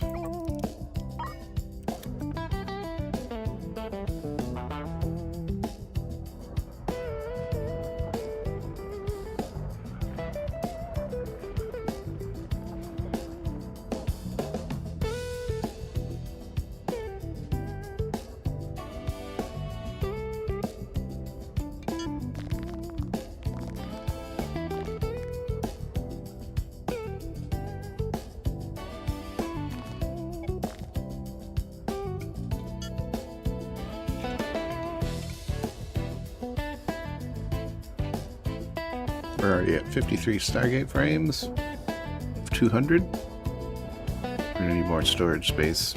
We're already at 53 Stargate frames of 200. We're gonna need more storage space.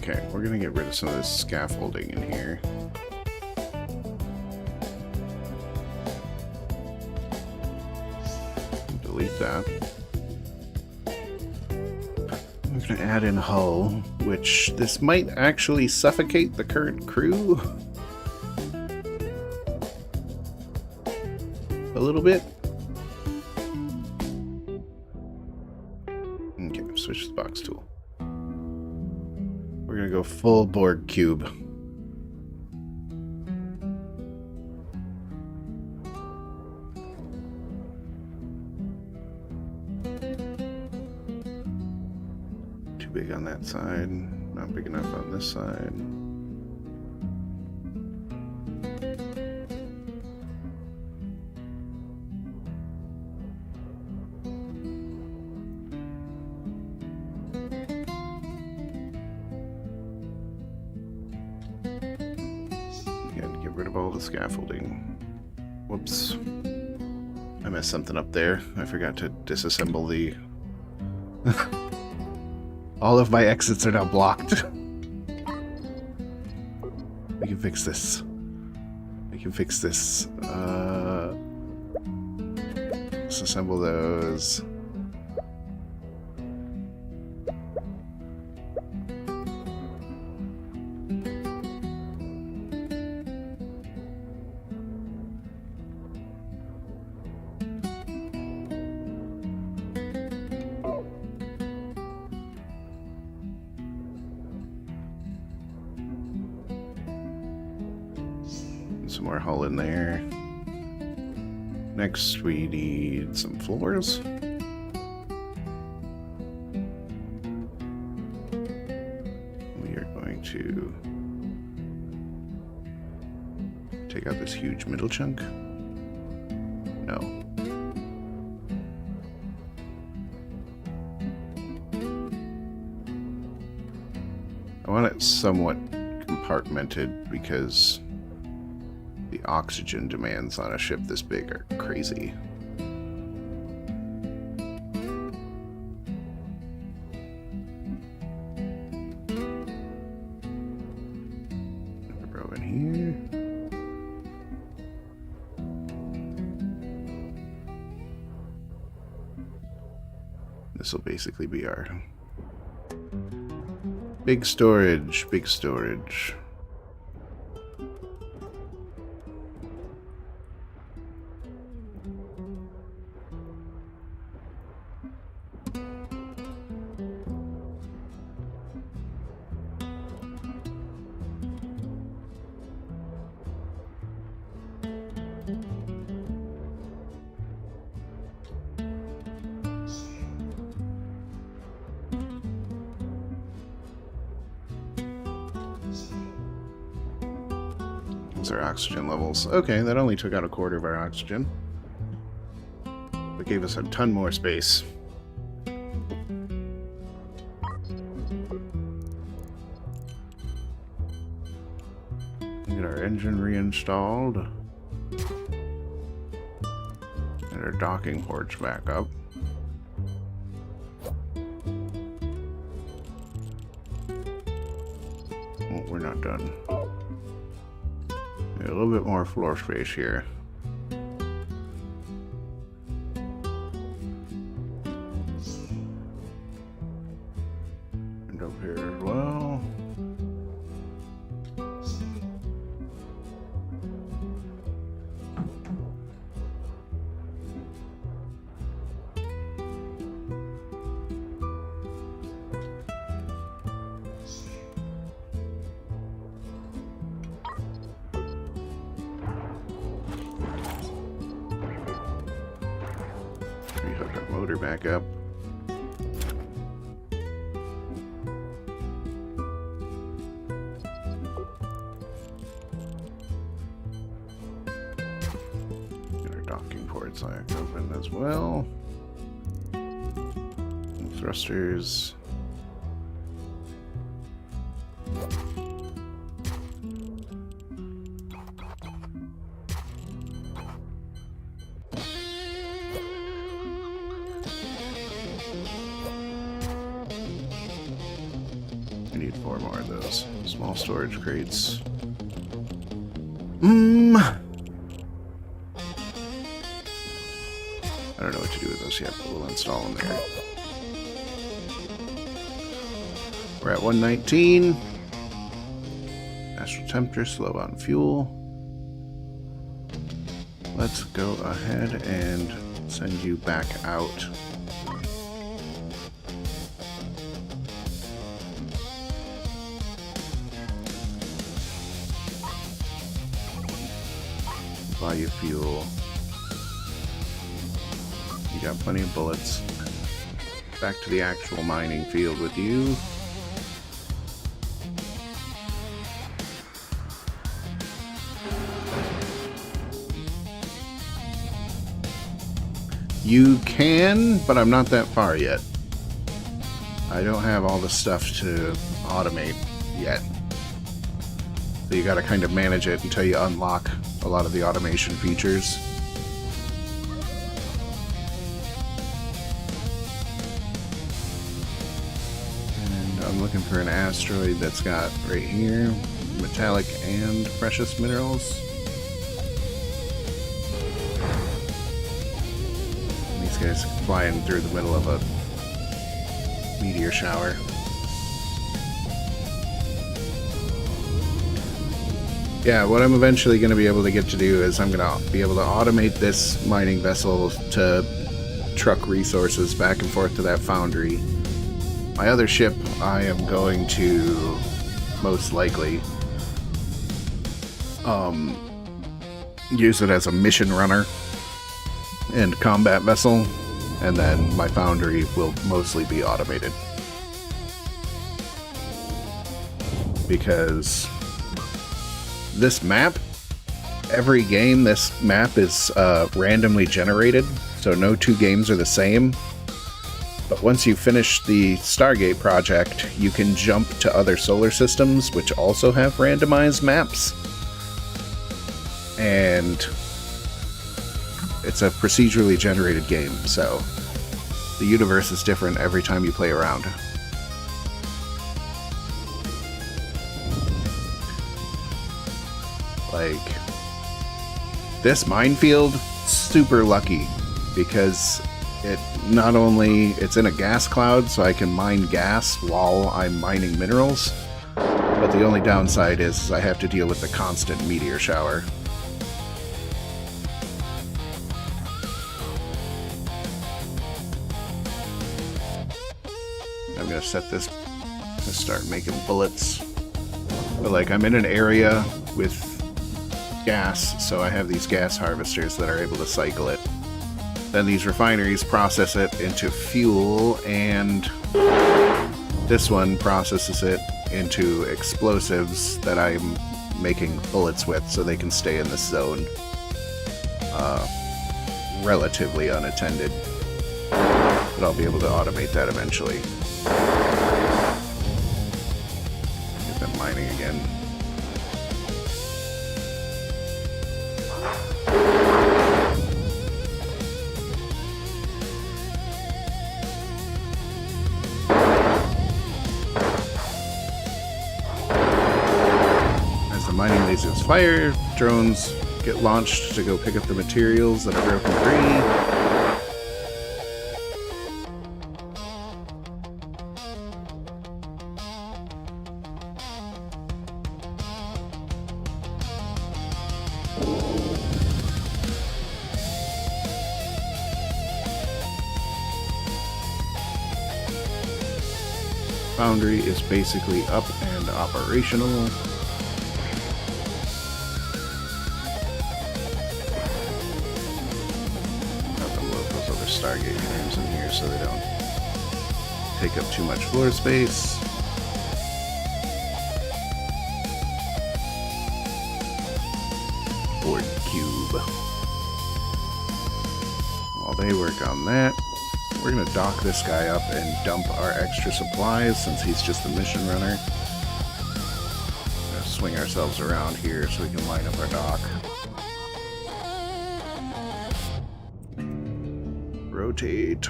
Okay, we're gonna get rid of some of this scaffolding in here. Delete that. We're gonna add in hull, which this might actually suffocate the current crew a little bit. Okay, switch the box tool. We're gonna go full Borg cube. Too big on that side, not big enough on this side. the scaffolding. Whoops. I messed something up there. I forgot to disassemble the... All of my exits are now blocked. We can fix this. We can fix this. Disassemble those. Some more hull in there. Next, we need some floors. We are going to take out this huge middle chunk. No. I want it somewhat compartmented because the oxygen demands on a ship this big are crazy. Throw in here. This will basically be our big storage, big storage. Our oxygen levels. Okay, that only took out a quarter of our oxygen, but gave us a ton more space. Get our engine reinstalled and our docking ports back up. Oh, we're not done. A little bit more floor space here. And up here as well. Hook our motor back up. Get our docking ports open as well. And thrusters. We need 4 more of those small storage crates. I don't know what to do with those yet, but we'll install them there. We're at 119. Astral temperature, slow on fuel. Let's go ahead and send you back out. Buy you fuel. You got plenty of bullets. Back to the actual mining field with you. You can, but I'm not that far yet. I don't have all the stuff to automate yet. So you gotta kind of manage it until you unlock a lot of the automation features. And I'm looking for an asteroid that's got right here metallic and precious minerals. These guys flying through the middle of a meteor shower. Yeah, what I'm eventually going to be able to get to do is I'm going to be able to automate this mining vessel to truck resources back and forth to that foundry. My other ship, I am going to most likely use it as a mission runner and combat vessel, and then my foundry will mostly be automated. Because this map, every game, this map is randomly generated, so no two games are the same. But once you finish the Stargate project, you can jump to other solar systems, which also have randomized maps. And it's a procedurally generated game, so the universe is different every time you play around. Like, this minefield, super lucky, because it not only, it's in a gas cloud, so I can mine gas while I'm mining minerals, but the only downside is I have to deal with the constant meteor shower. I'm gonna set this to start making bullets. But like, I'm in an area with gas, so I have these gas harvesters that are able to cycle it. Then these refineries process it into fuel, and this one processes it into explosives that I'm making bullets with so they can stay in this zone relatively unattended. But I'll be able to automate that eventually. Get them mining again. Mining lasers fire, drones get launched to go pick up the materials that are broken free. Foundry is basically up and operational. Stargate frames in here so they don't take up too much floor space. Board cube. While they work on that, we're going to dock this guy up and dump our extra supplies since he's just a mission runner. We're going to swing ourselves around here so we can line up our dock. Rotate.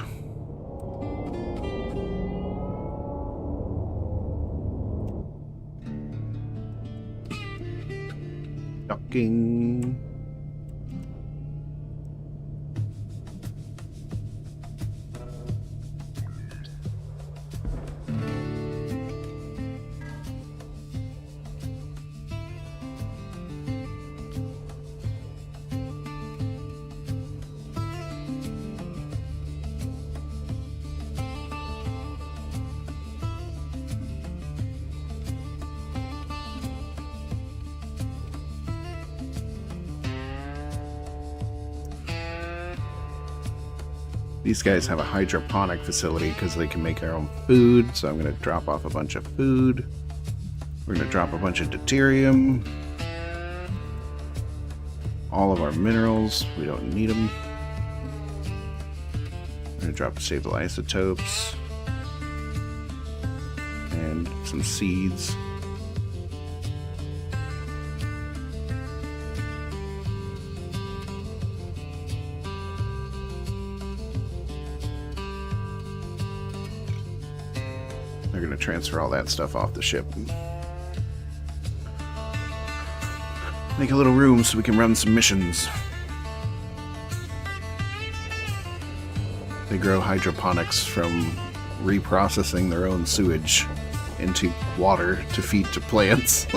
Docking. These guys have a hydroponic facility because they can make their own food, so I'm going to drop off a bunch of food. We're going to drop a bunch of deuterium. All of our minerals, we don't need them. We're going to drop stable isotopes. And some seeds. They're going to transfer all that stuff off the ship. Make a little room so we can run some missions. They grow hydroponics from reprocessing their own sewage into water to feed to plants.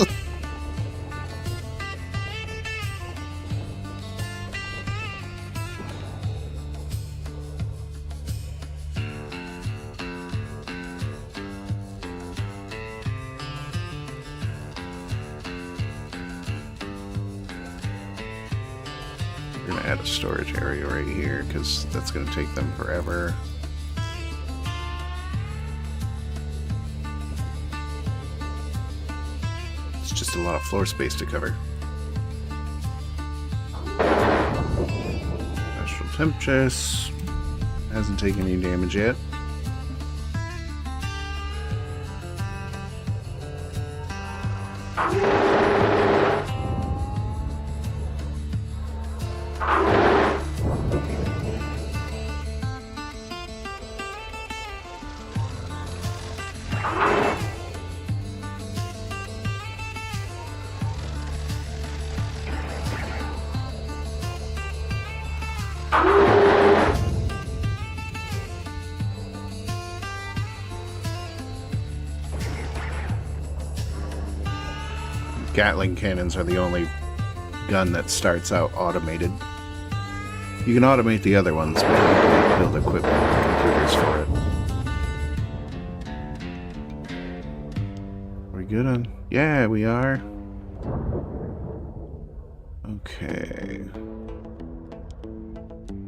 We're going to add a storage area right here because that's going to take them forever. It's just a lot of floor space to cover. Special temp chest. Hasn't taken any damage yet. Gatling cannons are the only gun that starts out automated. You can automate the other ones, but you have to build equipment and computers for it. Are we good on? Yeah, we are. Okay.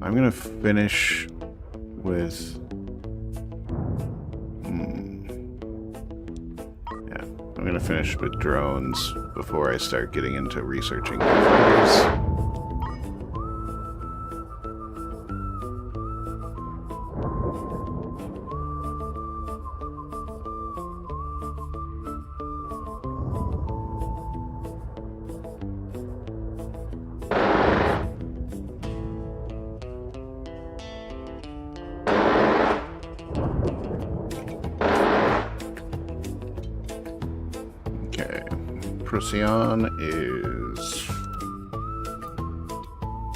I'm gonna finish with... I'm going to finish with drones before I start getting into researching fighters. Procyon is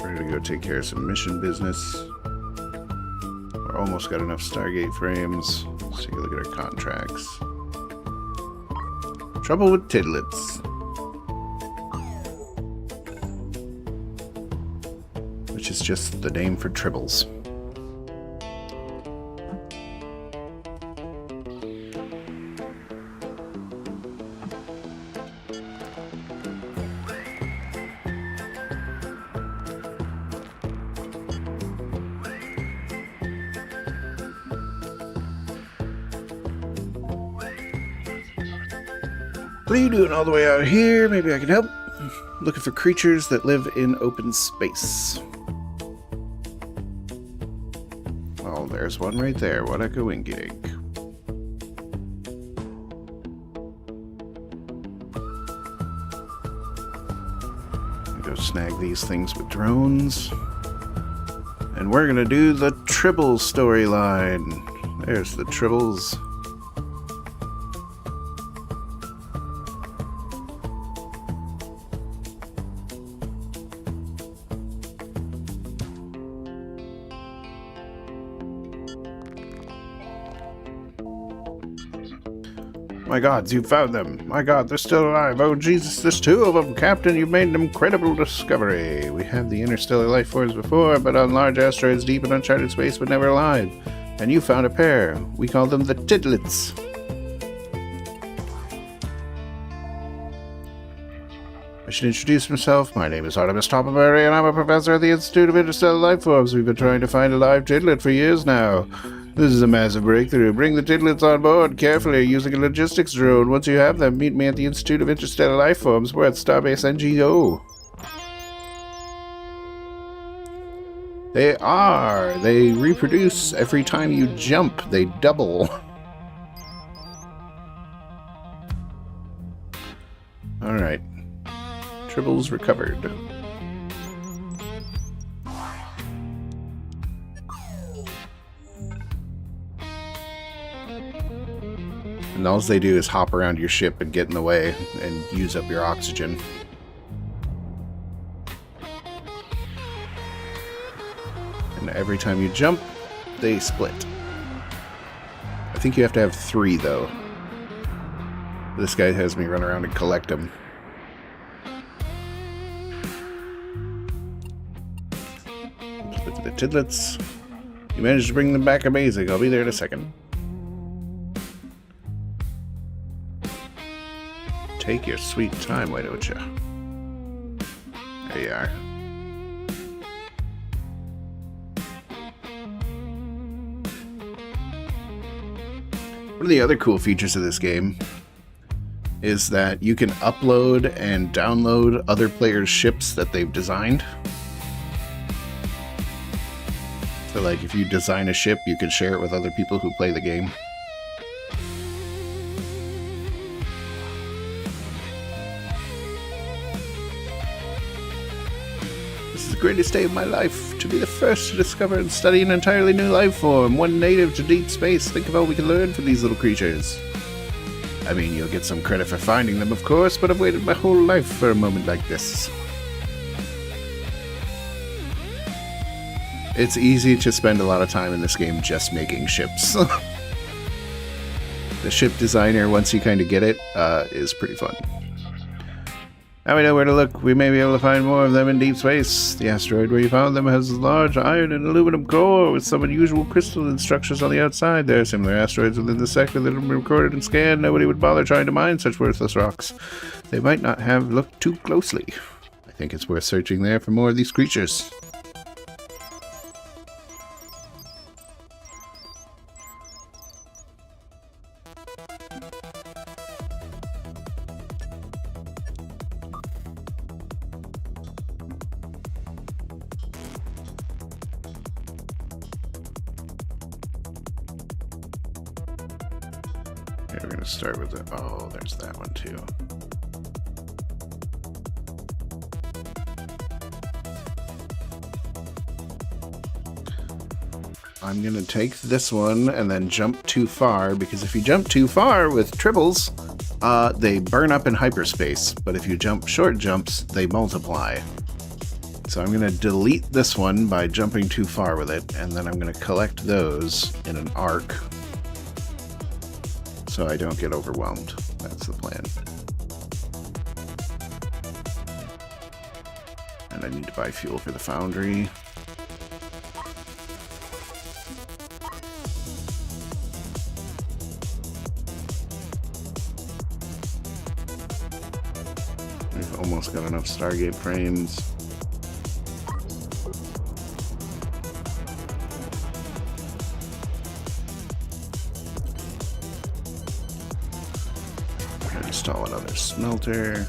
ready to go take care of some mission business. We're almost got enough Stargate frames. Let's take a look at our contracts. Trouble with Tidlets, which is just the name for tribbles. What are you doing all the way out here? Maybe I can help. Looking for creatures that live in open space. Well, there's one right there. What a coinkydink. Go snag these things with drones. And we're gonna do the Tribble storyline. There's the Tribbles. My gods, you found them. My god, they're still alive. Oh, Jesus, there's two of them. Captain, you've made an incredible discovery. We had the interstellar life forms before, but on large asteroids deep in uncharted space, but never alive. And you found a pair. We call them the Tidlets. I should introduce myself. My name is Artemis Toppleberry, and I'm a professor at the Institute of Interstellar Life Forms. We've been trying to find a live Tidlet for years now. This is a massive breakthrough. Bring the Tidlets on board carefully using a logistics drone. Once you have them, meet me at the Institute of Interstellar Life Forms. We're at Starbase NGO. They are. They reproduce every time you jump. They double. Alright. Tribbles recovered. And all they do is hop around your ship and get in the way and use up your oxygen. And every time you jump, they split. I think you have to have 3, though. This guy has me run around and collect them. Look at the tidlets. You managed to bring them back, amazing. I'll be there in a second. Take your sweet time, why don't you? There you are. One of the other cool features of this game is that you can upload and download other players' ships that they've designed. So like if you design a ship, you can share it with other people who play the game. This is the greatest day of my life, to be the first to discover and study an entirely new life form, one native to deep space. Think of all we can learn from these little creatures. I mean, you'll get some credit for finding them, of course, but I've waited my whole life for a moment like this. It's easy to spend a lot of time in this game just making ships. The ship designer, once you kind of get it, is pretty fun. Now we know where to look. We may be able to find more of them in deep space. The asteroid where you found them has a large iron and aluminum core with some unusual crystalline structures on the outside. There are similar asteroids within the sector that have been recorded and scanned. Nobody would bother trying to mine such worthless rocks. They might not have looked too closely. I think it's worth searching there for more of these creatures. We're going to start with the... Oh, there's that one too. I'm going to take this one and then jump too far, because if you jump too far with tribbles, they burn up in hyperspace. But if you jump short jumps, they multiply. So I'm going to delete this one by jumping too far with it, and then I'm going to collect those in an arc, so I don't get overwhelmed. That's the plan. And I need to buy fuel for the foundry. We've almost got enough Stargate frames. Install another smelter.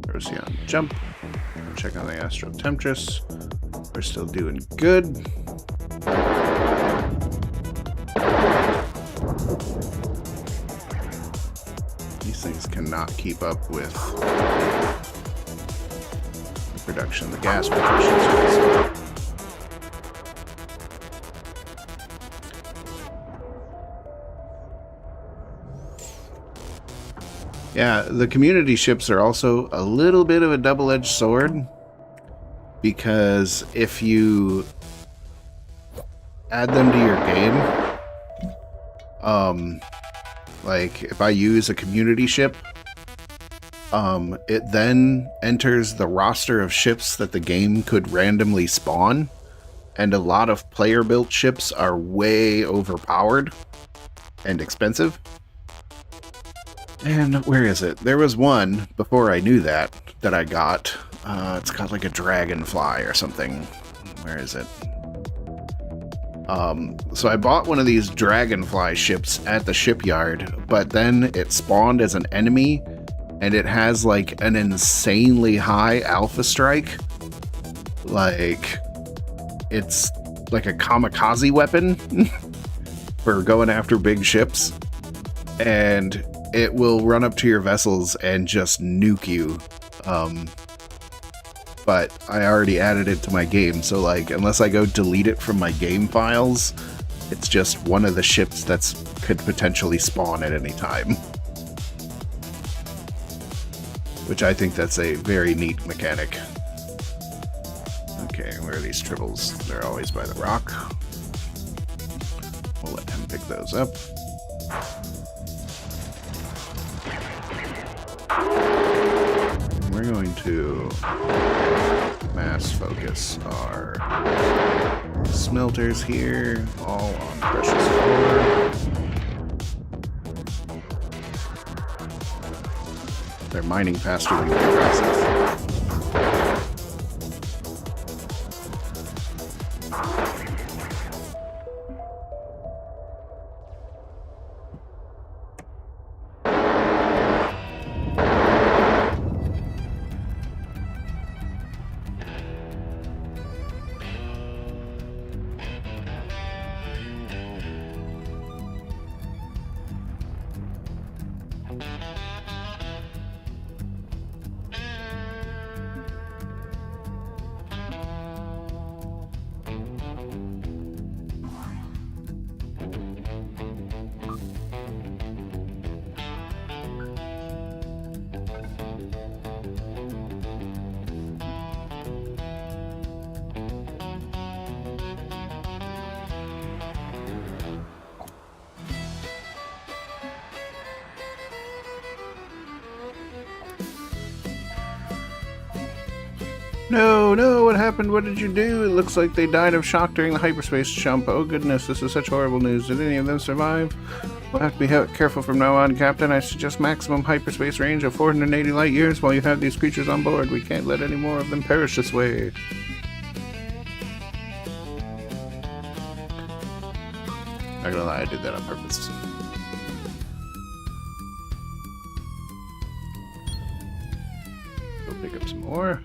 Procyon jump. Check on the Astro Temptress. We're still doing good. These things cannot keep up with production, the gas proficiency. Yeah, the community ships are also a little bit of a double-edged sword, because if you add them to your game, like if I use a community ship, it then enters the roster of ships that the game could randomly spawn, and a lot of player-built ships are way overpowered and expensive. And where is it? There was one, before I knew that I got. It's got like a dragonfly or something. Where is it? So I bought one of these dragonfly ships at the shipyard, but then it spawned as an enemy, and it has like an insanely high alpha strike. Like, it's like a kamikaze weapon for going after big ships. And it will run up to your vessels and just nuke you But I already added it to my game, so like, unless I go delete it from my game files, it's just one of the ships that's could potentially spawn at any time. Which I think that's a very neat mechanic. Okay, where are these tribbles? They're always by the rock. We'll let him pick those up. We're going to mass focus our smelters here, all on precious ore. They're mining faster than we can process. No, what happened? What did you do? It looks like they died of shock during the hyperspace jump. Oh goodness, this is such horrible news. Did any of them survive? We'll have to be careful from now on, Captain. I suggest maximum hyperspace range of 480 light years while you have these creatures on board. We can't let any more of them perish this way. Not gonna lie, I did that on purpose. Go pick up some more.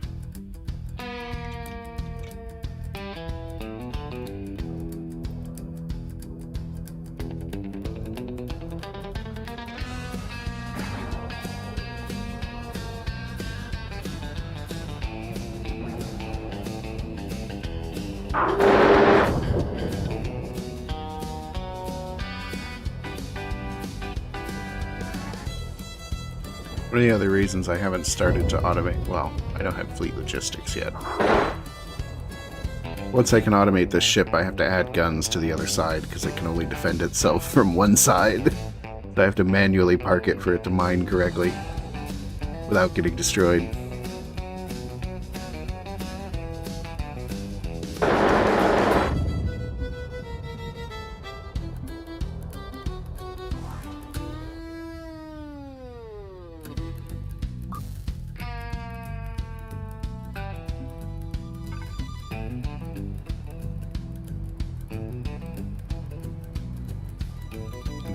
One of the other reasons I haven't started to automate, well, I don't have fleet logistics yet. Once I can automate this ship, I have to add guns to the other side because it can only defend itself from one side. So I have to manually park it for it to mine correctly without getting destroyed.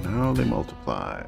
Now they multiply.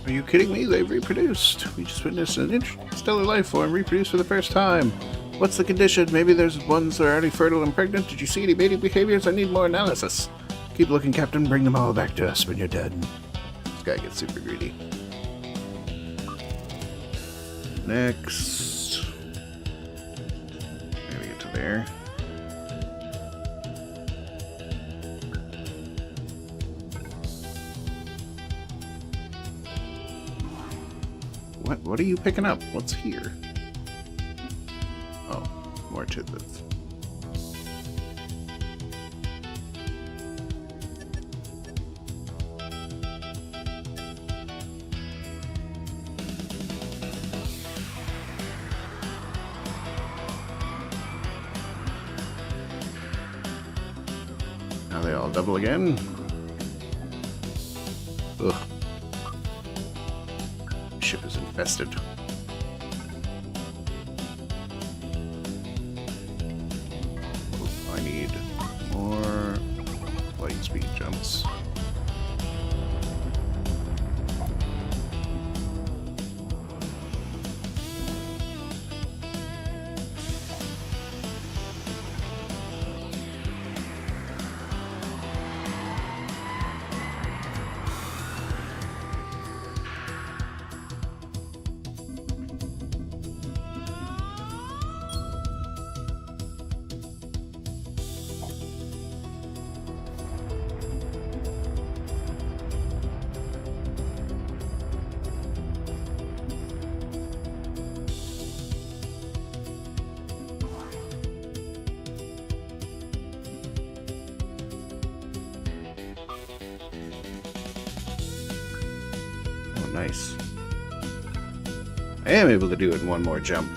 Are you kidding me? They've reproduced. We just witnessed an interstellar life form reproduce for the first time. What's the condition? Maybe there's ones that are already fertile and pregnant. Did you see any mating behaviors? I need more analysis. Keep looking, Captain. Bring them all back to us when you're dead. This guy gets super greedy. Next. Maybe get to there. What are you picking up? What's here? Oh, more tidbits. Now they all double again. Ugh. Ship is infested. I need more light speed jumps. nice. I am able to do it in one more jump.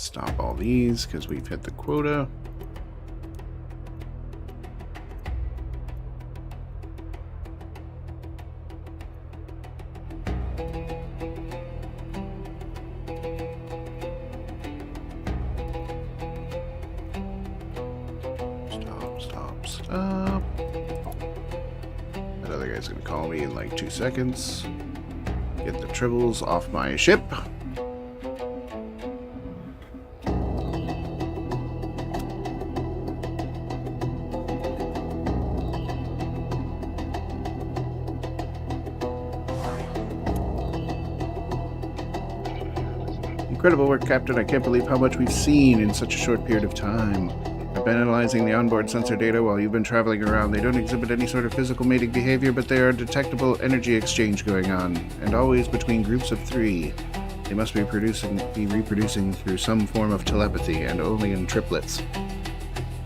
Stop all these because we've hit the quota. Stop. That other guy's gonna call me in like 2 seconds. Get the tribbles off my ship. Incredible work, Captain. I can't believe how much we've seen in such a short period of time. I've been analyzing the onboard sensor data while you've been traveling around. They don't exhibit any sort of physical mating behavior, but there are detectable energy exchange going on, and always between groups of 3. They must be reproducing through some form of telepathy, and only in triplets.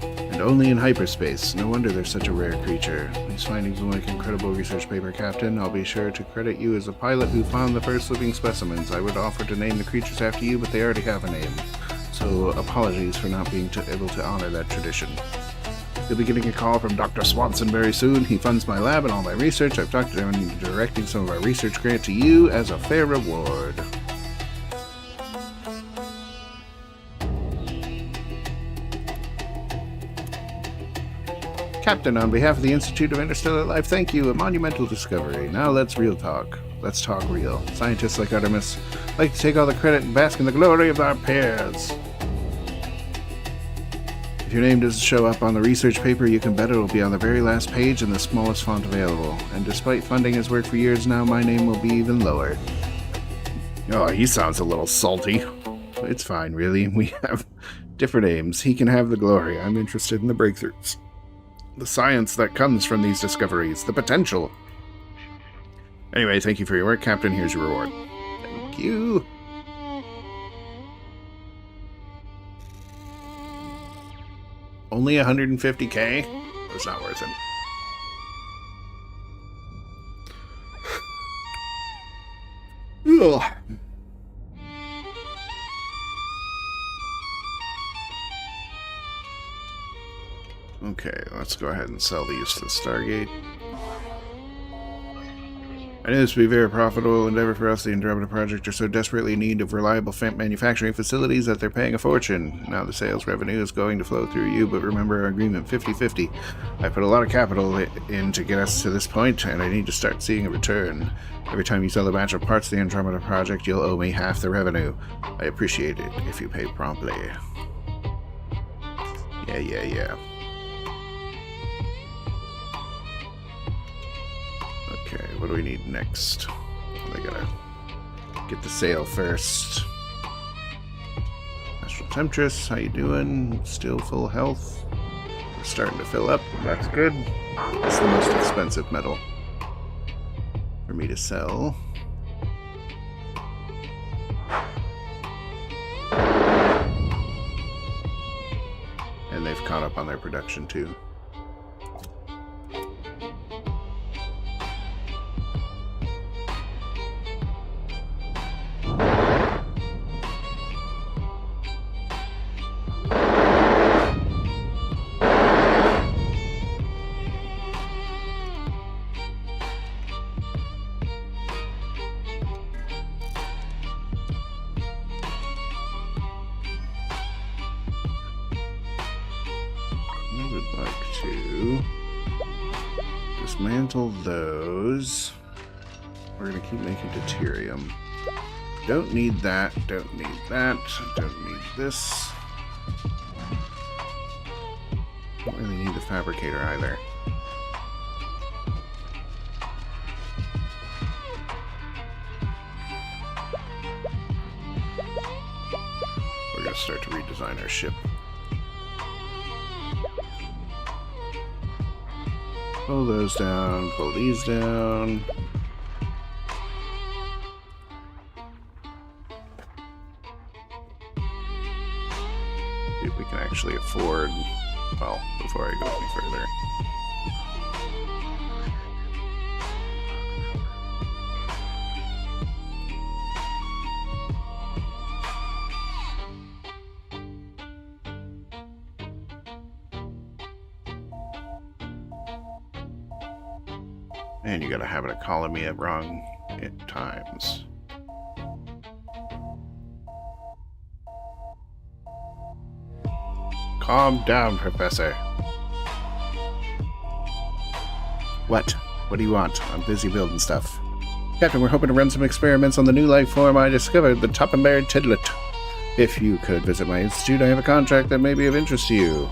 And only in hyperspace. No wonder they're such a rare creature. These findings will make incredible research paper, Captain. I'll be sure to credit you as the pilot who found the first living specimens. I would offer to name the creatures after you, but they already have a name. So apologies for not being able to honor that tradition. You'll be getting a call from Dr. Swanson very soon. He funds my lab and all my research. I've talked to him into directing some of our research grant to you as a fair reward. Captain, on behalf of the Institute of Interstellar Life, thank you. A monumental discovery. Now let's real talk. Let's talk real. Scientists like Artemis like to take all the credit and bask in the glory of our peers. If your name doesn't show up on the research paper, you can bet it'll be on the very last page in the smallest font available. And despite funding his work for years now, my name will be even lower. Oh, he sounds a little salty. It's fine, really. We have different aims. He can have the glory. I'm interested in the breakthroughs. The science that comes from these discoveries. The potential. Anyway, thank you for your work, Captain. Here's your reward. Thank you. Only 150k? That's not worth it. Ugh. Okay, let's go ahead and sell these to the Stargate. I knew this would be a very profitable endeavor for us. The Andromeda Project are so desperately in need of reliable manufacturing facilities that they're paying a fortune. Now the sales revenue is going to flow through you, but remember our agreement 50-50. I put a lot of capital in to get us to this point, and I need to start seeing a return. Every time you sell a batch of parts to the Andromeda Project, you'll owe me half the revenue. I appreciate it if you pay promptly. Yeah. Okay, what do we need next? I gotta get the sale first. Astral Temptress, how you doing? Still full health? We're starting to fill up. That's good. It's the most expensive metal for me to sell. And they've caught up on their production too. Dismantle those. We're going to keep making deuterium. Don't need that. Don't need that. Don't need this. Don't really need the fabricator either. We're going to start to redesign our ship. Pull those down, pull these down. See if we can actually afford, well, before I go any further. And you got a habit of calling me at wrong times. Calm down, Professor. What? What do you want? I'm busy building stuff. Captain, we're hoping to run some experiments on the new life form I discovered, the Toppenberry Tidlet. If you could visit my institute, I have a contract that may be of interest to you.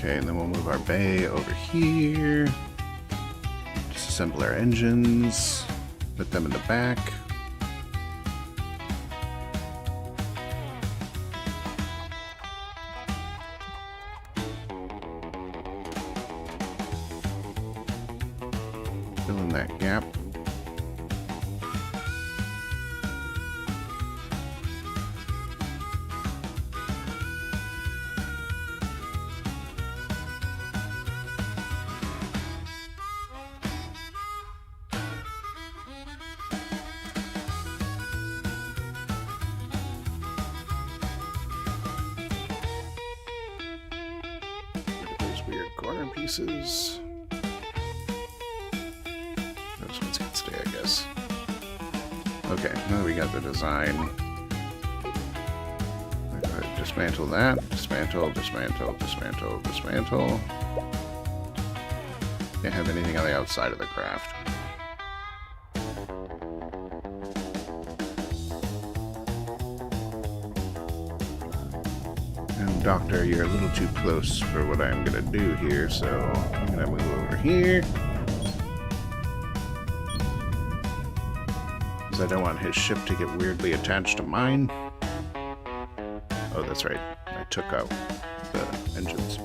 Okay, and then we'll move our bay over here. Disassemble our engines. Put them in the back. Fill in that gap. Pieces. Those ones can stay, I guess. Okay, now we got the design. Dismantle that. Dismantle, dismantle, dismantle, dismantle. Can't have anything on the outside of the craft. Doctor, you're a little too close for what I'm gonna do here, so I'm gonna move over here. Because I don't want his ship to get weirdly attached to mine. Oh, that's right. I took out the engines.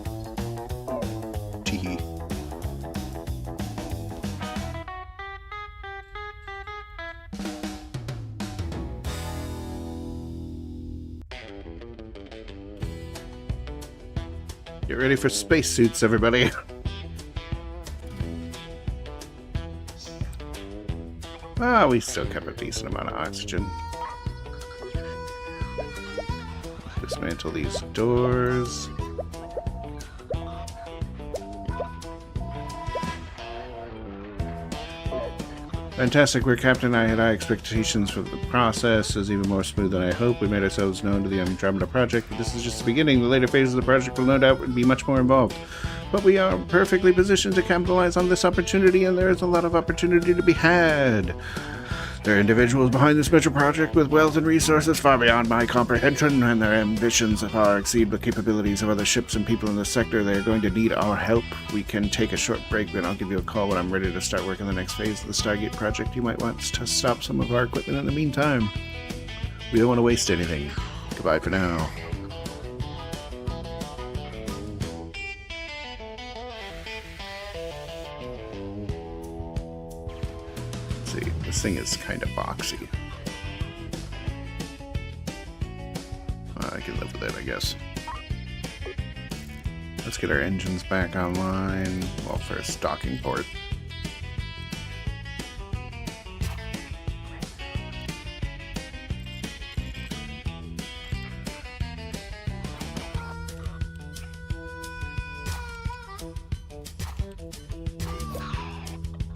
Teehee. Get ready for spacesuits, everybody. Ah, we still kept a decent amount of oxygen. Dismantle these doors. Fantastic work, Captain. I had high expectations for the process. It was even more smooth than I hoped. We made ourselves known to the Andromeda Project, but this is just the beginning. The later phases of the project will no doubt be much more involved. But we are perfectly positioned to capitalize on this opportunity, and there is a lot of opportunity to be had. There are individuals behind this major project with wealth and resources far beyond my comprehension, and their ambitions far exceed the capabilities of other ships and people in the sector. They are going to need our help. We can take a short break, then I'll give you a call when I'm ready to start working the next phase of the Stargate project. You might want to stop some of our equipment in the meantime. We don't want to waste anything. Goodbye for now. This thing is kind of boxy. I can live with it, I guess. Let's get our engines back online. Well, first, docking port.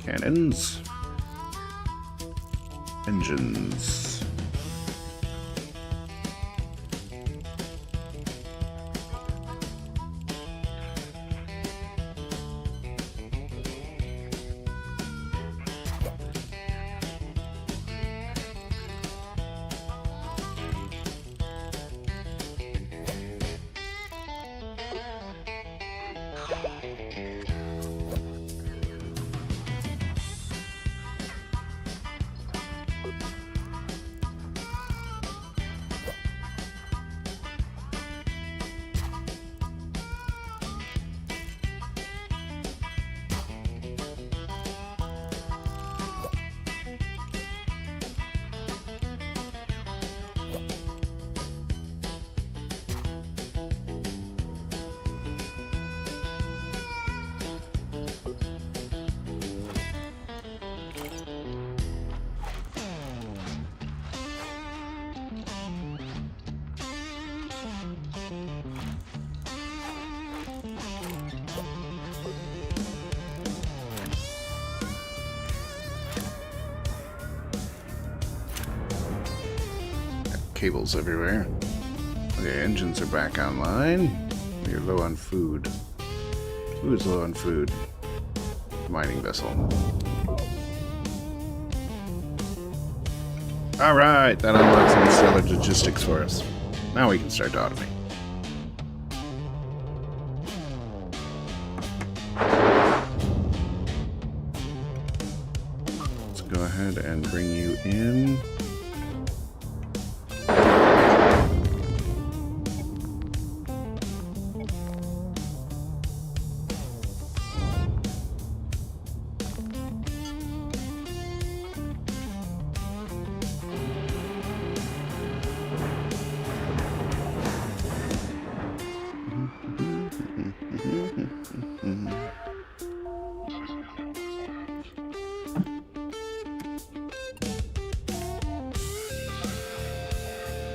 Cannons. Engines. Cables everywhere. Okay, engines are back online. We're low on food. Food's low on food. Mining vessel. Alright, that unlocks some stellar logistics for us. Now we can start to automate. Let's go ahead and bring you in.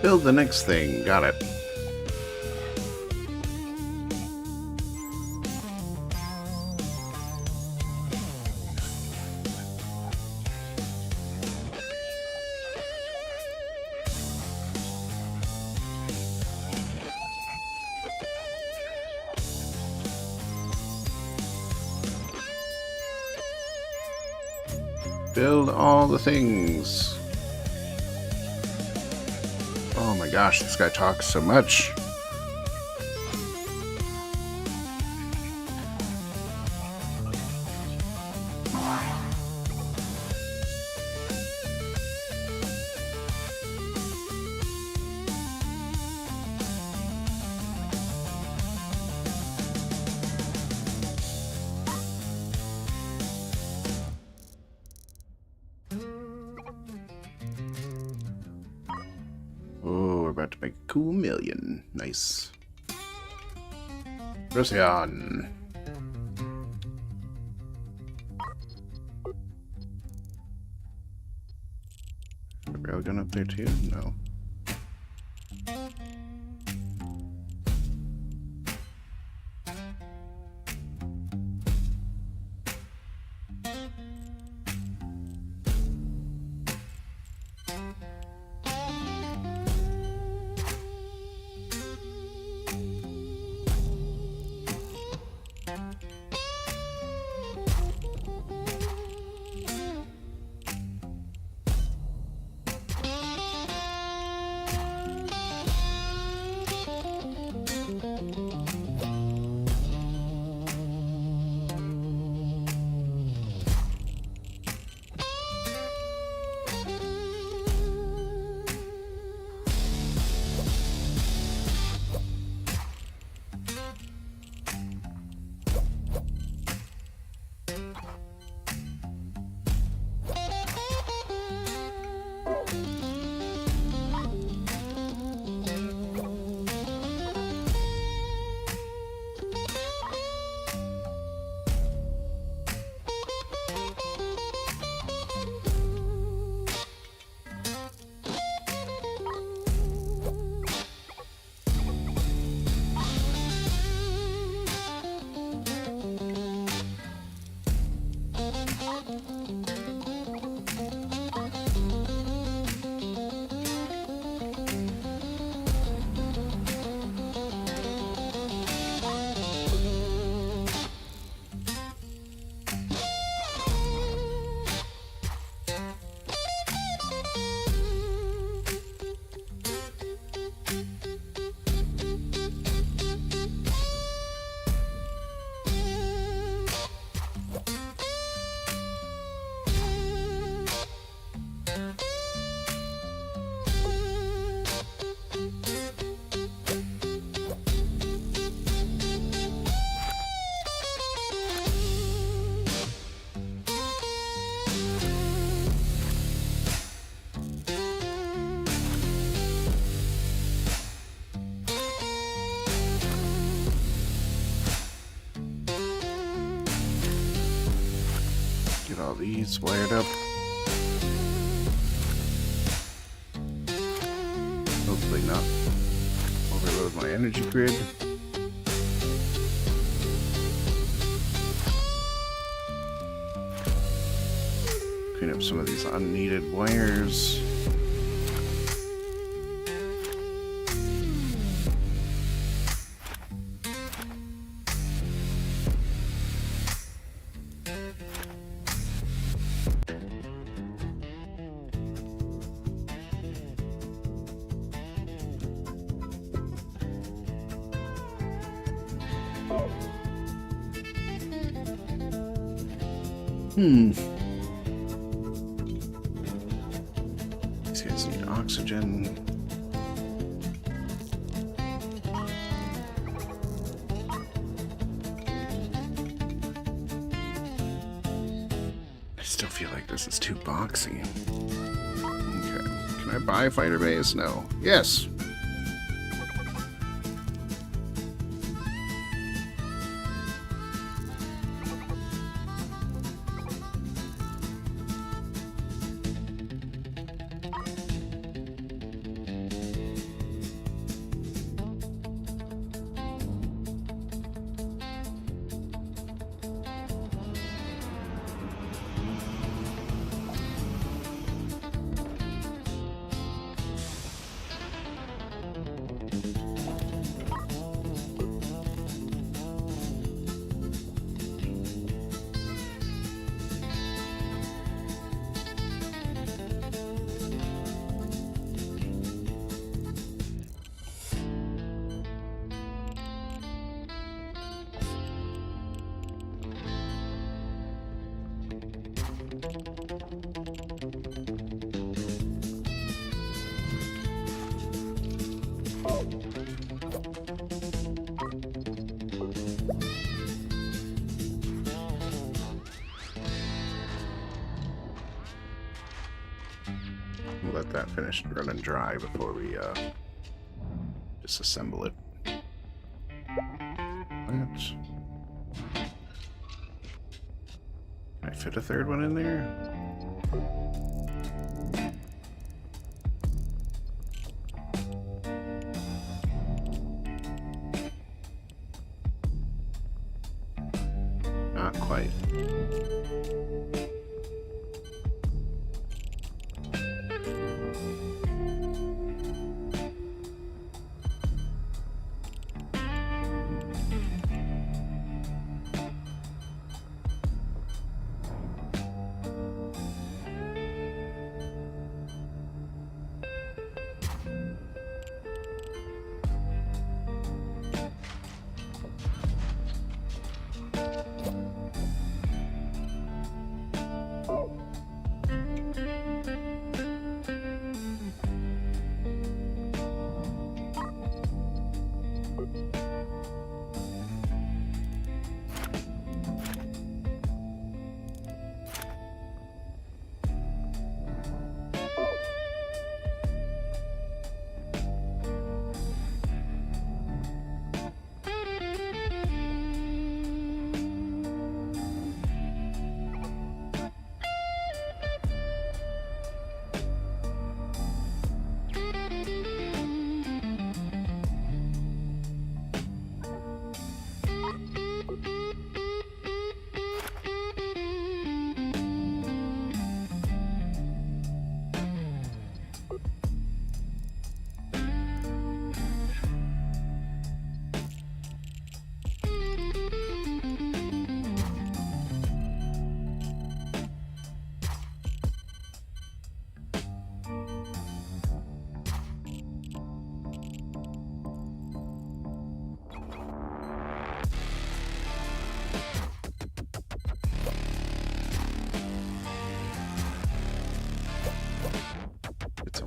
Build the next thing. Got it. Build all the things. Oh my gosh, this guy talks so much. Oh, we're about to make a cool million. Nice. Procyon. The railgun up there too? No. all these wired up. Hopefully not overload my energy grid. Clean up some of these unneeded wires. These guys need oxygen. I still feel like this is too boxy. Okay. Can I buy fighter base? No. Yes! We'll let that finish running dry before we disassemble it. Can I fit a third one in there? Not quite.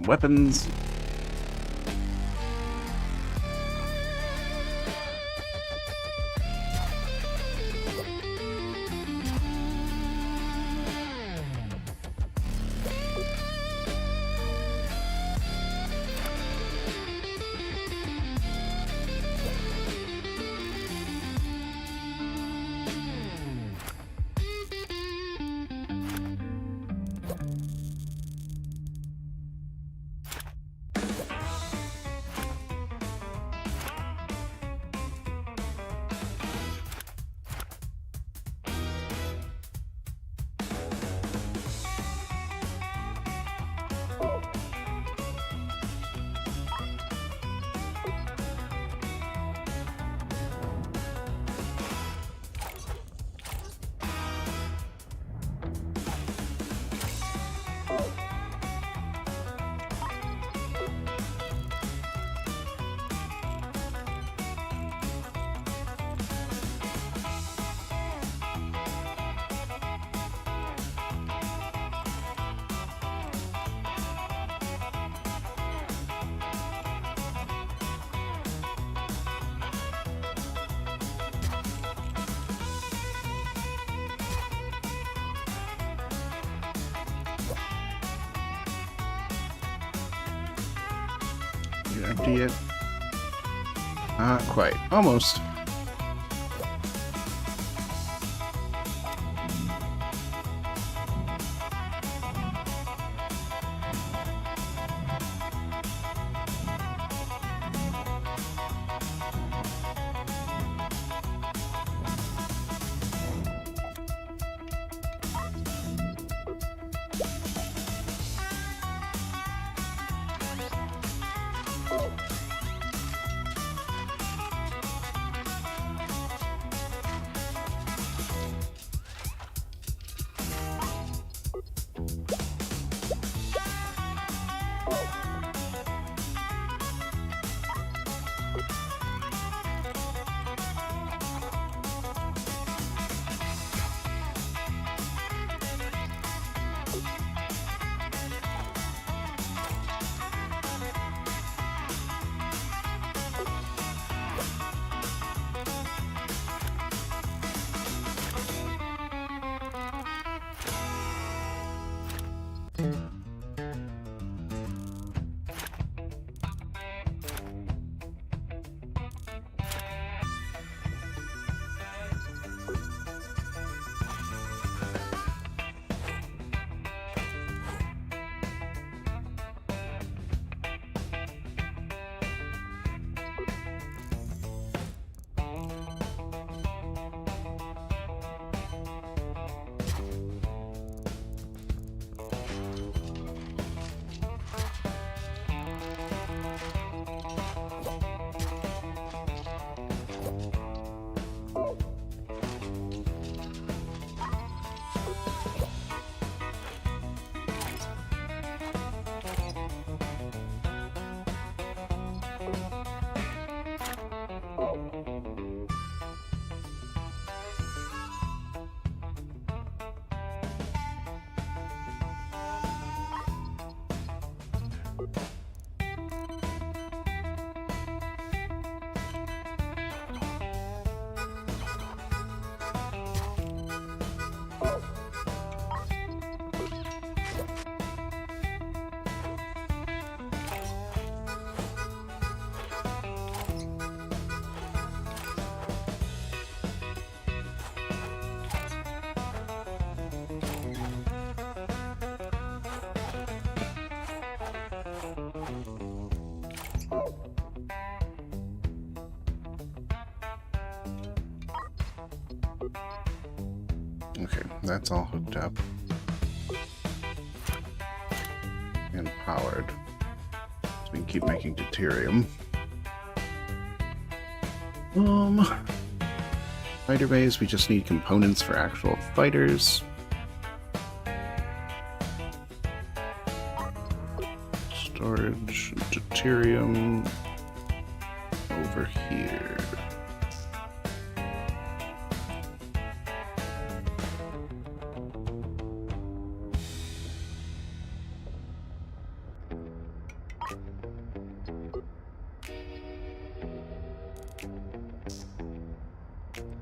Weapons. You empty it? Not quite. Almost. Okay, that's all hooked up and powered. So we can keep making deuterium. Fighter bays, we just need components for actual fighters. Storage, deuterium over here.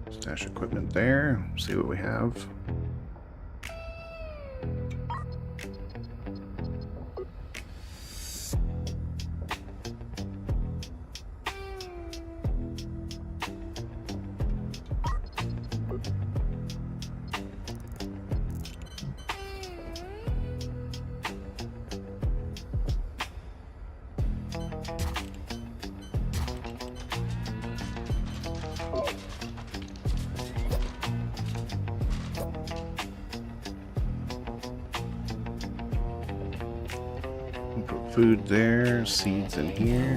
Stash equipment there, see what we have. Put food there, seeds in here.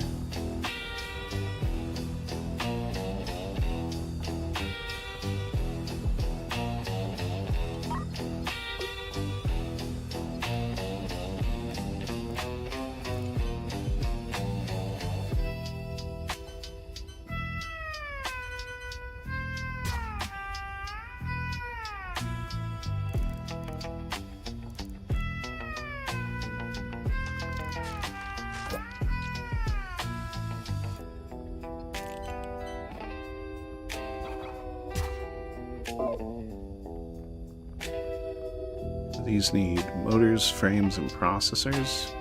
These need motors, frames, and processors.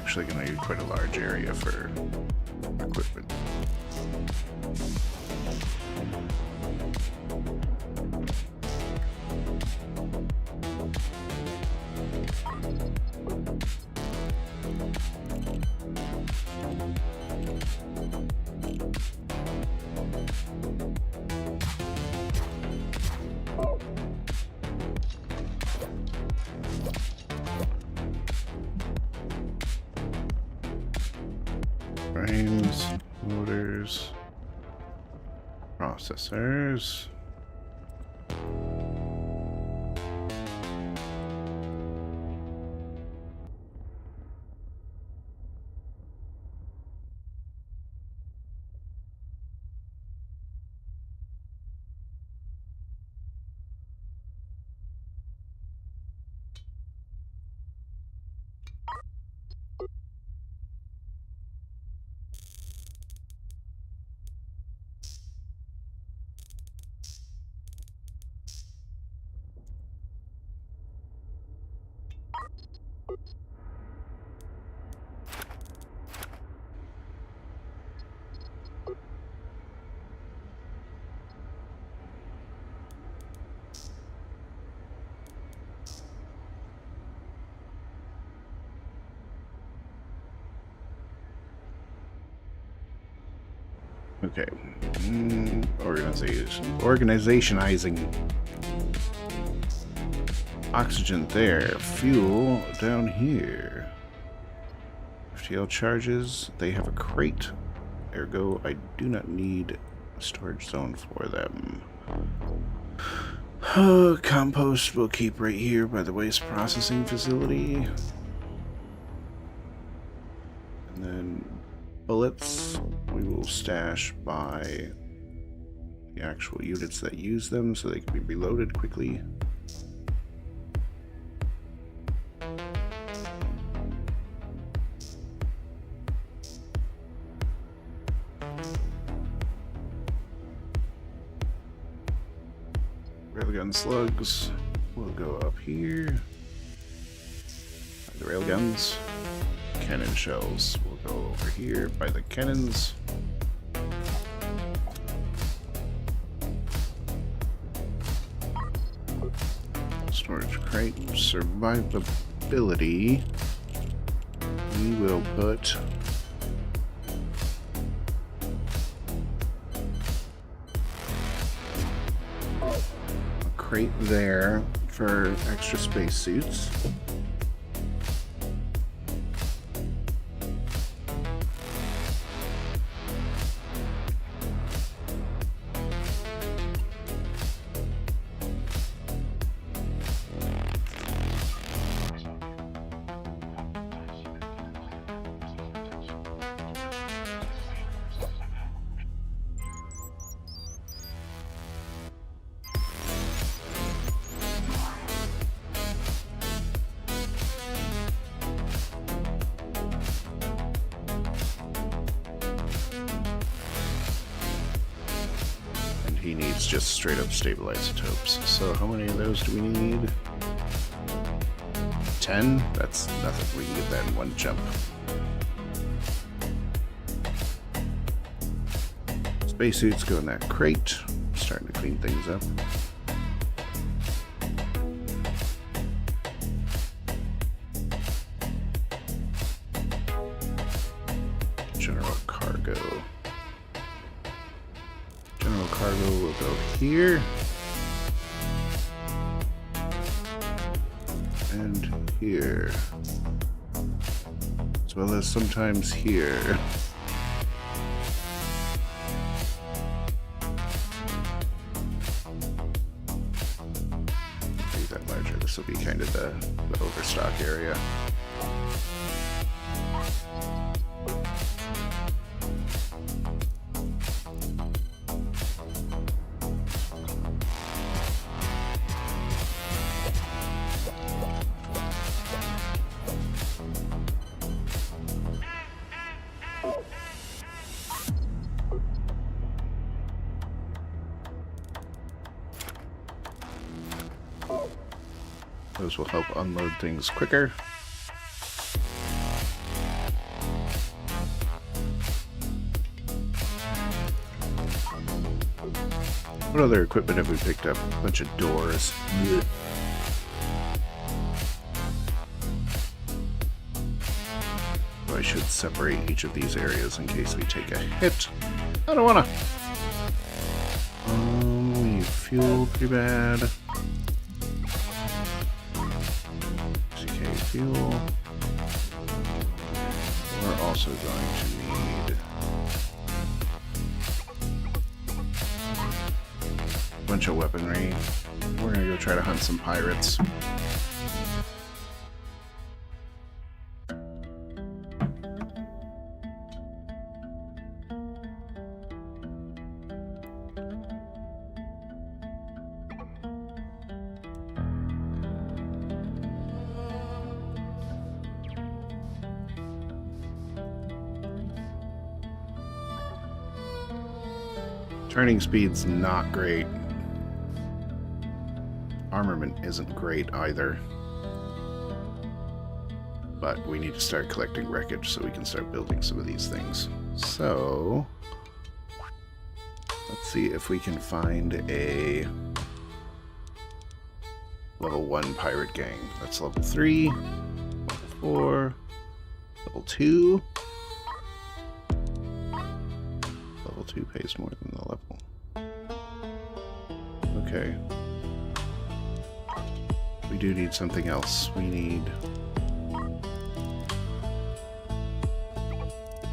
actually going to need quite a large area for equipment. Frames, motors, processors. Okay. Organizationizing. Oxygen there. Fuel down here. FTL charges. They have a crate. Ergo, I do not need a storage zone for them. Compost we'll keep right here by the waste processing facility. And then bullets we will stash by the actual units that use them so they can be reloaded quickly. Railgun slugs will go up here. The railguns. Cannon shells will go over here by the cannons. Storage crate survivability. We will put a crate there for extra spacesuits. He needs just straight up stable isotopes. So how many of those do we need? 10? That's nothing. We can get that in one jump. Spacesuits go in that crate. Starting to clean things up. General cargo. General cargo will go here. And here. As well as sometimes here. Make that larger. This will be kind of the overstock area. Those will help unload things quicker. What other equipment have we picked up? A bunch of doors. Ugh. I should separate each of these areas in case we take a hit. I don't wanna. We need fuel pretty bad. CK fuel. We're also going to need a bunch of weaponry. We're gonna go try to hunt some pirates. Turning speed's not great. Armament isn't great either. But we need to start collecting wreckage so we can start building some of these things. So, let's see if we can find a level 1 pirate gang. That's level 3, level 4, level 2. Level 2 pays more than the level. Okay. We do need something else. We need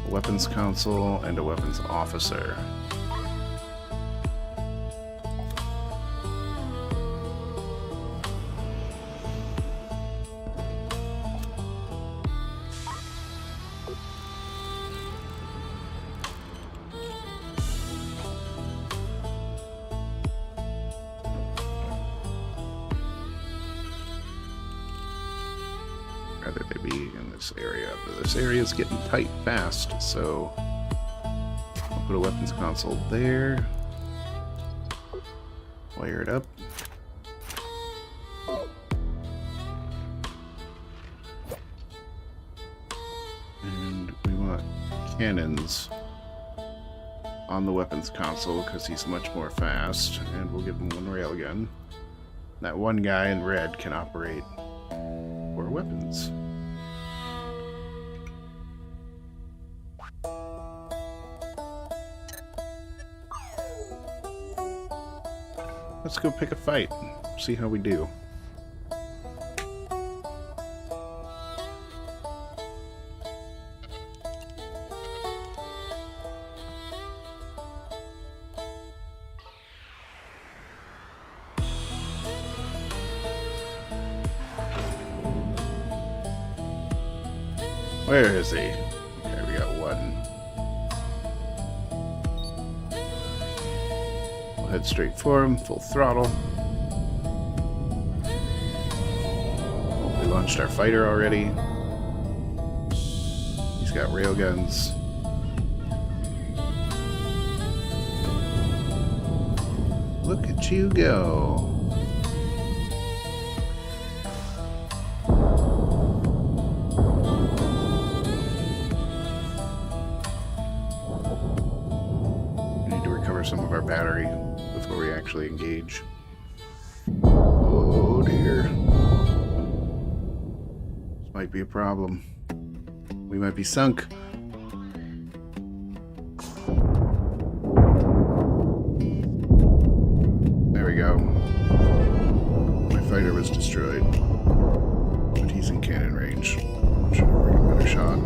a weapons council and a weapons officer. Rather they be in this area, but this area is getting tight fast, so I'll put a weapons console there, wire it up, and we want cannons on the weapons console because he's much more fast, and we'll give him one railgun. That one guy in red can operate 4 weapons. Let's go pick a fight. See how we do. Where is he? Okay, we got one. We'll head straight for him, full throttle. We launched our fighter already. He's got railguns. Look at you go. Some of our battery before we actually engage. Oh dear. This might be a problem. We might be sunk. There we go. My fighter was destroyed. But he's in cannon range. Should have bring a better shot.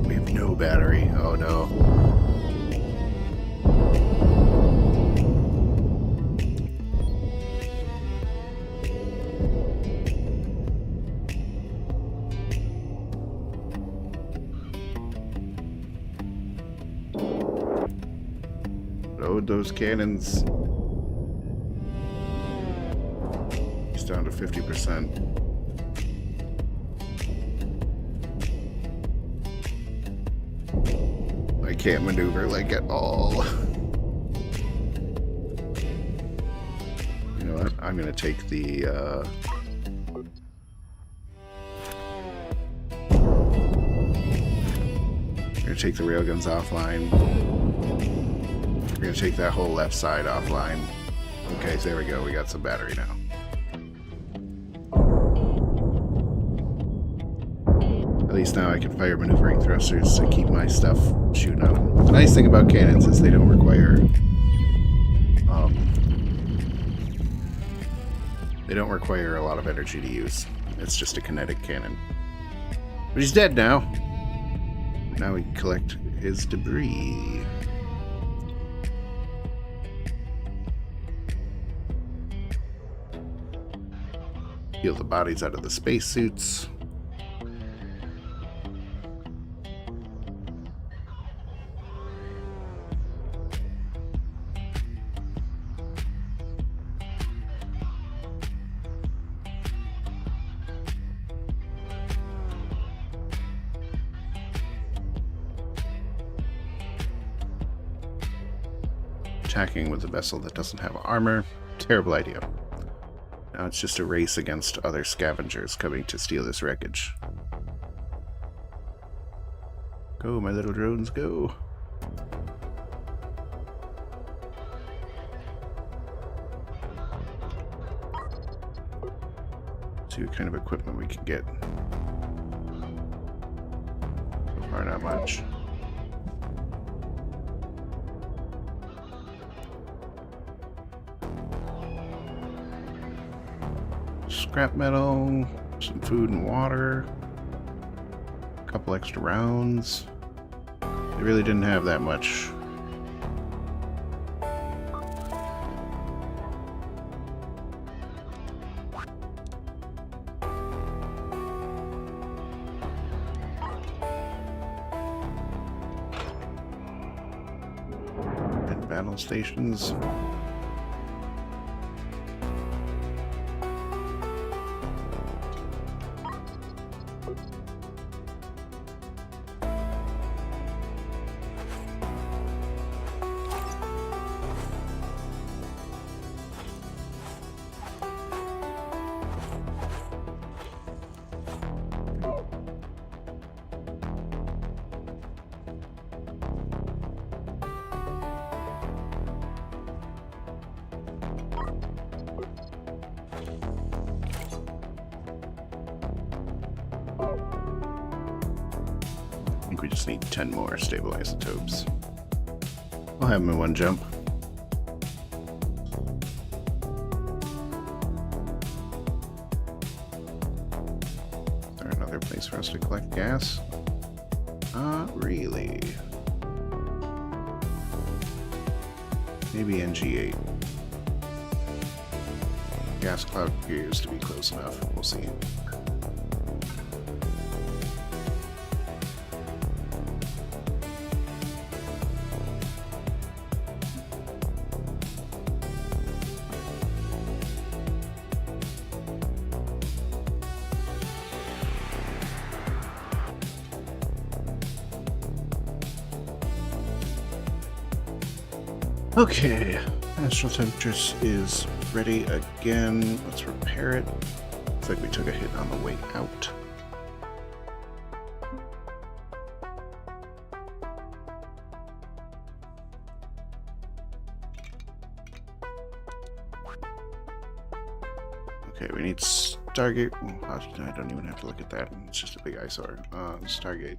We have no battery. Oh no. Load those cannons. He's down to 50%. I can't maneuver like at all. You know what? I'm gonna take the take the railguns offline. We're going to take that whole left side offline. Okay, so there we go. We got some battery now. At least now I can fire maneuvering thrusters to keep my stuff shooting out. The nice thing about cannons is they don't require a lot of energy to use. It's just a kinetic cannon. But he's dead now. Now we can collect his debris. Heal the bodies out of the spacesuits. Attacking with a vessel that doesn't have armor. Terrible idea. Now it's just a race against other scavengers coming to steal this wreckage. Go, my little drones, go. See what kind of equipment we can get. So far, not much. Scrap metal, some food and water, a couple extra rounds. They really didn't have that much. And battle stations. I think we just need 10 more stable isotopes. I'll have them in one jump. Is there another place for us to collect gas? Not really. Maybe NG8. Gas cloud appears to be close enough. We'll see. Okay, astral temperatures is ready again. Let's repair it. Looks like we took a hit on the way out. Okay, we need Stargate. I don't even have to look at that. It's just a big eyesore. Stargate.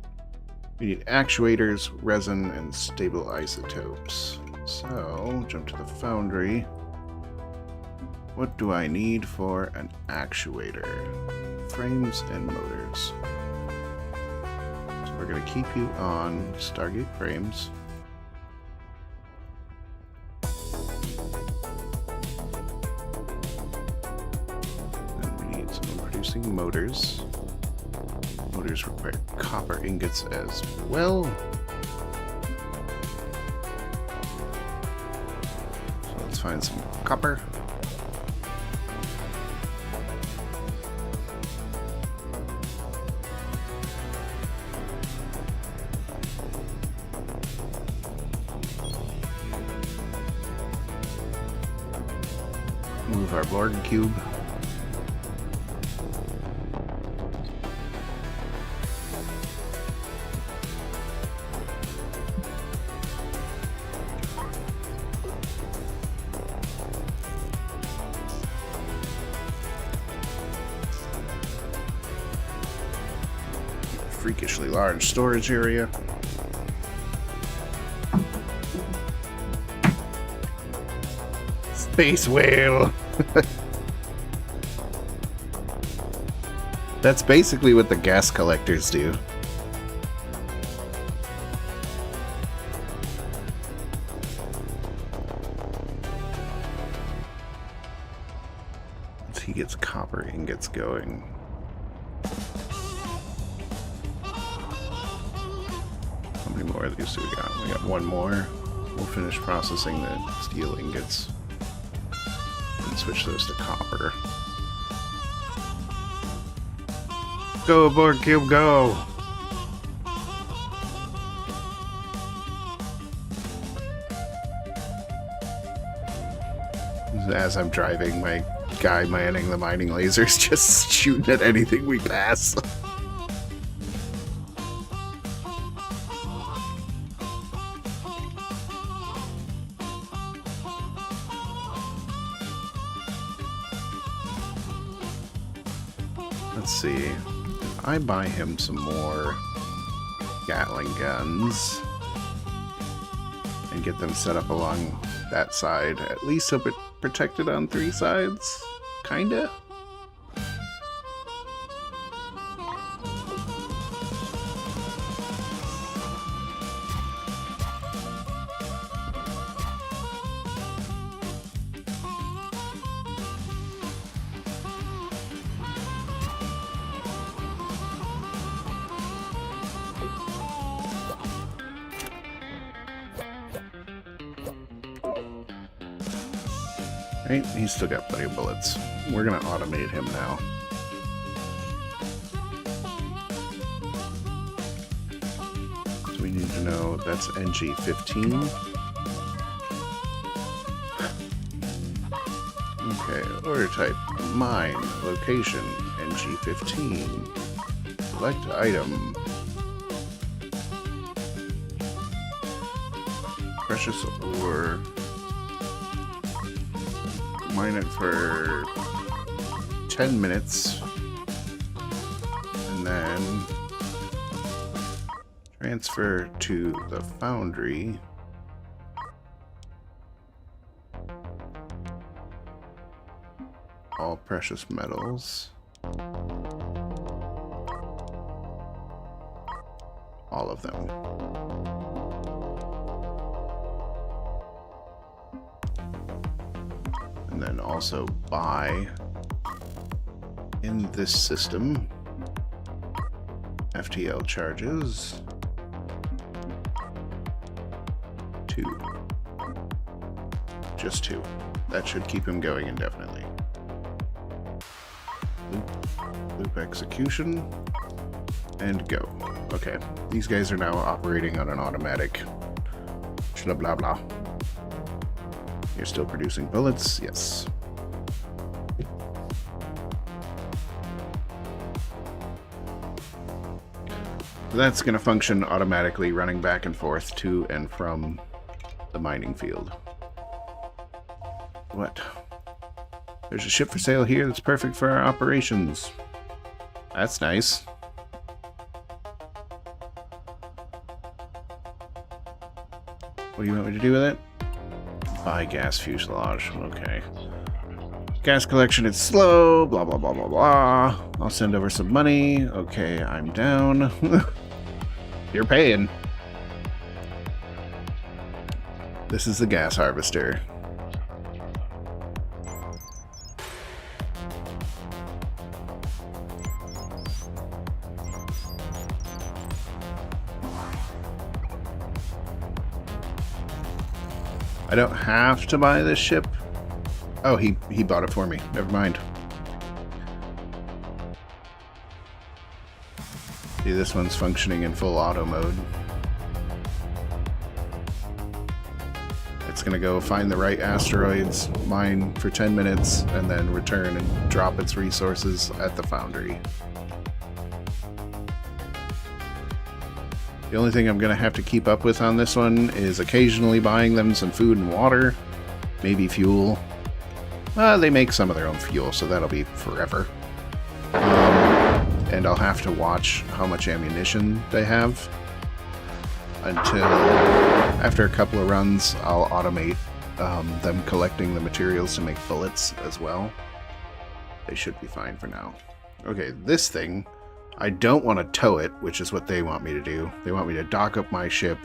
We need actuators, resin, and stable isotopes. So, jump to the foundry. What do I need for an actuator? Frames and motors. So we're going to keep you on Stargate frames. And we need some producing motors. Motors require copper ingots as well. Find some copper. Move our Boldy cube. freakishly large storage area. Space whale! That's basically what the gas collectors do. Once he gets copper ingots going. How many more of these do we got? We got one more. We'll finish processing the steel ingots and switch those to copper. Go aboard, Cube, go! As I'm driving, my guy manning the mining lasers just shooting at anything we pass. Let's see. I buy him some more Gatling guns and get them set up along that side, at least so it's protected on 3 sides, kinda. Right, he's still got plenty of bullets. We're gonna automate him now. So we need to know that's NG15. Okay, order type, mine, location, NG15. Select item. Precious ore. Mine it for 10 minutes and then transfer to the foundry. All precious metals. All of them. And then also buy in this system FTL charges 2. Just 2. That should keep him going indefinitely. Loop execution and go. Okay, these guys are now operating on an automatic. Blah blah blah. You're still producing bullets? Yes. That's going to function automatically, running back and forth to and from the mining field. What? There's a ship for sale here that's perfect for our operations. That's nice. What do you want me to do with it? Buy gas fuselage. Okay. Gas collection is slow. Blah, blah, blah, blah, blah. I'll send over some money. Okay, I'm down. You're paying. This is the gas harvester. I don't have to buy this ship. Oh, he bought it for me. Never mind. See, this one's functioning in full auto mode. It's gonna go find the right asteroids, mine for 10 minutes, and then return and drop its resources at the foundry. The only thing I'm going to have to keep up with on this one is occasionally buying them some food and water, maybe fuel. They make some of their own fuel, so that'll be forever. and I'll have to watch how much ammunition they have until after a couple of runs I'll automate them collecting the materials to make bullets as well. They should be fine for now. Okay, this thing, I don't want to tow it, which is what they want me to do. They want me to dock up my ship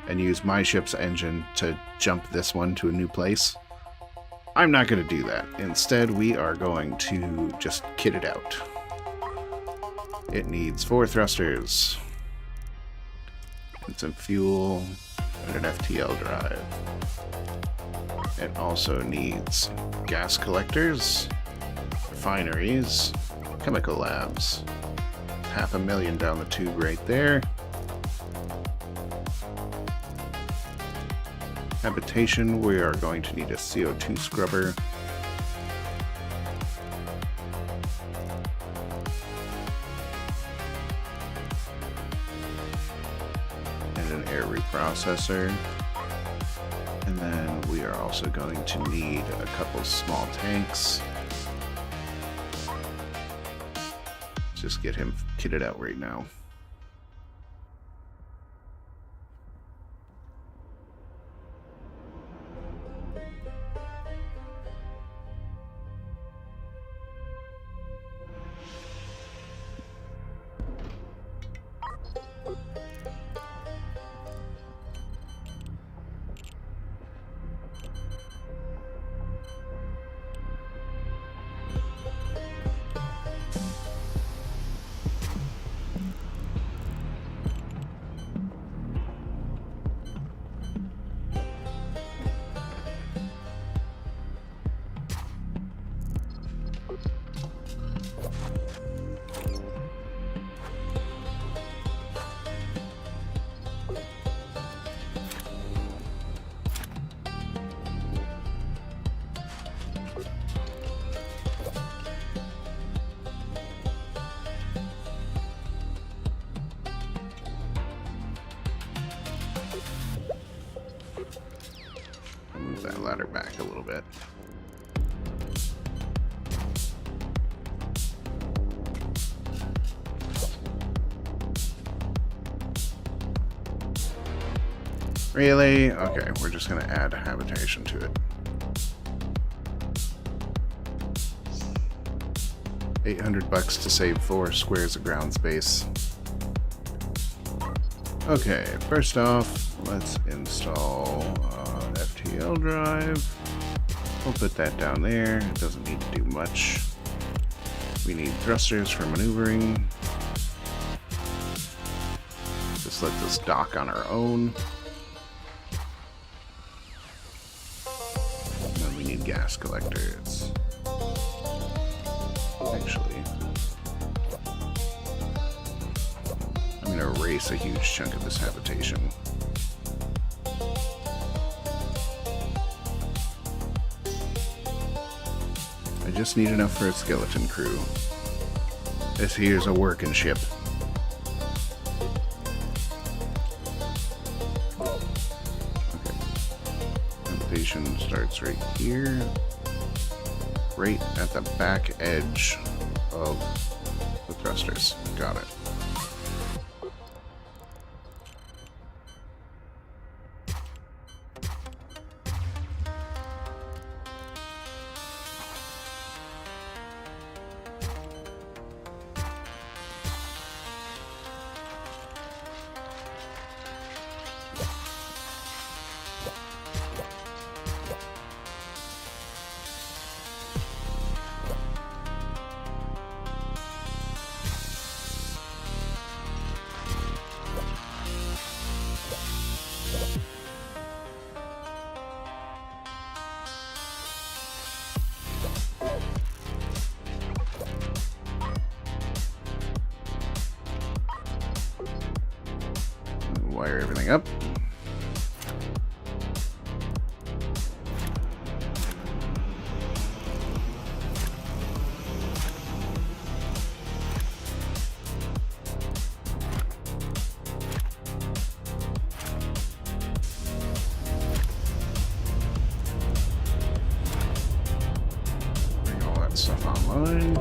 and use my ship's engine to jump this one to a new place. I'm not going to do that. Instead, we are going to just kit it out. It needs 4 thrusters, and some fuel, and an FTL drive. It also needs gas collectors, refineries, chemical labs. $500,000 down the tube right there. Habitation, we are going to need a CO2 scrubber. And an air reprocessor. And then we are also going to need a couple small tanks. Let's just get him kitted out right now. Move that ladder back a little bit. Really? Okay, we're just going to add habitation to it. 800 bucks to save 4 squares of ground space. Okay, first off, let's install FTL drive. We'll put that down there. It doesn't need to do much. We need thrusters for maneuvering. Just let this dock on our own. And then we need gas collectors. Actually, I'm going to erase a huge chunk of this habitation. I just need enough for a skeleton crew. This here's a working ship. Okay. Habitation starts right here. Right at the back edge of the thrusters. Got it. Wire everything up. Bring all that stuff online.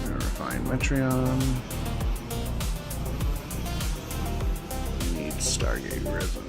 Refine Metreon. We need Stargate resin.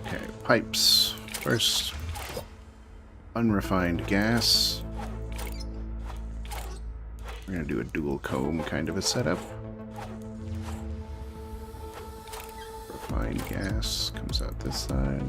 Okay, pipes. First, unrefined gas. We're going to do a dual comb kind of a setup. Refined gas comes out this side.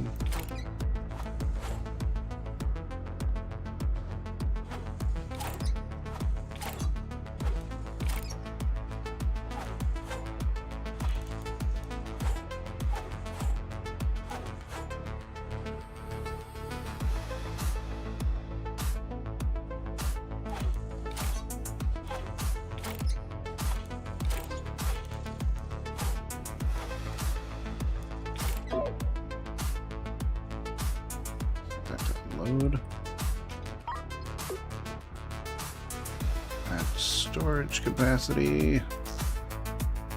Load. Add storage capacity.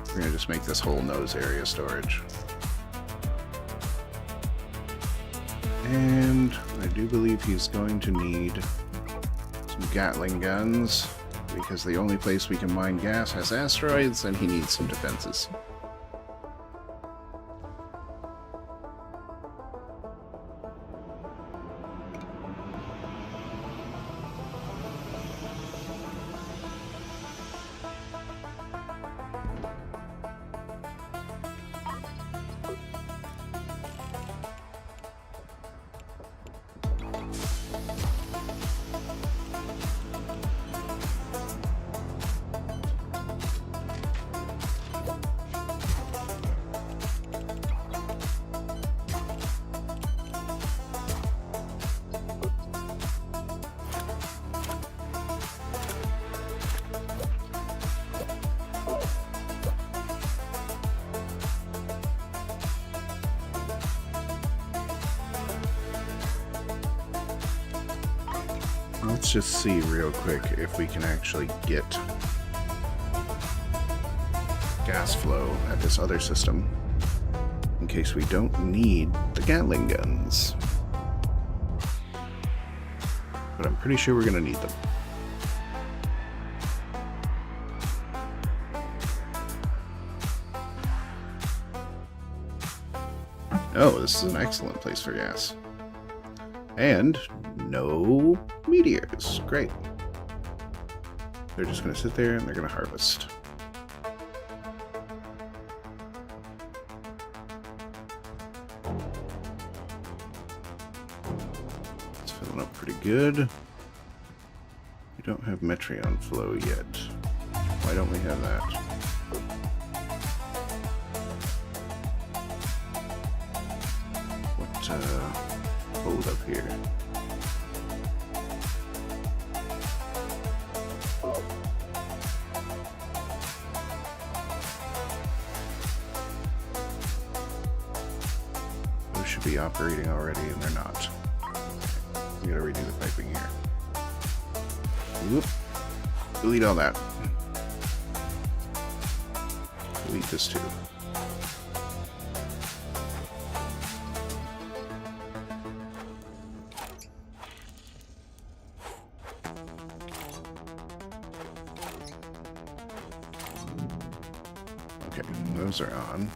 We're gonna just make this whole nose area storage. And I do believe he's going to need some Gatling guns, because the only place we can mine gas has asteroids, and he needs some defenses. Let's just see real quick if we can actually get gas flow at this other system, in case we don't need the Gatling guns. But I'm pretty sure we're going to need them. Oh, this is an excellent place for gas. And no meteors. Great. They're just going to sit there and they're going to harvest. It's filling up pretty good. We don't have Metreon flow yet. Why don't we have that? Hold up here. Those should be operating already, and they're not. We gotta redo the piping here. Whoop. Delete all that. Delete this too. Okay, those are on.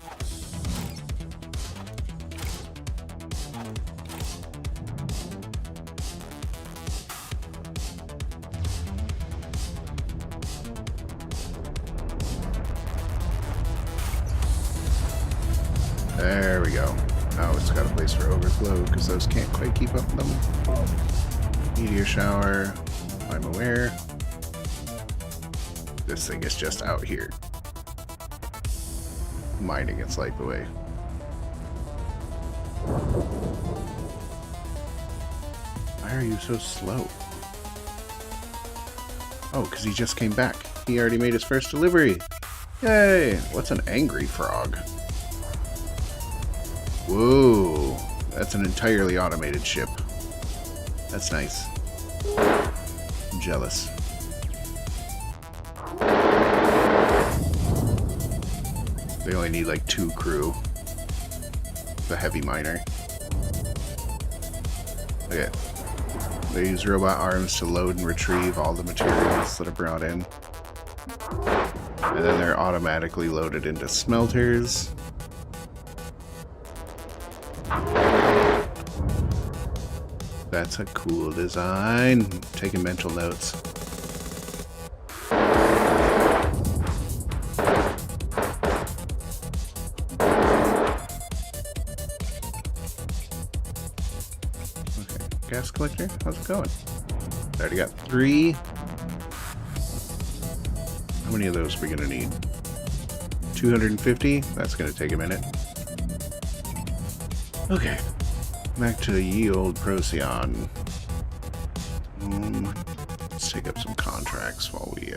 There we go. Oh, it's got a place for overflow because those can't quite keep up with them. Meteor shower, I'm aware. This thing is just out here, mining its life away. Why are you so slow? Oh, because he just came back. He already made his first delivery. Yay! What's an angry frog? Whoa! That's an entirely automated ship. That's nice. I'm jealous. They only need like 2 crew. The heavy miner. Okay. They use robot arms to load and retrieve all the materials that are brought in. And then they're automatically loaded into smelters. That's a cool design. Taking mental notes. Okay, gas collector, how's it going? Already got 3. How many of those are we gonna need? 250? That's gonna take a minute. Okay. Back to ye old Procyon. Let's take up some contracts while we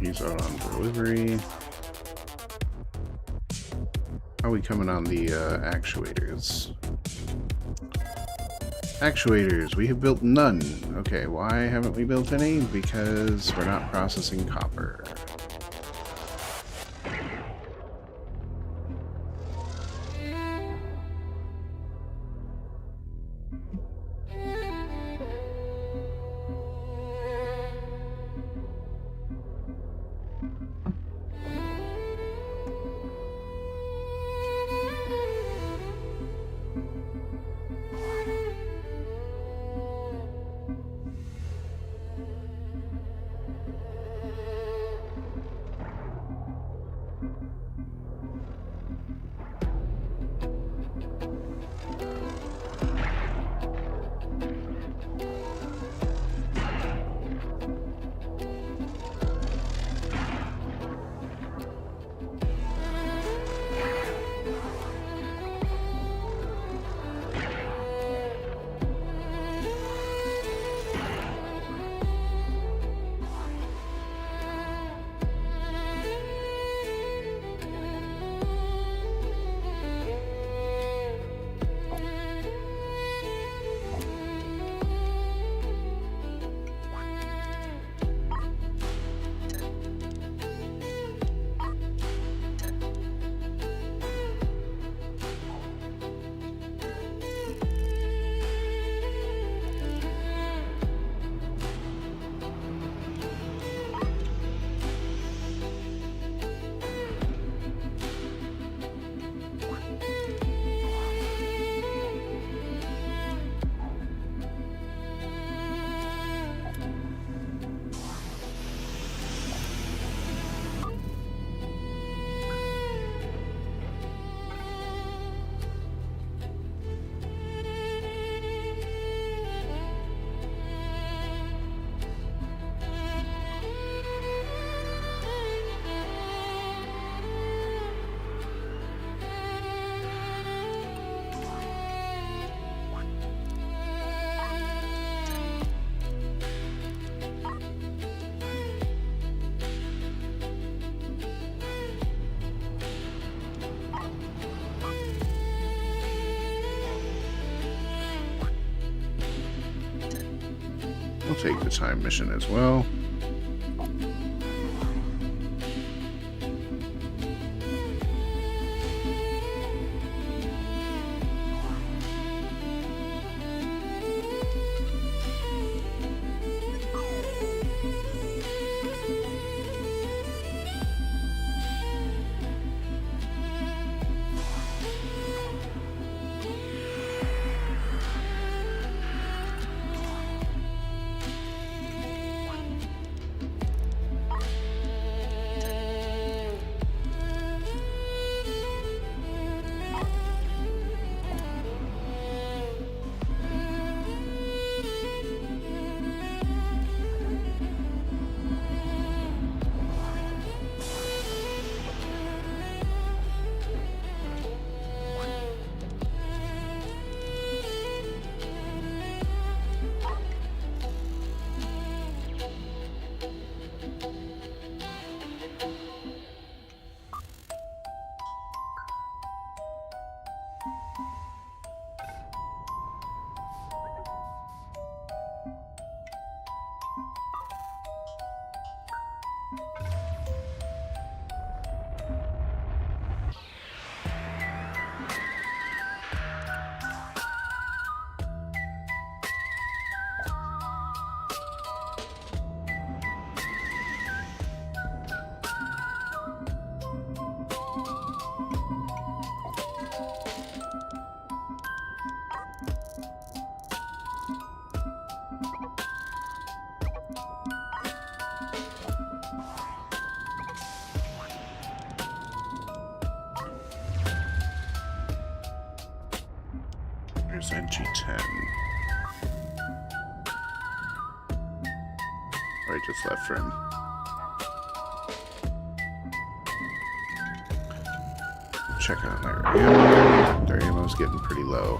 he's out on delivery. How are we coming on the actuators? Actuators, we have built none. Okay, why haven't we built any? Because we're not processing copper. take the time mission as well. There's NG10. I just left for him. Check out their ammo. Their ammo's getting pretty low.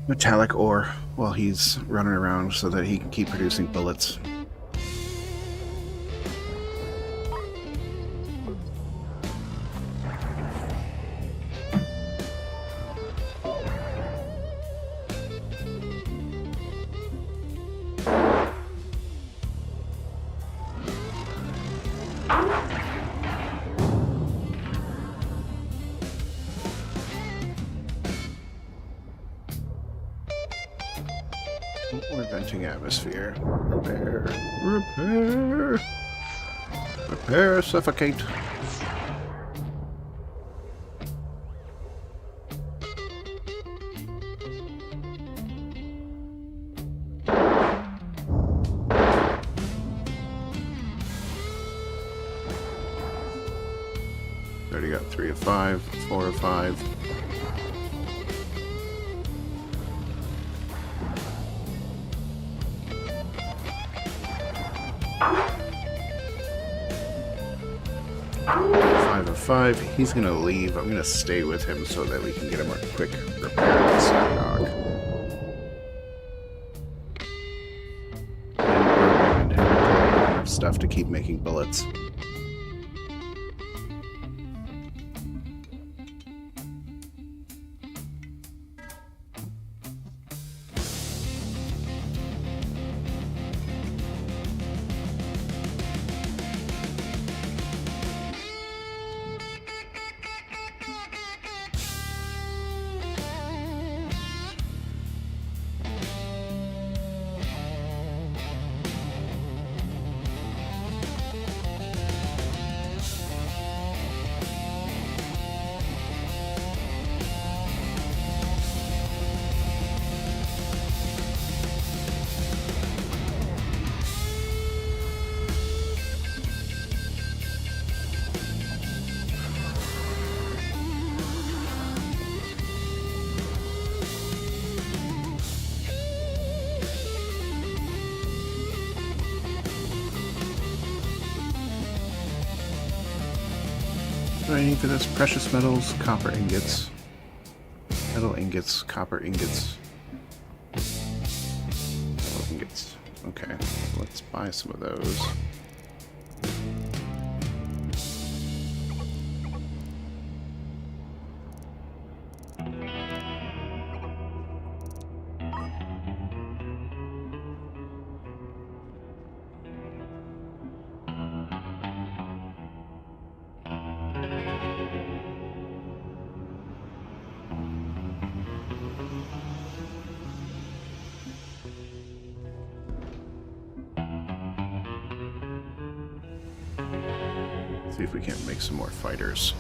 Metallic ore while he's running around so that he can keep producing bullets. We're venting atmosphere. Repair, suffocate. Already got 3 of 5, 4 of 5. Five. He's gonna leave. I'm gonna stay with him so that we can get him a quick repair on the side dog. And enough stuff to keep making bullets. do I need for this? Precious metals, copper ingots. Metal ingots, copper ingots. Metal ingots. Okay, let's buy some of those. See if we can't make some more fighters.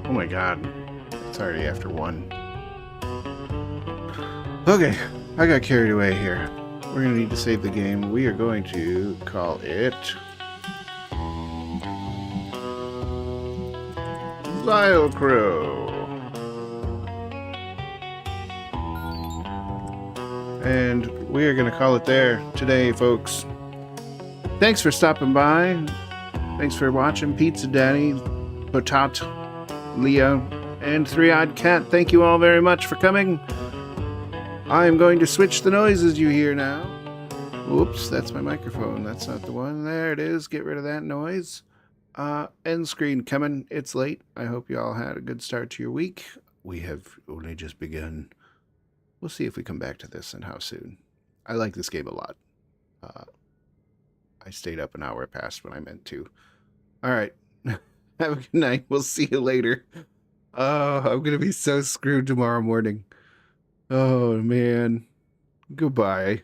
Oh my god. It's already after 1. Okay, I got carried away here. We're going to need to save the game. We are going to call it Vile Crow. And we are going to call it there today, folks. Thanks for stopping by. Thanks for watching. Pizza Daddy, Potat, Leah, and 3-Eyed Cat. Thank you all very much for coming. I am going to switch the noises you hear now. Oops, that's my microphone. That's not the one. There it is. Get rid of that noise. End screen coming. It's late. I hope you all had a good start to your week. We have only just begun. We'll see if we come back to this and how soon. I like this game a lot. I stayed up an hour past when I meant to. All right. Have a good night. We'll see you later. Oh, I'm going to be so screwed tomorrow morning. Oh, man. Goodbye.